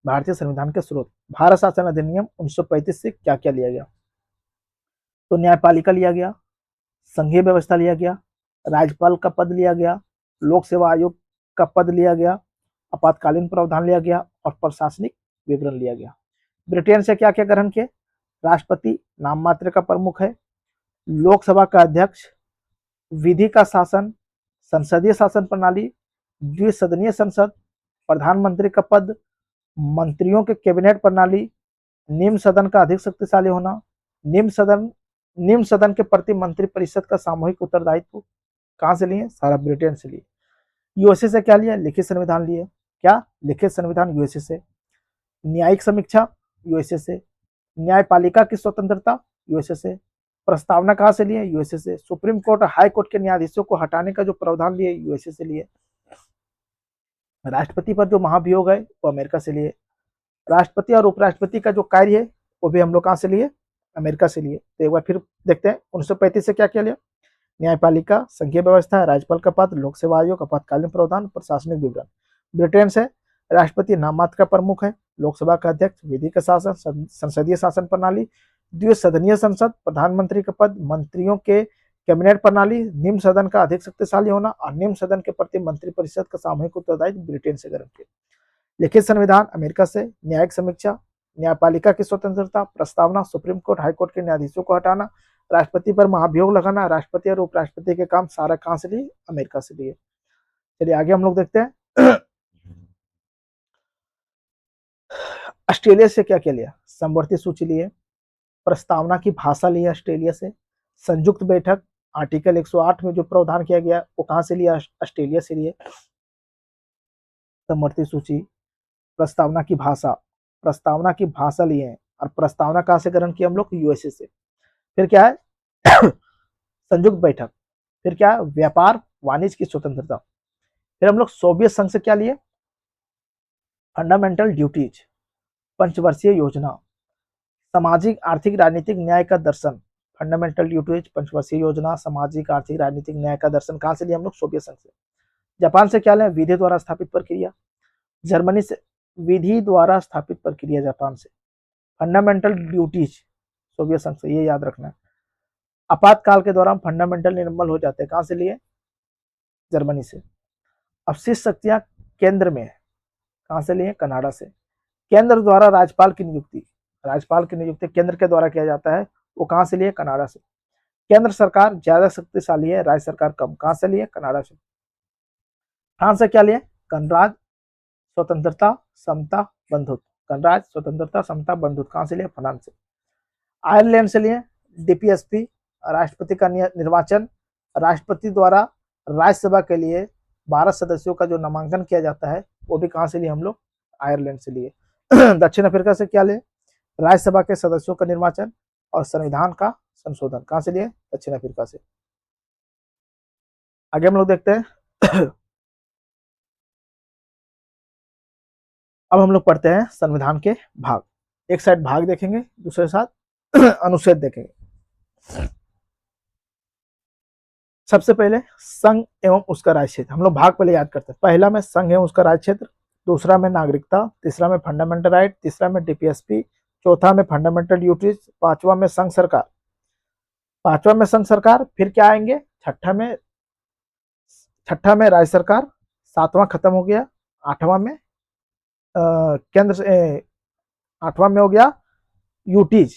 भारतीय संविधान के स्रोत, भारत शासन अधिनियम 1935 से क्या क्या लिया गया, तो न्यायपालिका लिया गया, संघीय व्यवस्था लिया गया, राज्यपाल का पद लिया गया, लोक सेवा आयोग का पद लिया गया, आपातकालीन प्रावधान लिया गया और प्रशासनिक विवरण लिया गया। ब्रिटेन से क्या क्या ग्रहण किए, राष्ट्रपति नाम मात्र का प्रमुख है, लोकसभा का अध्यक्ष, विधि का शासन, संसदीय शासन प्रणाली, द्विसदनीय संसद, प्रधानमंत्री का पद, मंत्रियों के कैबिनेट प्रणाली, निम्न सदन का अधिक शक्तिशाली होना, निम्न सदन के प्रति मंत्री परिषद का सामूहिक उत्तरदायित्व। कहां से लिए, सारा ब्रिटेन से लिए। यूएसए से क्या लिया, लिखित संविधान लिए, क्या लिखित संविधान यूएसए से। न्यायिक समीक्षा यूएसए से, न्यायपालिका की स्वतंत्रता यूएसए से। प्रस्तावना कहां से लिए, यूएसए से। सुप्रीम कोर्ट और हाई कोर्ट के न्यायाधीशों को हटाने का जो प्रावधान लिए, यूएसए से लिए। राष्ट्रपति पर जो महाभियोग है वो अमेरिका से लिए। राष्ट्रपति और उपराष्ट्रपति का जो कार्य है वो भी हम लोग कहां से लिए, अमेरिका से लिए। तो एक बार फिर देखते हैं 1935 से क्या क्या लिया, न्यायपालिका, संघीय व्यवस्था, राज्यपाल का पद, लोक सेवा आयोग, आपातकालीन प्रावधान, प्रशासनिक विवरण। ब्रिटेन से राष्ट्रपति नाम मात्र का प्रमुख है, लोकसभा का अध्यक्ष, विधि का शासन, संसदीय शासन प्रणाली, द्विसदनीय संसद, प्रधानमंत्री का पद, मंत्रियों के कैबिनेट प्रणाली, निम्न सदन का अधिक शक्तिशाली होना और निम्न सदन के प्रति मंत्रिपरिषद का सामूहिक उत्तरदायित्व ब्रिटेन से ग्रहण किया। लिखित संविधान अमेरिका से, न्यायिक समीक्षा, न्यायपालिका की स्वतंत्रता, प्रस्तावना, सुप्रीम कोर्ट हाई कोर्ट के न्यायाधीशों को हटाना, राष्ट्रपति पर महाभियोग लगाना, राष्ट्रपति और उपराष्ट्रपति के काम सारा कहां से लिए, अमेरिका से लिए। चलिए आगे हम लोग देखते हैं ऑस्ट्रेलिया से क्या क्या लिया, समवर्ती सूची लिए, प्रस्तावना की भाषा ली ऑस्ट्रेलिया से, संयुक्त बैठक आर्टिकल 108 में जो प्रावधान किया गया वो कहां से लिया, ऑस्ट्रेलिया से लिए। समवर्ती सूची, प्रस्तावना की भाषा लिए हैं, और प्रस्तावना कहां से ग्रहण किया हम लोग, यूएसए से। फिर क्या है संयुक्त बैठक, फिर क्या है व्यापार वाणिज्य की स्वतंत्रता। फिर हम लोग सोवियत संघ से क्या लिए, फंडामेंटल ड्यूटीज, पंचवर्षीय योजना, सामाजिक आर्थिक राजनीतिक न्याय का दर्शन। फंडामेंटल ड्यूटीज, पंचवर्षीय योजना, सामाजिक आर्थिक राजनीतिक न्याय का दर्शन कहां से लिया हम लोग, सोवियत संघ से। जापान से क्या लें, विधि द्वारा स्थापित प्रक्रिया। जर्मनी से विधि द्वारा स्थापित प्रक्रिया, जापान से। फंडामेंटल ड्यूटीज सोवियत संघ से, ये याद रखना है। आपातकाल के दौरान फंडामेंटल निर्मल हो जाते हैं, कहां से लिए, जर्मनी से। अवशिष्ट शक्तियां केंद्र में है, कहां से लिए, कनाडा से। केंद्र द्वारा राज्यपाल की नियुक्ति केंद्र के द्वारा किया जाता है, वो कहां से लिए, कनाडा से। केंद्र सरकार ज्यादा शक्तिशाली है, राज्य सरकार कम, कहां से लिए, कनाडा से। फ्रांस से क्या लिए, गणराज, स्वतंत्रता, समता, बंधुत्व। गणराज, स्वतंत्रता, समता, बंधुत्व कहां से लिए, फ्रांस से। आयरलैंड से लिए डीपीएसपी, राष्ट्रपति का निर्वाचन राष्ट्रपति द्वारा राज्यसभा के लिए 12 सदस्यों का जो नामांकन किया जाता है वो भी कहाँ से लिए हम लोग, आयरलैंड से लिए। दक्षिण अफ्रीका से क्या लिए, राज्यसभा के सदस्यों का निर्वाचन और संविधान का संशोधन कहाँ से लिए, दक्षिण अफ्रीका से। आगे हम लोग देखते हैं। अब हम लोग पढ़ते हैं संविधान के भाग। एक साइड भाग देखेंगे, दूसरे साथ अनुच्छेद देखेंगे। सबसे पहले संघ एवं उसका राज्य क्षेत्र, हम लोग भाग पहले याद करते हैं। पहला में संघ एवं उसका राज्य क्षेत्र, दूसरा में नागरिकता, तीसरा में फंडामेंटल राइट, तीसरा में डीपीएसपी, चौथा में फंडामेंटल ड्यूटीज, पांचवा में संघ सरकार, पांचवा में संघ सरकार, फिर क्या आएंगे, छठा में राज्य सरकार, सातवां खत्म हो गया, आठवां में केंद्र, आठवां में हो गया यूटीज,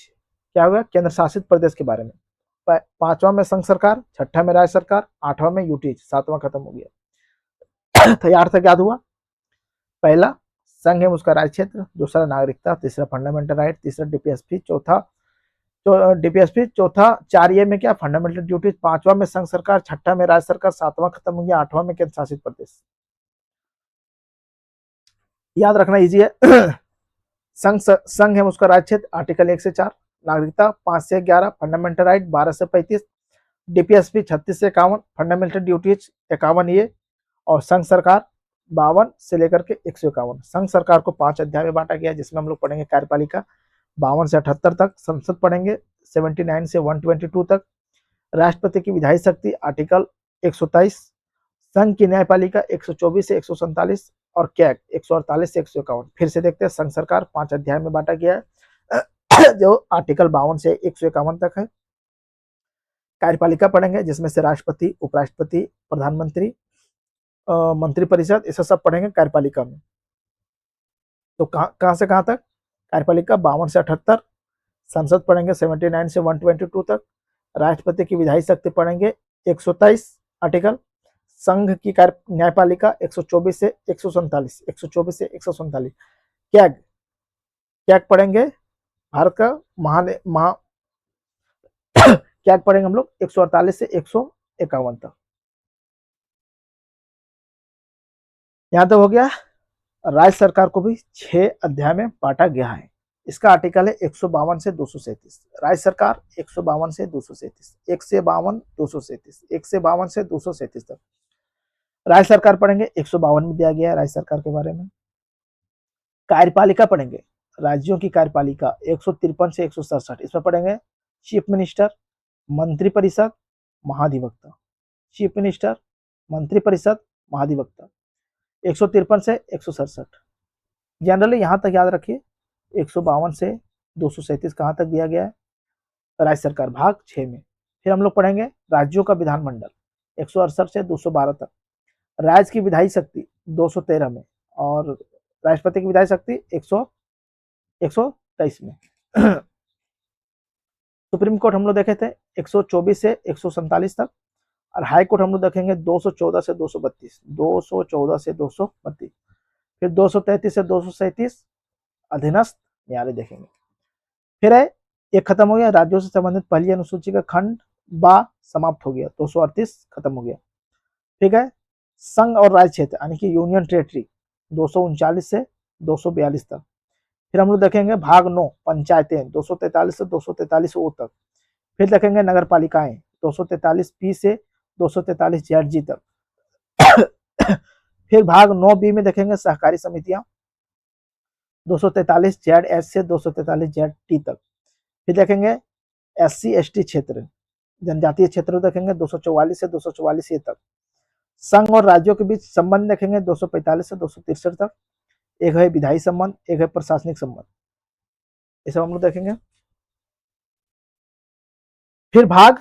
क्या हो गया, केंद्र शासित प्रदेश के बारे में, पांचवा में संघ सरकार, छठा में राज्य सरकार, आठवां में यूटीज, सातवां खत्म हो गया। तैयार तक याद हुआ। पहला संघ है उसका राज्य क्षेत्र, दूसरा नागरिकता, तीसरा फंडामेंटल राइट, तीसरा डीपीएसपी, चौथा चौथा 4A में क्या, फंडामेंटल ड्यूटीज, पांचवा में संघ सरकार, छठा में राज्य सरकार, सातवां खत्म हो गया, आठवां में केंद्र शासित प्रदेश। याद रखना इजी है। संघ है उसका राज्य क्षेत्र, आर्टिकल 1 से 4, नागरिकता 5 से 11, फंडामेंटल राइट 12 से 35, डीपीएसपी 36 से 51, फंडामेंटल ड्यूटीज 51 ये, और संघ सरकार 52 से लेकर के 151। संघ सरकार को 5 अध्याय में बांटा गया, जिसमें हम लोग पढ़ेंगे कार्यपालिका 52 से 78 तक, संसद पढ़ेंगे 79 से 122 तक, राष्ट्रपति की विधायी शक्ति आर्टिकल 123, संघ की न्यायपालिका 124 से 147, और कैग 148 से 151। फिर से देखते हैं, संघ सरकार 5 अध्याय में बांटा गया है, जो आर्टिकल 52 से 151 तक है। कार्यपालिका पढ़ेंगे, जिसमें से राष्ट्रपति, उपराष्ट्रपति, प्रधानमंत्री, मंत्रिपरिषद, ऐसा सब पढ़ेंगे कार्यपालिका में। तो कहां से कहां तक, कार्यपालिका 52 से 78, संसद पढ़ेंगे 79 से 122 तक, राष्ट्रपति की विधायी शक्ति पढ़ेंगे 123 आर्टिकल, संघ की न्यायपालिका 124 से 147, 124 से 147, कैग पढ़ेंगे, भारत का कैग पढ़ेंगे हम लोग 148 से 151 तक। यहां तक हो गया। राज्य सरकार को भी 6 अध्याय में बांटा गया है। इसका आर्टिकल है 152 से 237। राज्य सरकार 152 से 237, 1 से 52, 237, 1 से 52 से 237 तक राज्य सरकार पढ़ेंगे। 152 में दिया गया है राज्य सरकार के बारे में। कार्यपालिका पढ़ेंगे, राज्यों की कार्यपालिका 153 से 167, इसमें पढ़ेंगे चीफ मिनिस्टर, मंत्रिपरिषद, महाधिवक्ता, चीफ मिनिस्टर, मंत्रिपरिषद, महाधिवक्ता, 153 से 167। जनरली यहां तक याद रखिए, 152 से 237 कहां तक दिया गया है, राज्य सरकार भाग 6 में। फिर हम लोग पढ़ेंगे राज्यों का विधानमंडल 168 से 212 तक, राज्य की विधायी शक्ति 213 में, और राष्ट्रपति की विधायी शक्ति 123 में। सुप्रीम कोर्ट हम लोग देखे थे 124 से 147 तक, और हाई कोर्ट हम लोग देखेंगे 214 से 232, 214 से 232, फिर 233 से 237 अधीनस्थ न्यायालय देखेंगे। फिर है एक खत्म हो गया, राज्यों से संबंधित पहली अनुसूची का खंड बा समाप्त हो गया, 238 खत्म हो गया। ठीक है, संघ और राज्य क्षेत्र यानी कि यूनियन टेरिटरी 239 से 242 तक। फिर हम लोग देखेंगे भाग 9 पंचायतें 243 से 243 ओ तक। फिर देखेंगे नगर पालिकाएं 243 पी से 243 जेड जी तक। फिर भाग 9 बी में देखेंगे सहकारी समितियां 243 जेड एच से 243 जेड टी तक। फिर देखेंगे SC ST क्षेत्र, जनजातीय क्षेत्र देखेंगे 244 से 244 ए तक। संघ और राज्यों के बीच संबंध देखेंगे 245 से 263 तक। एक है विधायी संबंध, एक है प्रशासनिक संबंध, ये सब हम लोग देखेंगे। फिर भाग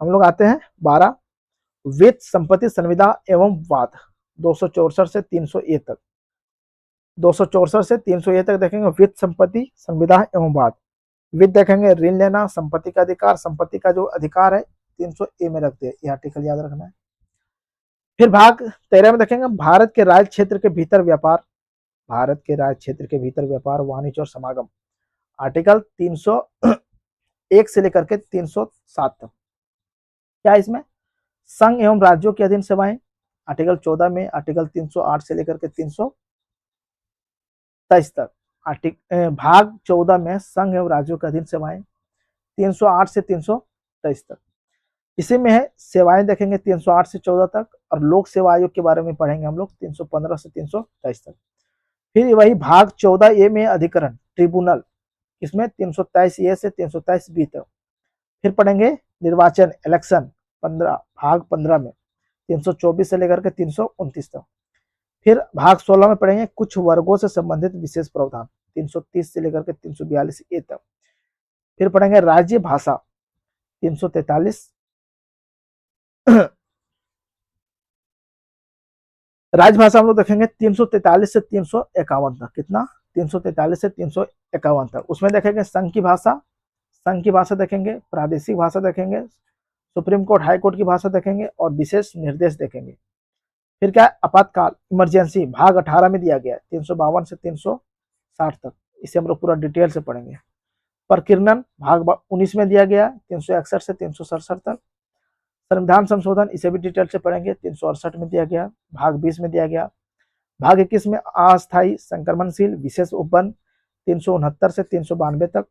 हम लोग आते हैं 12 वित्त संपत्ति संविदा एवं वाद 264 से 300 ए तक। 264 से 300 ए तक देखेंगे वित्त संपत्ति संविदा एवं वाद। वित्त देखेंगे ऋण लेना, संपत्ति का अधिकार, संपत्ति का जो अधिकार है 300 ए में रखते हैं, ये आर्टिकल याद रखना है। फिर भाग 13 में देखेंगे भारत के राज्य क्षेत्र के भीतर व्यापार, भारत के राज्य क्षेत्र के भीतर व्यापार, वाणिज्य और समागम, आर्टिकल 301 से लेकर के 307 तक। क्या इसमें संघ एवं राज्यों के अधीन सेवाएं, आर्टिकल 14 में आर्टिकल 308 से लेकर के 323 तक। भाग 14 में संघ एवं राज्यों के अधीन सेवाएं 308 से 323 तक। इसी में है सेवाएं देखेंगे 308 से 14 तक, और लोक सेवा आयोग के बारे में पढ़ेंगे हम लोग 315 से 323 तक। फिर वही भाग 14 ए में अधिकरण ट्रिब्यूनल, इसमें 323 ए से 323 बी तक। फिर पढ़ेंगे निर्वाचन इलेक्शन 15 भाग 15 में 324 से लेकर के 329 तक। फिर भाग 16 में पढ़ेंगे कुछ वर्गों से संबंधित विशेष प्रावधान 330 से लेकर के 342 ए तक। फिर पढ़ेंगे राज्य भाषा 343 राजभाषा हम लोग देखेंगे 343 से 351 तक। कितना 343 से 351 तक। उसमें देखेंगे संघ की भाषा देखेंगे, प्रादेशिक भाषा देखेंगे, सुप्रीम कोर्ट हाई कोर्ट की भाषा देखेंगे और विशेष निर्देश देखेंगे। फिर क्या आपातकाल इमरजेंसी भाग 18 में दिया गया 352 से 360 तक। इसे हम लोग पूरा डिटेल से पढ़ेंगे। प्रकीर्णन भाग 19 में दिया गया 361 से 367 तक। संविधान संशोधन इसे भी डिटेल से पढ़ेंगे 368 में दिया गया। भाग 20 में दिया गया। भाग 21 में अस्थायी संक्रमणशील विशेष उपवन 369 से 392 तक।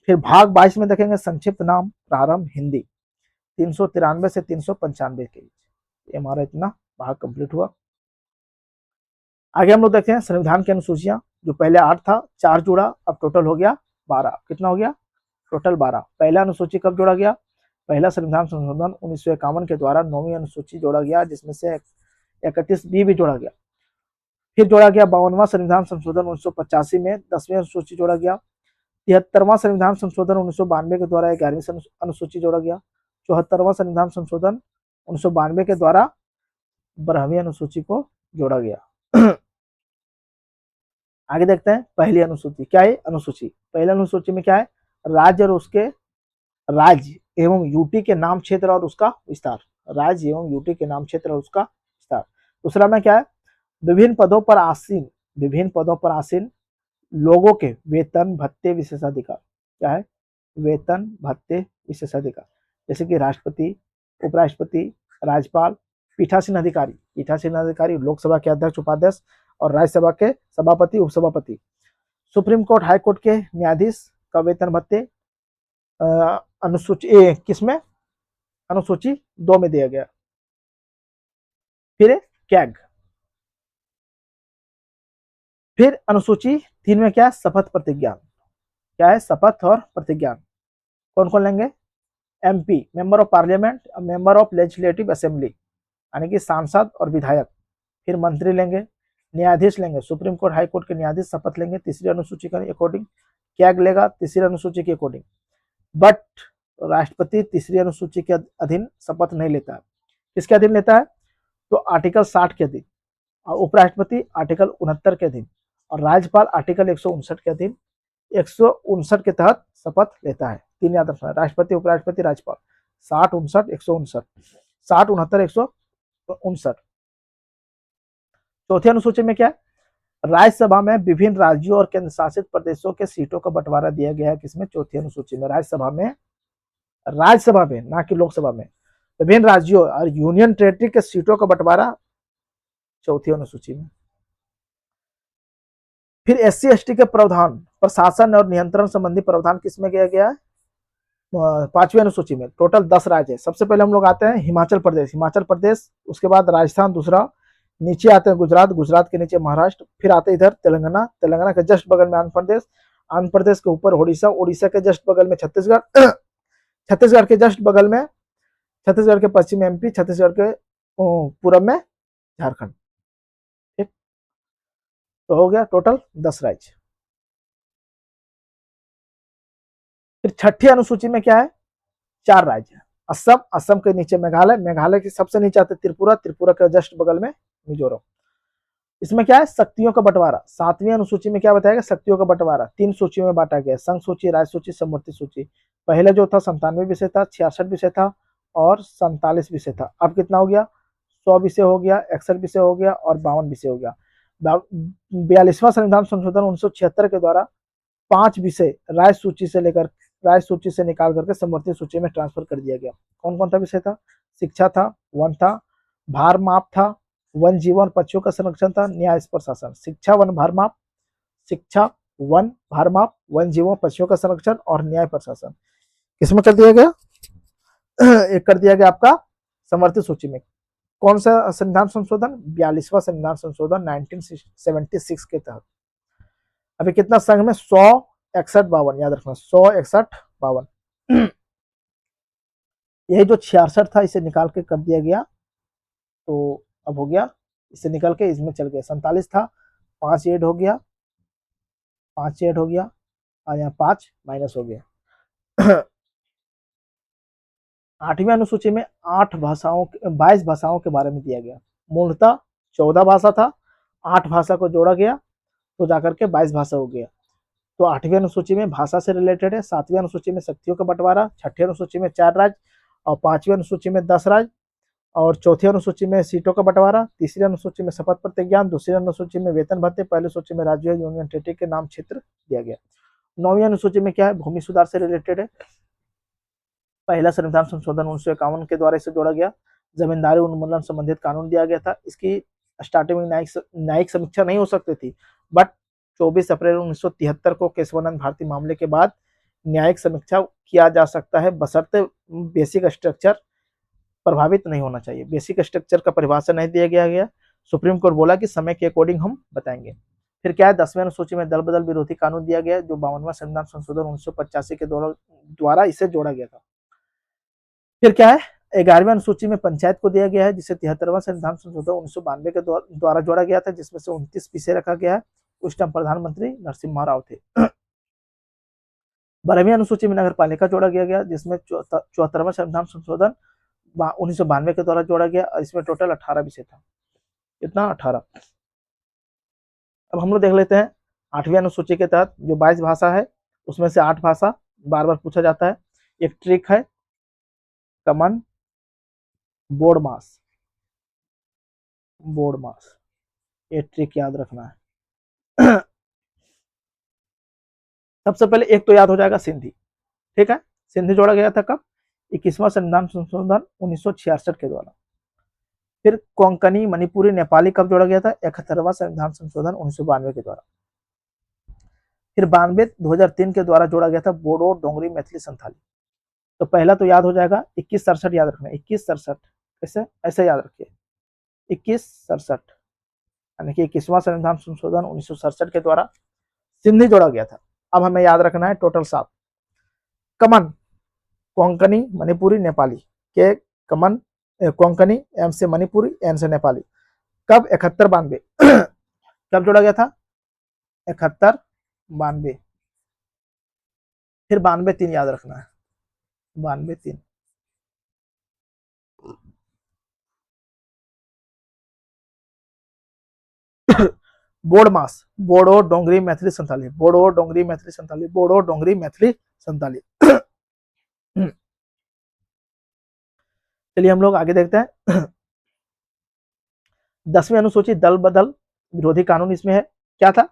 फिर भाग 22 में देखेंगे संक्षिप्त नाम प्रारंभ हिंदी 393 से 395 के बीच। हमारा इतना भाग कंप्लीट हुआ। आगे हम लोग देखते हैं संविधान की अनुसूचियां, जो पहले 8 था 4 जुड़ा, अब टोटल हो गया 12। कितना हो गया टोटल 12। पहला अनुसूची कब जोड़ा गया, पहला संविधान संशोधन 1951 के द्वारा 9वीं अनुसूची जोड़ा गया, जिसमें से 31 बी भी जोड़ा गया। फिर जोड़ा गया 52वां संविधान संशोधन 1985 में 10वीं अनुसूची जोड़ा गया। 73वां संविधान संशोधन 1992 के द्वारा 11वीं अनुसूची जोड़ा गया। 74वां संविधान संशोधन 1992 के द्वारा 12वीं अनुसूची को जोड़ा गया। आगे देखते हैं पहली अनुसूची। क्या है अनुसूची, पहली अनुसूची में क्या है, राज्य और उसके राज्य एवं यूटी के नाम क्षेत्र और उसका विस्तार, राज्य एवं यूटी के नाम क्षेत्र और उसका विस्तार। दूसरा में क्या है, विभिन्न पदों पर आसीन लोगों के वेतन भत्ते विशेषाधिकार। क्या है, वेतन भत्ते विशेषाधिकार, जैसे कि राष्ट्रपति, उपराष्ट्रपति, राज्यपाल, पीठासीन अधिकारी, लोकसभा के अध्यक्ष उपाध्यक्ष और राज्यसभा के सभापति उपसभापति, सुप्रीम कोर्ट हाई कोर्ट के न्यायाधीश का वेतन भत्ते अनुसूची किसमें, अनुसूची 2 में दिया गया। फिर कैग। फिर अनुसूची 3 में क्या है, शपथ प्रतिज्ञा। क्या है, शपथ और प्रतिज्ञा कौन कौन लेंगे, MP member of parliament, member of legislative assembly यानी कि सांसद और विधायक। फिर मंत्री लेंगे, न्यायाधीश लेंगे, सुप्रीम कोर्ट हाई कोर्ट के न्यायाधीश शपथ लेंगे तीसरी अनुसूची के अकॉर्डिंग। कैग लेगा तीसरी अनुसूची के अकॉर्डिंग। बट राष्ट्रपति तीसरी अनुसूची के अधीन शपथ नहीं लेता है। किसके अधीन लेता है, तो आर्टिकल 60 के अधीन, और उपराष्ट्रपति आर्टिकल 69 के अधीन, और राज्यपाल आर्टिकल 159 के अधीन 159 के तहत शपथ लेता है। 3 याद रखना, राष्ट्रपति, उपराष्ट्रपति, राज्यपाल। 60, 59, 159, 60, 69, 159। चौथी अनुसूची में क्या है, राज्यसभा में विभिन्न राज्यों और केंद्र शासित प्रदेशों के सीटों का बंटवारा दिया गया है। किसमें, चौथी अनुसूची में। राज्यसभा में, ना कि लोकसभा में, विभिन्न राज्यों और यूनियन टेरिटरी के सीटों का बंटवारा चौथी अनुसूची में। फिर SC ST के प्रावधान, प्रशासन और नियंत्रण संबंधी प्रावधान किसमें किया गया है, 5वीं अनुसूची में। टोटल 10 राज्य है। सबसे पहले हम लोग आते हैं हिमाचल प्रदेश, उसके बाद राजस्थान दूसरा, नीचे आते हैं गुजरात के नीचे महाराष्ट्र, फिर आते इधर तेलंगाना के जस्ट बगल में आंध्र प्रदेश के ऊपर उड़ीसा के जस्ट बगल में छत्तीसगढ़ के जस्ट बगल में, छत्तीसगढ़ के पश्चिम में MP, छत्तीसगढ़ के पूरब में झारखंड। ठीक, तो हो गया टोटल 10 राज्य। फिर छठी अनुसूची में क्या है, 4 राज्य, असम के नीचे मेघालय के सबसे नीचे आते त्रिपुरा के जस्ट बगल में मिजोरम। इसमें क्या है, शक्तियों का बंटवारा। 7वीं अनुसूची में क्या बताया, शक्तियों का बंटवारा 3 सूचियों में बांटा गया, संघ सूची, राज्य सूची, समवर्ती सूची। पहले जो था 97 विषय था, 66 विषय था और 47 विषय था। अब कितना हो गया, 100 विषय हो गया, 61 विषय हो गया और 52 विषय हो गया। 42वां संविधान संशोधन 1976 के द्वारा 5 विषय राज्य सूची से लेकर राज्य सूची से निकाल करके समवर्ती सूची में ट्रांसफर कर दिया गया। कौन कौन सा विषय था? शिक्षा था, वन था, भार माप था, वन जीवन पक्षियों का संरक्षण था, न्याय प्रशासन। शिक्षा, वन, भार माप, शिक्षा, वन, भार माप, वन जीवन पक्षियों का संरक्षण और न्याय प्रशासन किसमें कर दिया गया? एक कर दिया गया आपका समवर्ती सूची में। कौन सा संविधान संशोधन? 42वां संविधान संशोधन 1976 के तहत। अभी कितना संघ में? 161-52, याद रखना 161-52। यही जो 66 था इसे निकाल के कर दिया गया, तो अब हो गया, इसे निकल के इसमें चल गया। 47 था, 5 ऐड हो गया, 5 ऐड हो गया और यहाँ 5 माइनस हो गया। 8वीं अनुसूची में 22 भाषाओं के बारे में दिया गया। मूलतः 14 भाषा था, 8 भाषा को जोड़ा गया तो जाकर के 22 भाषा हो गया। तो 8वीं अनुसूची में भाषा से रिलेटेड है, 7वीं अनुसूची में शक्तियों का बंटवारा, 6ठी अनुसूची में 4 राज्य और 5वीं अनुसूची में 10 राज्य और 4थी अनुसूची में सीटों का बंटवारा, 3री अनुसूची में शपथ प्रतिज्ञा, 2री अनुसूची में वेतन भत्ते, पहली सूची में राज्य यूनियन टेरिटरी के नाम क्षेत्र दिया गया। 9वीं अनुसूची में क्या है? भूमि सुधार से रिलेटेड है। पहला संविधान संशोधन 1951 के द्वारा इसे जोड़ा गया। जमींदारी उन्मूलन संबंधित कानून दिया गया था। इसकी स्टार्टिंग में न्यायिक समीक्षा नहीं हो सकती थी, बट 24 अप्रैल 1973 को केशवानंद भारती मामले के बाद न्यायिक समीक्षा किया जा सकता है, बशर्ते बेसिक स्ट्रक्चर प्रभावित नहीं होना चाहिए। बेसिक स्ट्रक्चर का परिभाषा नहीं दिया गया। सुप्रीम कोर्ट बोला कि समय के अकॉर्डिंग हम बताएंगे। फिर क्या है? 10वीं अनुसूची में दल बदल विरोधी कानून दिया गया, जो 52वां संविधान संशोधन 1985 के द्वारा इसे जोड़ा गया था। फिर क्या है? 11वीं अनुसूची में पंचायत को दिया गया है, जिसे 73वां संविधान संशोधन 1992 के द्वारा जोड़ा गया था, जिसमें से 29 विषय रखा गया है। उस टाइम प्रधानमंत्री नरसिम्हा राव थे। 12वीं अनुसूची में नगर पालिका जोड़ा गया, जिसमें 74वां संविधान संशोधन 1992 के द्वारा जोड़ा गया और इसमें टोटल 18 विषय था। कितना? 18। अब हम लोग देख लेते हैं 8वीं अनुसूची के तहत जो 22 भाषा है उसमें से 8 भाषा बार बार पूछा जाता है। एक ट्रिक है कमन बोर्ड मास, ये ट्रिक याद रखना है। सबसे पहले एक तो याद हो जाएगा सिंधी, ठीक है। सिंधी जोड़ा गया था कब? 21वां संविधान संशोधन 1966 के द्वारा। फिर कोंकणी, मणिपुरी, नेपाली कब जोड़ा गया था? 71वां संविधान संशोधन 1992 के द्वारा। फिर 92 2003 के द्वारा जोड़ा गया था बोडो, डोंगरी, मैथिली, संथाली। तो पहला तो याद हो जाएगा 2167, याद रखना 2167। कैसे? ऐसे याद रखिए 2167, यानी कि 21वां संविधान संशोधन 1967 के द्वारा सिंधी जोड़ा गया था। अब हमें याद रखना है टोटल 7। कमन, कोंकणी, मणिपुरी, नेपाली के कमन, कोंकणी, एम से मणिपुरी, एन से नेपाली। कब? 71-92। कब जोड़ा गया था? 71-92। फिर 92-3 याद रखना है, 92-3। बोर्ड मास, बोडो, डोंगरी, मैथिली, संथाली, बोडो, डोंगरी, मैथिली, संथाली, बोडो, डोंगरी, मैथिली, संथाली। चलिए हम लोग आगे देखते हैं। 10वीं अनुसूची दल बदल विरोधी कानून इसमें है। क्या था?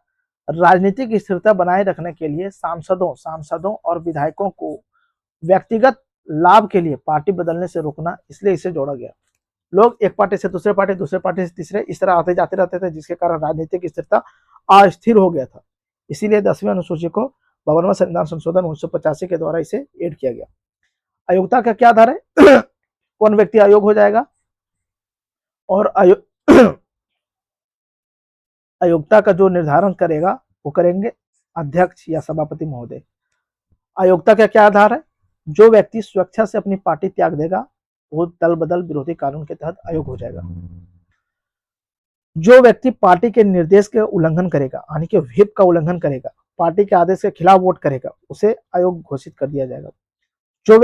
राजनीतिक स्थिरता बनाए रखने के लिए सांसदों और विधायकों को व्यक्तिगत लाभ के लिए पार्टी बदलने से रोकना, इसलिए इसे जोड़ा गया। लोग एक पार्टी से दूसरे पार्टी, दूसरे पार्टी से तीसरे, इस तरह आते जाते रहते थे, जिसके कारण राजनीतिक स्थिरता अस्थिर हो गया था। इसीलिए 10वीं अनुसूची को 52वां संविधान संशोधन 1985 के द्वारा इसे ऐड किया गया। अयोग्यता का क्या आधार है? कौन व्यक्ति अयोग्य हो जाएगा? और अयोग्यता का जो निर्धारण करेगा वो करेंगे अध्यक्ष या सभापति महोदय। अयोग्यता का क्या आधार है? जो व्यक्ति स्वेच्छा से अपनी पार्टी त्याग देगा वो दल बदल विरोधी कानून के तहत अयोग्य हो जाएगा। जो व्यक्ति पार्टी के निर्देश के उल्लंघन करेगा, यानी कि व्हिप का उल्लंघन करेगा, पार्टी के आदेश के खिलाफ वोट करेगा, उसे अयोग्य घोषित कर दिया जाएगा। जो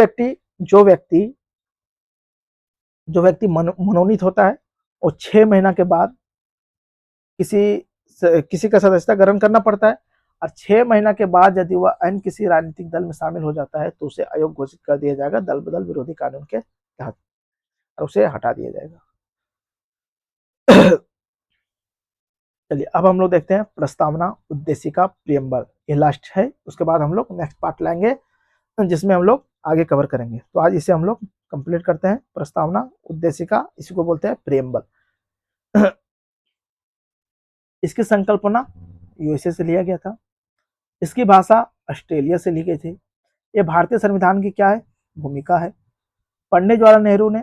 व्यक्ति मनोनीत होता है और 6 महीना के बाद किसी का सदस्यता ग्रहण करना पड़ता है, और 6 महीना के बाद यदि वह अन्य किसी राजनीतिक दल में शामिल हो जाता है तो उसे अयोग्य घोषित कर दिया जाएगा दल बदल विरोधी कानून के तहत, और उसे हटा दिया जाएगा। चलिए अब हम लोग देखते हैं प्रस्तावना, उद्देशिका, प्रियम्बल। ये लास्ट है, उसके बाद हम लोग नेक्स्ट पार्ट लाएंगे जिसमें हम लोग आगे कवर करेंगे। तो आज इसे हम लोग कंप्लीट करते हैं। प्रस्तावना, उद्देशिका, इसी को बोलते हैं प्रेमबल। इसकी संकल्पना यूएसए से लिया गया था। इसकी भाषा ऑस्ट्रेलिया से ली गई थी। ये भारतीय संविधान की क्या है, भूमिका है। पंडित जवाहरलाल नेहरू ने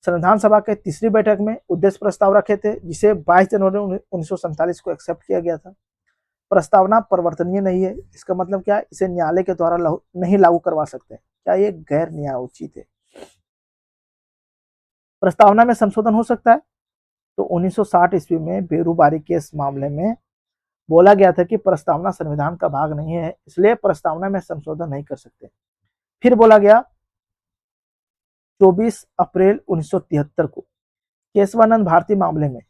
संविधान सभा के तीसरी बैठक में उद्देश्य प्रस्ताव रखे थे, जिसे 22 जनवरी 1947 को एक्सेप्ट किया गया था। प्रस्तावना परिवर्तनीय नहीं है। इसका मतलब क्या है, इसे न्यायालय के द्वारा नहीं लागू करवा सकते। क्या ये गैर न्यायोचित है? प्रस्तावना में संशोधन हो सकता है। तो 1960 ईस्वी में बेरूबारी केस मामले में बोला गया था कि प्रस्तावना संविधान का भाग नहीं है, इसलिए प्रस्तावना में संशोधन नहीं कर सकते। फिर बोला गया 24 अप्रैल 1973 को केशवानंद भारती मामले में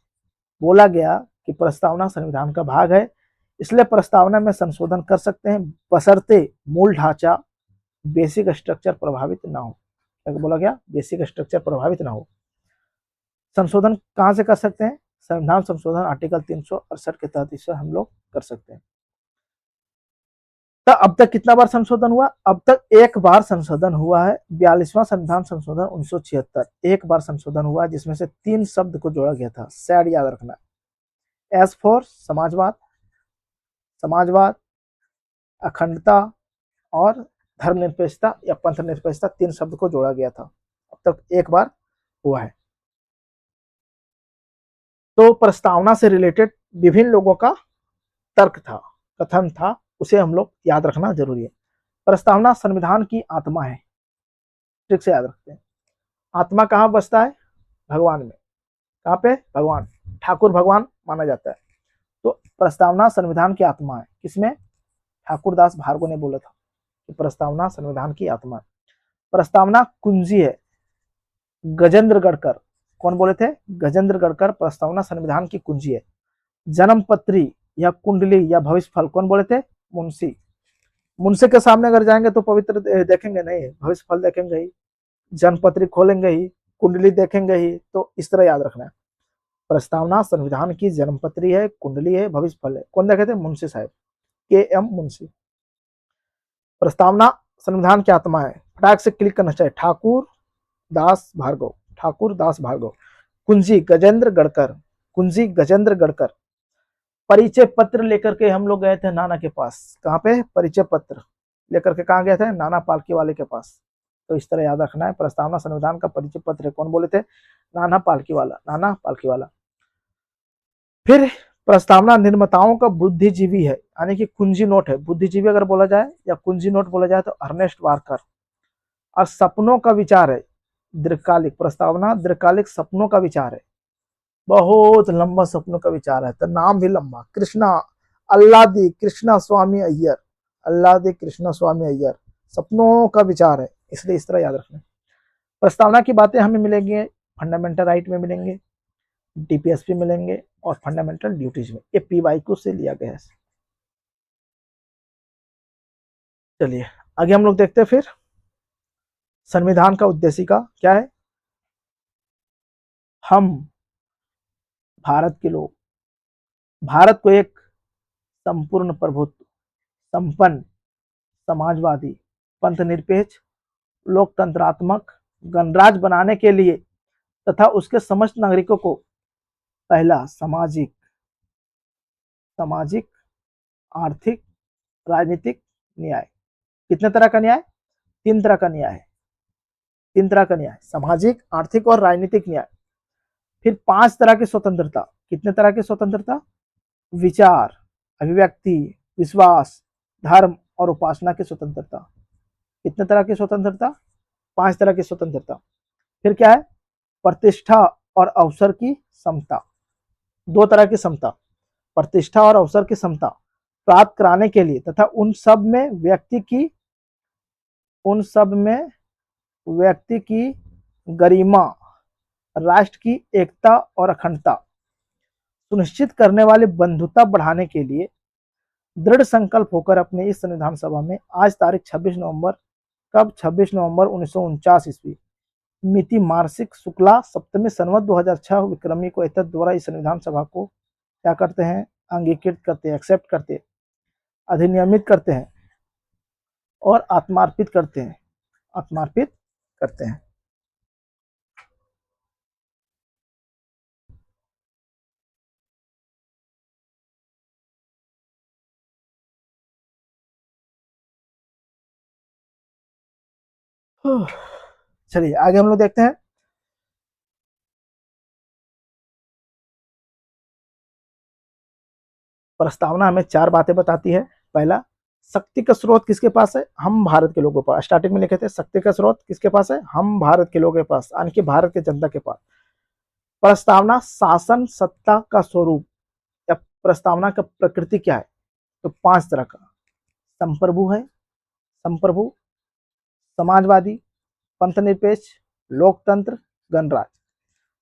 बोला गया कि प्रस्तावना संविधान का भाग है, इसलिए प्रस्तावना में संशोधन कर सकते हैं, बशर्ते मूल ढांचा बेसिक स्ट्रक्चर प्रभावित ना हो। क्या बोला गया? बेसिक स्ट्रक्चर प्रभावित ना हो। संशोधन कहां से कर सकते हैं? संविधान संशोधन आर्टिकल 368 के तहत इसे हम लोग कर सकते हैं। तो अब तक कितना बार संशोधन हुआ? अब तक एक बार संशोधन हुआ है। 42वां संविधान संशोधन 1976 एक बार संशोधन हुआ, जिसमें से 3 शब्द को जोड़ा गया था। सैड याद रखना। एस फॉर समाजवाद, समाजवाद, अखंडता और धर्मनिरपेक्षता या पंथ निरपेक्षता, 3 शब्द को जोड़ा गया था। अब तक एक बार हुआ है। तो प्रस्तावना से रिलेटेड विभिन्न लोगों का तर्क था, कथन था, उसे हम लोग याद रखना जरूरी है। प्रस्तावना संविधान की आत्मा है। ठीक से याद रखते हैं। आत्मा कहाँ बसता है? भगवान में। कहाँ पे? भगवान, ठाकुर भगवान माना जाता है। तो प्रस्तावना संविधान की आत्मा है। किसमें? ठाकुरदास भार्गव ने बोला था कि प्रस्तावना संविधान की आत्मा है। प्रस्तावना कुंजी है। गजेंद्र गढ़कर कौन बोले थे? गजेंद्र गढ़कर प्रस्तावना संविधान की कुंजी है। जन्म पत्री या कुंडली या भविष्य फल कौन बोले थे? मुंशी। मुंशी के सामने अगर जाएंगे तो पवित्र देखेंगे नहीं, भविष्य फल देखेंगे ही, जन्म पत्री खोलेंगे ही, कुंडली देखेंगे ही। तो इस तरह याद रखना है। प्रस्तावना संविधान की जन्म पत्री है, कुंडली है, भविष्य फल है। कौन देखे थे? मुंशी साहब, के.एम. मुंशी। प्रस्तावना संविधान की आत्मा है। फटाक से क्लिक करना चाहिए। ठाकुर दास भार्गव, ठाकुर दास भार्गव। कुंजी गजेंद्र गढ़कर, कुंजी गजेंद्र गढ़कर। परिचय पत्र लेकर के हम लोग गए थे नाना के पास। कहाँ पे? परिचय पत्र लेकर के कहाँ गए थे? नाना पालकी वाले के पास। तो इस तरह याद रखना है। प्रस्तावना संविधान का परिचय पत्र है। कौन बोले थे? नाना पालकी वाला, नाना पालकी वाला। फिर प्रस्तावना निर्माताओं का बुद्धिजीवी है, यानी कि कुंजी नोट है। बुद्धिजीवी अगर बोला जाए या कुंजी नोट बोला जाए तो अर्नेस्ट वार्कर। और सपनों का विचार है दीर्घकालिक। प्रस्तावना दीर्घकालिक सपनों का विचार है। बहुत लंबा सपनों का विचार है, तो नाम भी लंबा। कृष्णा अल्लादी कृष्णा स्वामी अय्यर, अल्लादी कृष्णा स्वामी अय्यर। सपनों का विचार है, इसलिए इस तरह याद रखना। प्रस्तावना की बातें हमें मिलेंगी फंडामेंटल राइट में मिलेंगे, डीपीएसपी मिलेंगे और फंडामेंटल ड्यूटीज में। ये पीवाईक्यू से लिया गया है। चलिए आगे हम लोग देखते हैं। फिर संविधान का उद्देशिका क्या है? हम भारत के लोग भारत को एक संपूर्ण प्रभुत्व, संपन्न, समाजवादी, पंथ निरपेक्ष, लोकतंत्रात्मक गणराज्य बनाने के लिए तथा उसके समस्त नागरिकों को पहला सामाजिक, सामाजिक, आर्थिक, राजनीतिक न्याय। कितने तरह का न्याय? 3 तरह का न्याय है। 3 तरह का न्याय, सामाजिक, आर्थिक और राजनीतिक न्याय। फिर 5 तरह की स्वतंत्रता। कितने तरह की स्वतंत्रता? विचार, अभिव्यक्ति, विश्वास, धर्म और उपासना की स्वतंत्रता। कितने तरह की स्वतंत्रता? 5 तरह की स्वतंत्रता। फिर क्या है? प्रतिष्ठा और अवसर की समता। 2 तरह की समता, प्रतिष्ठा और अवसर की समता प्राप्त कराने के लिए तथा उन सब में व्यक्ति की गरिमा, राष्ट्र की एकता और अखंडता सुनिश्चित करने वाली बंधुता बढ़ाने के लिए दृढ़ संकल्प होकर अपने इस संविधान सभा में आज तारीख 26 नवंबर, कब? 26 नवंबर 1949 ईस्वी, मिति मार्सिक शुक्ला सप्तमी संवत 2006 विक्रमी को एतद द्वारा इस संविधान सभा को क्या करते हैं? अंगीकृत करते हैं, एक्सेप्ट करते हैं, अधिनियमित करते हैं। और आत्मार्पित करते हैं, आत्मार्पित करते हैं। चलिए आगे हम लोग देखते हैं। प्रस्तावना हमें 4 बातें बताती है। पहला, शक्ति का स्रोत किसके पास है? हम भारत के लोगों के पास। स्टार्टिंग में लिखे थे शक्ति का स्रोत किसके पास है? हम भारत के लोगों के पास, यानी कि भारत के जनता के पास। प्रस्तावना शासन सत्ता का स्वरूप या प्रस्तावना का प्रकृति क्या है? तो 5 तरह का। संप्रभु है, संप्रभु, समाजवादी, पंथ निरपेक्ष, लोकतंत्र, गणराज।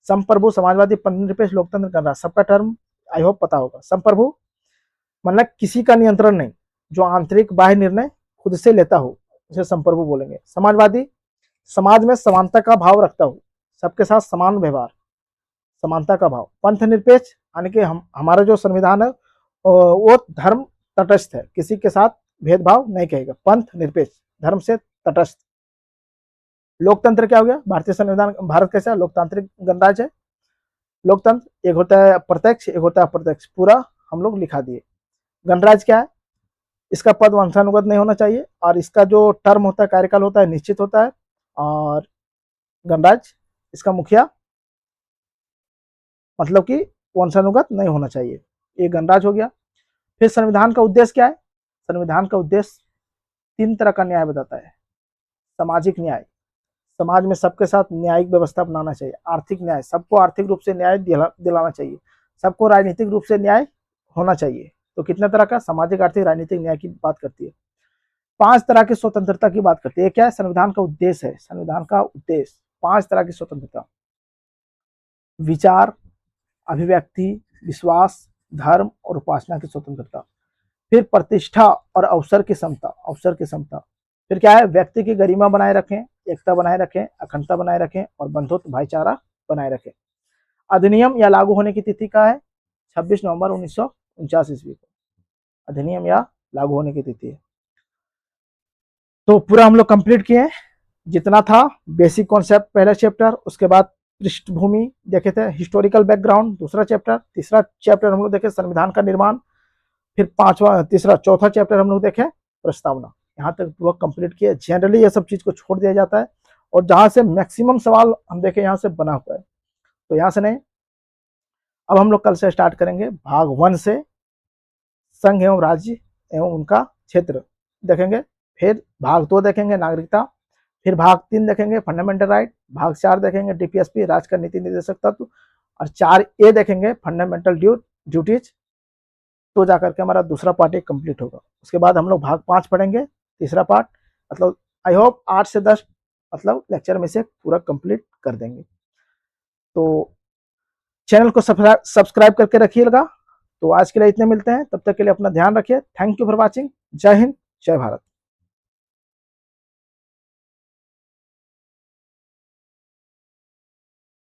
संप्रभु, समाजवादी, पंथ निरपेक्ष, लोकतंत्र, गणराज, सबका टर्म आई होप पता होगा। संप्रभु मतलब किसी का नियंत्रण नहीं, जो आंतरिक बाह्य निर्णय खुद से लेता हो, उसे संप्रभु बोलेंगे। समाजवादी, समाज में समानता का भाव रखता हो, सबके साथ समान व्यवहार, समानता का भाव। पंथ निरपेक्ष यानी कि हमारा जो संविधान है वो धर्म तटस्थ है, किसी के साथ भेदभाव नहीं कहेगा, पंथ निरपेक्ष, धर्म से तटस्थ। लोकतंत्र क्या हो गया? भारतीय संविधान, भारत कैसा लोकतांत्रिक गणराज्य है। लोकतंत्र एक होता है प्रत्यक्ष, एक होता है अप्रत्यक्ष, पूरा हम लोग लिखा दिए। गणराज्य क्या है? इसका पद वंशानुगत नहीं होना चाहिए और इसका जो टर्म होता है, कार्यकाल होता है, निश्चित होता है। और गणराज्य, इसका मुखिया मतलब कि वंशानुगत नहीं होना चाहिए, ये गणराज्य हो गया। फिर संविधान का उद्देश्य क्या है? संविधान का उद्देश्य 3 तरह का न्याय बताता है। सामाजिक न्याय, समाज में सबके साथ न्यायिक व्यवस्था बनाना चाहिए। आर्थिक न्याय, सबको आर्थिक रूप से न्याय दिलाना चाहिए। सबको राजनीतिक रूप से न्याय होना चाहिए। तो कितने तरह का? सामाजिक, आर्थिक, राजनीतिक न्याय की बात करती है। 5 तरह की स्वतंत्रता की बात करती है। क्या है? संविधान का उद्देश्य है, संविधान का उद्देश्य 5 तरह की स्वतंत्रता। विचार, अभिव्यक्ति, विश्वास, धर्म और उपासना की स्वतंत्रता। फिर प्रतिष्ठा और अवसर की समता, अवसर की समता। फिर क्या है? व्यक्ति की गरिमा बनाए रखें, एकता बनाए रखें, अखंडता बनाए रखें और बंधुत्व भाईचारा बनाए रखें। अधिनियम या लागू होने की तिथि का है? 26 नवंबर 1949 ईस्वी को अधिनियम या लागू होने की तिथि है। तो पूरा हम लोग कंप्लीट किए जितना था। बेसिक कॉन्सेप्ट पहला चैप्टर, उसके बाद पृष्ठभूमि देखे थे, हिस्टोरिकल बैकग्राउंड दूसरा चैप्टर, तीसरा चैप्टर हम लोग देखे संविधान का निर्माण, फिर चौथा चैप्टर हम लोग देखे प्रस्तावना। यहाँ तक पूरा कंप्लीट किया। जनरली ये सब चीज को छोड़ दिया जाता है और जहां से मैक्सिमम सवाल हम देखे यहाँ से बना हुआ है, तो यहाँ से नहीं। अब हम लोग कल से स्टार्ट करेंगे भाग 1 से, संघ एवं राज्य एवं उनका क्षेत्र देखेंगे। फिर भाग 2 देखेंगे नागरिकता। फिर भाग 3 देखेंगे फंडामेंटल राइट। भाग 4 देखेंगे डीपीएसपी, राज का नीति निर्देशक तत्व। और 4A देखेंगे फंडामेंटल ड्यूटीज। तो जाकर के हमारा दूसरा पार्ट एक कंप्लीट होगा। उसके बाद हम लोग भाग 5 पढ़ेंगे, तीसरा पार्ट। मतलब आई होप 8 से 10 मतलब लेक्चर में से पूरा कंप्लीट कर देंगे। तो चैनल को सब्सक्राइब करके रखिएगा। तो आज के लिए इतने मिलते हैं, तब तक के लिए अपना ध्यान रखिए। Thank you for watching. जय हिंद, जय भारत।